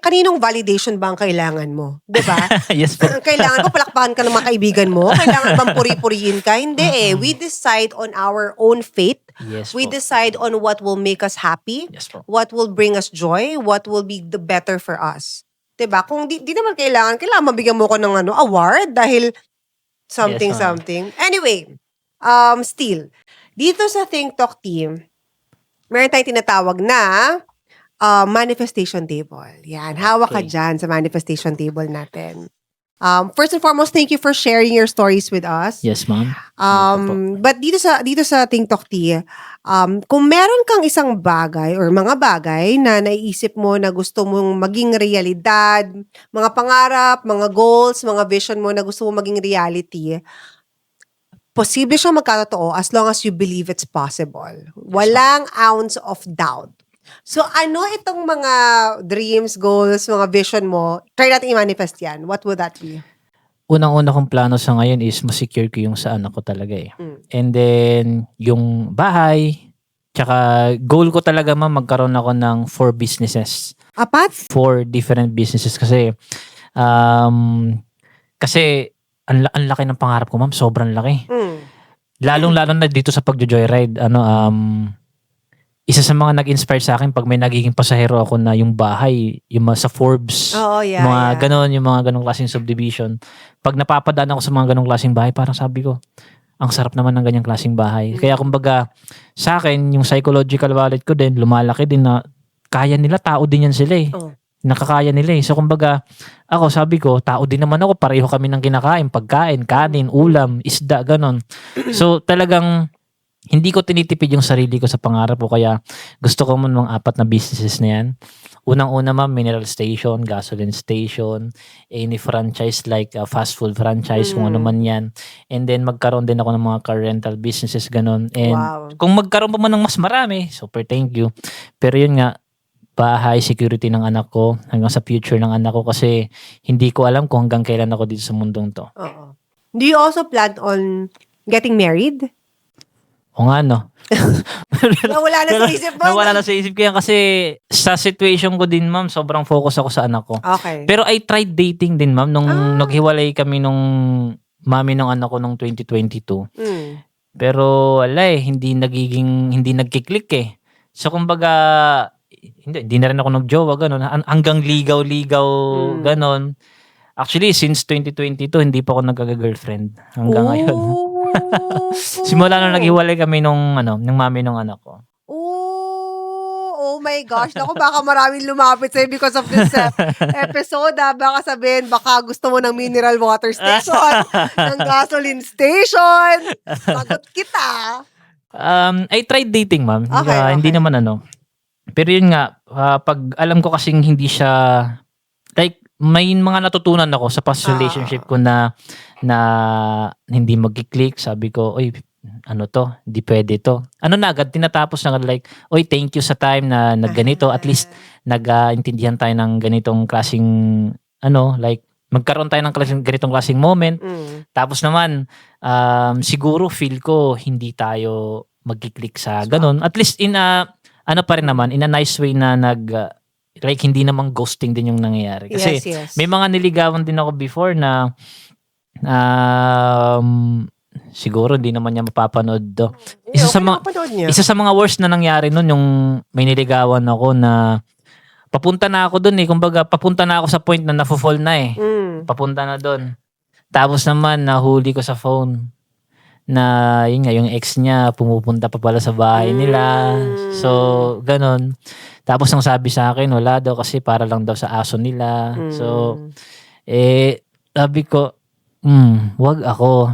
kaninong validation ba ang kailangan mo? Diba? Yes po. Kailangan ko palakpakan ka ng mga kaibigan mo? Kailangan bang puri-purihin ka? Hindi eh. We decide on our own fate. Yes We po. decide on what will make us happy, Yes po. what will bring us joy, what will be the better for us. Diba? Kung di naman kailangan mabigyan mo ko ng award dahil something, Yes, ma'am. something. Anyway, still, dito sa Think Talk team, meron tayong tinatawag na manifestation table. Yan, hawak ka Okay. dyan sa manifestation table natin. First and foremost, thank you for sharing your stories with us. Yes, ma'am. But dito sa Think Talk Tea, kung meron kang isang bagay or mga bagay na naiisip mo na gusto mong maging realidad, mga pangarap, mga goals, mga vision mo na gusto mong maging reality, posible siyang magkatotoo as long as you believe it's possible. Walang ounce of doubt. So, ano itong mga dreams, goals, mga vision mo? Try natin i-manifest yan. What would that be? Unang-una kong plano sa ngayon is ma-secure ko yung sa anak ko talaga eh. And then, yung bahay, tsaka goal ko talaga magkaroon ako ng 4 businesses. Apat? 4 different businesses kasi ang laki ng pangarap ko, ma'am. Sobrang laki. Lalong-lalo na dito sa pagjo-joyride, isa sa mga nag-inspire sa akin pag may nagiging pasahero ako na yung bahay, yung sa Forbes, Oo, yeah, mga yeah. ganon, yung mga ganong klaseng subdivision. Pag napapadaan ako sa mga ganong klaseng bahay, parang sabi ko, ang sarap naman ng ganyang klaseng bahay. Kaya kumbaga, sa akin, yung psychological wallet ko din, lumalaki din na kaya nila, tao din yan sila eh. Oh. Nakakaya nila eh. So kumbaga, ako sabi ko, tao din naman ako, pareho kami ng kinakain, pagkain, kanin, ulam, isda, ganon. So talagang, hindi ko tinitipid yung sarili ko sa pangarap ko, kaya gusto ko man mga 4 na businesses na yan. Unang-una mineral station, gasoline station, any franchise like fast food franchise, kung ano man yan. And then magkaroon din ako ng mga car rental businesses, ganon. And Wow. kung magkaroon pa man ng mas marami, super thank you. Pero yun nga, bahay, security ng anak ko, hanggang sa future ng anak ko, kasi hindi ko alam kung hanggang kailan ako dito sa mundong to. Oo. Do you also plan on getting married? O nga no. Nawala na sa isip mo? Nawala na sa isip ko yan kasi sa situation ko din, ma'am, sobrang focus ako sa anak ko. Okay. Pero I tried dating din, ma'am, nung naghiwalay kami nung mami ng anak ko nung 2022. Pero wala eh, hindi nagkiklik eh. So kumbaga, hindi na rin ako nagjowa, ganon. Hanggang ligaw-ligaw, ganon. Actually, since 2022, hindi pa ako nagka-girlfriend hanggang ngayon. Simula nung naghiwalay kami nung mami ng anak ko. Oh my gosh. Naku, baka maraming lumapit sa'yo because of this episode. Baka sabihin, baka gusto mo ng mineral water station, ng gasoline station. Sagot kita. I tried dating, ma'am. Okay, Hindi okay. naman Pero yun nga, pag alam ko kasing hindi siya, like, may mga natutunan ako sa past relationship ko na hindi magki-click. Sabi ko, oy, hindi pwede to. Na agad, tinatapos na agad, like, oy, thank you sa time na nagganito. At least, nag-intindihan tayo ng ganitong klaseng, like, magkaroon tayo ng ganitong klaseng moment. Tapos naman, siguro feel ko hindi tayo magki-click sa ganun. At least in a nice way na like hindi namang ghosting din yung nangyayari. Kasi Yes. may mga niligawan din ako before na siguro hindi naman niya mapapanood to. Eh, Isa sa okay mga na mapanood niya. isa sa mga worst na nangyari nun yung may niligawan ako na papunta na ako dun eh. Kumbaga papunta na ako sa point na nafo-fall na eh. Mm. Papunta na dun. Tapos naman nahuli ko sa phone na yun nga, yung ex niya pumupunta pa pala sa bahay nila. So, ganun. Tapos ang sabi sa akin, wala daw kasi para lang daw sa aso nila. So, sabi ko, wag ako.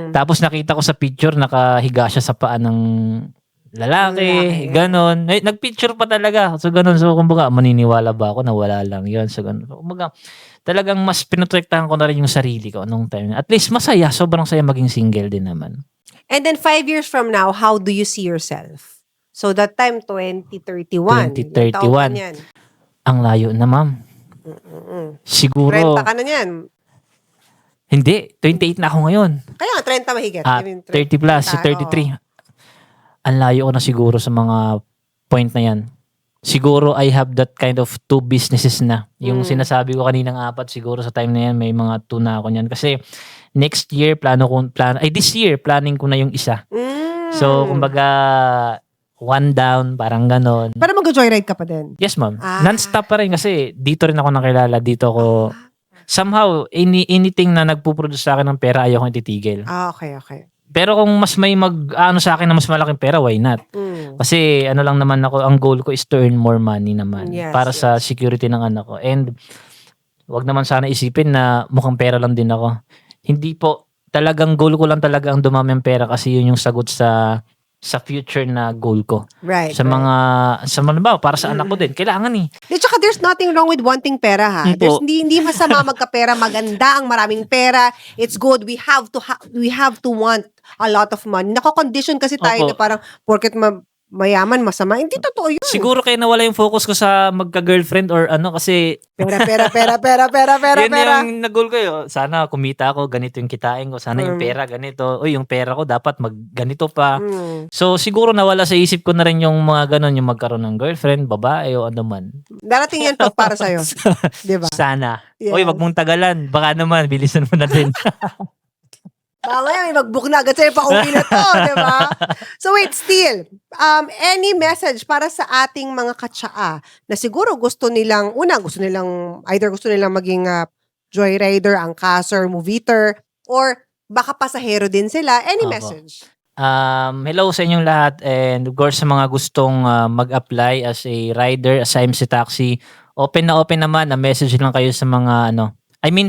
Tapos nakita ko sa picture, nakahiga siya sa paa ng lalaki, ganon. Nag-picture pa talaga. So, ganon. So, kumbaga, maniniwala ba ako na wala lang yun? So, ganon. So, kumbaga, talagang mas pinotektahan ko na rin yung sarili ko nung time. At least masaya, sobrang saya maging single din naman. And then 5 years from now, how do you see yourself? So that time, 2031. 2031. Ilang taon ka niyan? Ang layo na, ma'am. Siguro, 30 ka na niyan. hindi, 28 na ako ngayon. Kaya nga, 30 mahigit. Ah, I mean, 30 plus, so 33. Ang layo ko na siguro sa mga point na yan. Siguro I have that kind of 2 businesses na. Yung sinasabi ko kaninang 4, siguro sa time na yan, may mga 2 na ako niyan. Kasi next year, this year, planning ko na yung isa. So, kumbaga, 1 down, parang ganon. Pero mag-joyride ka pa din. Yes, ma'am. Ah. Non-stop pa rin kasi dito rin ako nakilala. Dito ako, somehow, anything na nagpuproduce sa akin ng pera, ayaw kong titigil. Ah, okay. Pero kung mas may ano sa akin na mas malaking pera, why not? Kasi ano lang naman ako, ang goal ko is to earn more money naman. Yes, Para sa security ng anak ko. And wag naman sana isipin na mukhang pera lang din ako. Hindi po. Talagang goal ko lang talaga ang dumami ang pera kasi yun yung sagot sa future na goal ko. Right. Sa mga ba, para sa anak ko din. Kailangan eh. Di, tsaka there's nothing wrong with wanting pera, ha? Hindi There's, po. hindi masama magkapera. Maganda ang maraming pera. It's good. We have to want a lot of money. Nako-condition kasi tayo Opo. na parang porket mayaman, masama. Hindi totoo yun. Siguro kaya nawala yung focus ko sa magka-girlfriend or ano kasi Pera. yun yung nag-goal ko yun. Sana kumita ako, ganito yung kitain ko. Sana yung pera ganito. Yung pera ko dapat ganito pa. So siguro nawala sa isip ko na rin yung mga ganon, yung magkaroon ng girlfriend, babae o ano man. Darating yan to para sa'yo. Di ba? Sana. Yes. Wag mong tagalan. Baka naman, bilisan mo na din. Mamaya may mag-book na agad sa'yo pa uwi na to, di ba? So wait, still, any message para sa ating mga katsaa na siguro gusto nilang maging joyrider, angkaser, moviter, or baka pasahero din sila, any Opo. message? Hello sa inyong lahat and of course sa mga gustong mag-apply as a rider, as a MC Taxi, open naman na message lang kayo sa mga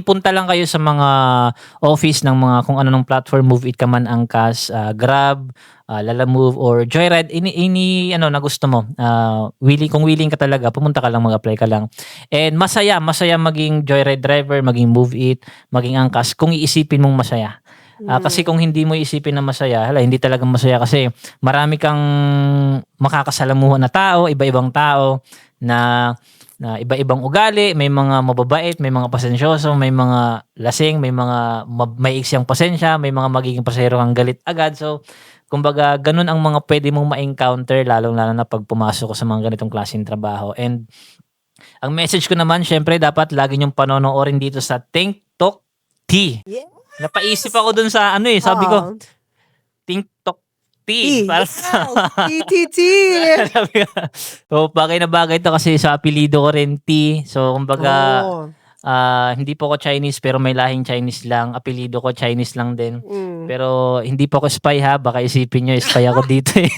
punta lang kayo sa mga office ng mga kung ano ng platform, Move It ka man, Angkas, Grab, Lalamove or Joyride, any na gusto mo. Kung willing ka talaga, pumunta ka lang, mag-apply ka lang. And masaya maging Joyride driver, maging Move It, maging Angkas kung iisipin mong masaya. Kasi kung hindi mo isipin na masaya, hindi talaga masaya kasi marami kang makakasalamuhan na tao, iba-ibang tao na iba-ibang ugali, may mga mababait, may mga pasensyoso, may mga lasing, may mga maiiksiyang pasensya, may mga magiging pasahero kang galit agad. So, kumbaga, ganun ang mga pwede mong ma-encounter, lalong-lalo na pag pumasok ko sa mga ganitong klaseng trabaho. And ang message ko naman, syempre, dapat lagi niyong panonoorin dito sa Think Talk T. Yes. Napaisip ako dun sa sabi ko, Think Talk T. Para TTT. sabi ko, so, bagay na bagay ito kasi sa apelido ko rin T. So, kumbaga, hindi po ako Chinese pero may lahing Chinese lang. Apelido ko Chinese lang din. Pero hindi po ako spy ha. Baka isipin nyo, spy ako dito eh.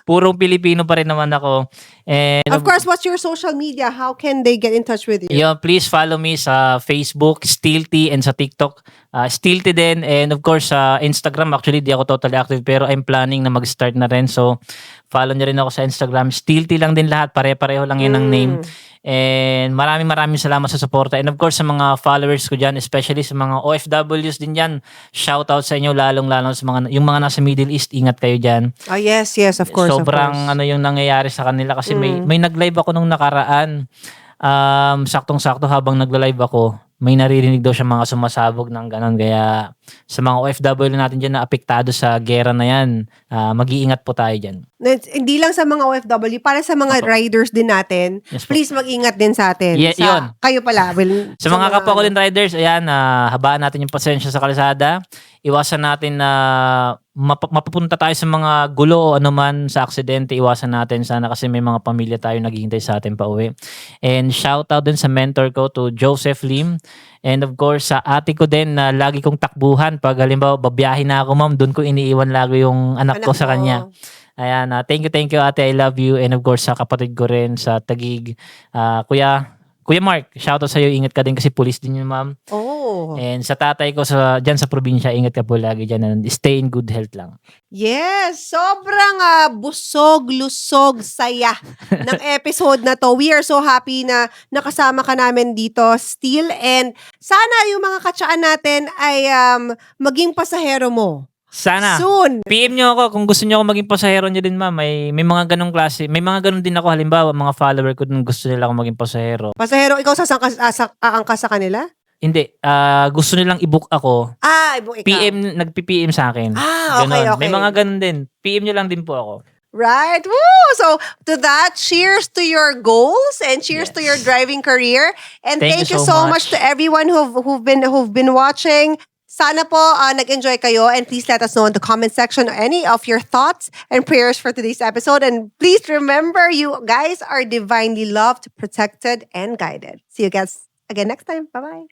Purong Pilipino pa rin naman ako. And Of course, what's your social media? How can they get in touch with you? yeah, please follow me sa Facebook, Steelty, and sa TikTok, Steelty din. And of course, sa Instagram, actually, di ako totally active pero I'm planning na mag-start na rin. So, follow nyo rin ako sa Instagram. Steelty lang din lahat. Pare-pareho lang yun ang name. And maraming salamat sa suporta. And of course, sa mga followers ko dyan, especially sa mga OFWs din dyan, shoutout sa inyo, lalong-lalo sa yung mga nasa Middle East, ingat kayo dyan. Oh, yes, of course. Sobrang yung nangyayari sa kanila kasi may nag-live ako nung nakaraan. Saktong-sakto habang nagla-live ako, may naririnig daw siya mga sumasabog ng ganon. Kaya sa mga OFW natin dyan na apektado sa gera na yan, mag-iingat po tayo dyan. Hindi lang sa mga OFW, para sa mga riders din natin, Yes po. please mag-ingat din sa atin. Yun. Kayo pala. Sa mga kapwa ko din riders, ayan, habaan natin yung pasensya sa kalsada. iwasan natin na mapupunta tayo sa mga gulo o anuman sa aksidente. Iwasan natin sana kasi may mga pamilya tayo naghihintay sa atin pa uwi. And shout out din sa mentor ko to Joseph Lim. And of course sa ate ko din na lagi kong takbuhan pag halimbawa babiyahin na ako ma'am, doon ko iniiwan lagi yung anak ko sa kanya. Ayan, thank you ate, I love you. And of course sa kapatid ko rin sa Taguig, Kuya Mark, shoutout sa iyo, ingat ka din kasi pulis din yun ma'am. Oh. And sa tatay ko dyan sa probinsya, ingat ka po lagi dyan and stay in good health lang. Yes, sobrang busog, lusog, saya ng episode na to. We are so happy na nakasama ka namin dito still, and sana yung mga katsaan natin ay maging pasahero mo. Sana. Soon. PM nyo ako kung gusto nyo ako maging pasahero nyo din ma'am. May mga ganong klase. May mga ganon din ako. Halimbawa, mga follower ko dun gusto nila ako maging pasahero. Pasahero, ikaw aangka sa kanila? Hindi. Gusto nilang i-book ako. Ikaw. Nagpi-PM sa akin. Okay, Ganon. okay. May mga ganon din. PM nyo lang din po ako. Right? Woo! So, to that, cheers to your goals and cheers to your driving career. And thank you so much to everyone who've been watching. Sana po nag-enjoy kayo, and please let us know in the comment section any of your thoughts and prayers for today's episode. And please remember, you guys are divinely loved, protected, and guided. See you guys again next time. Bye-bye.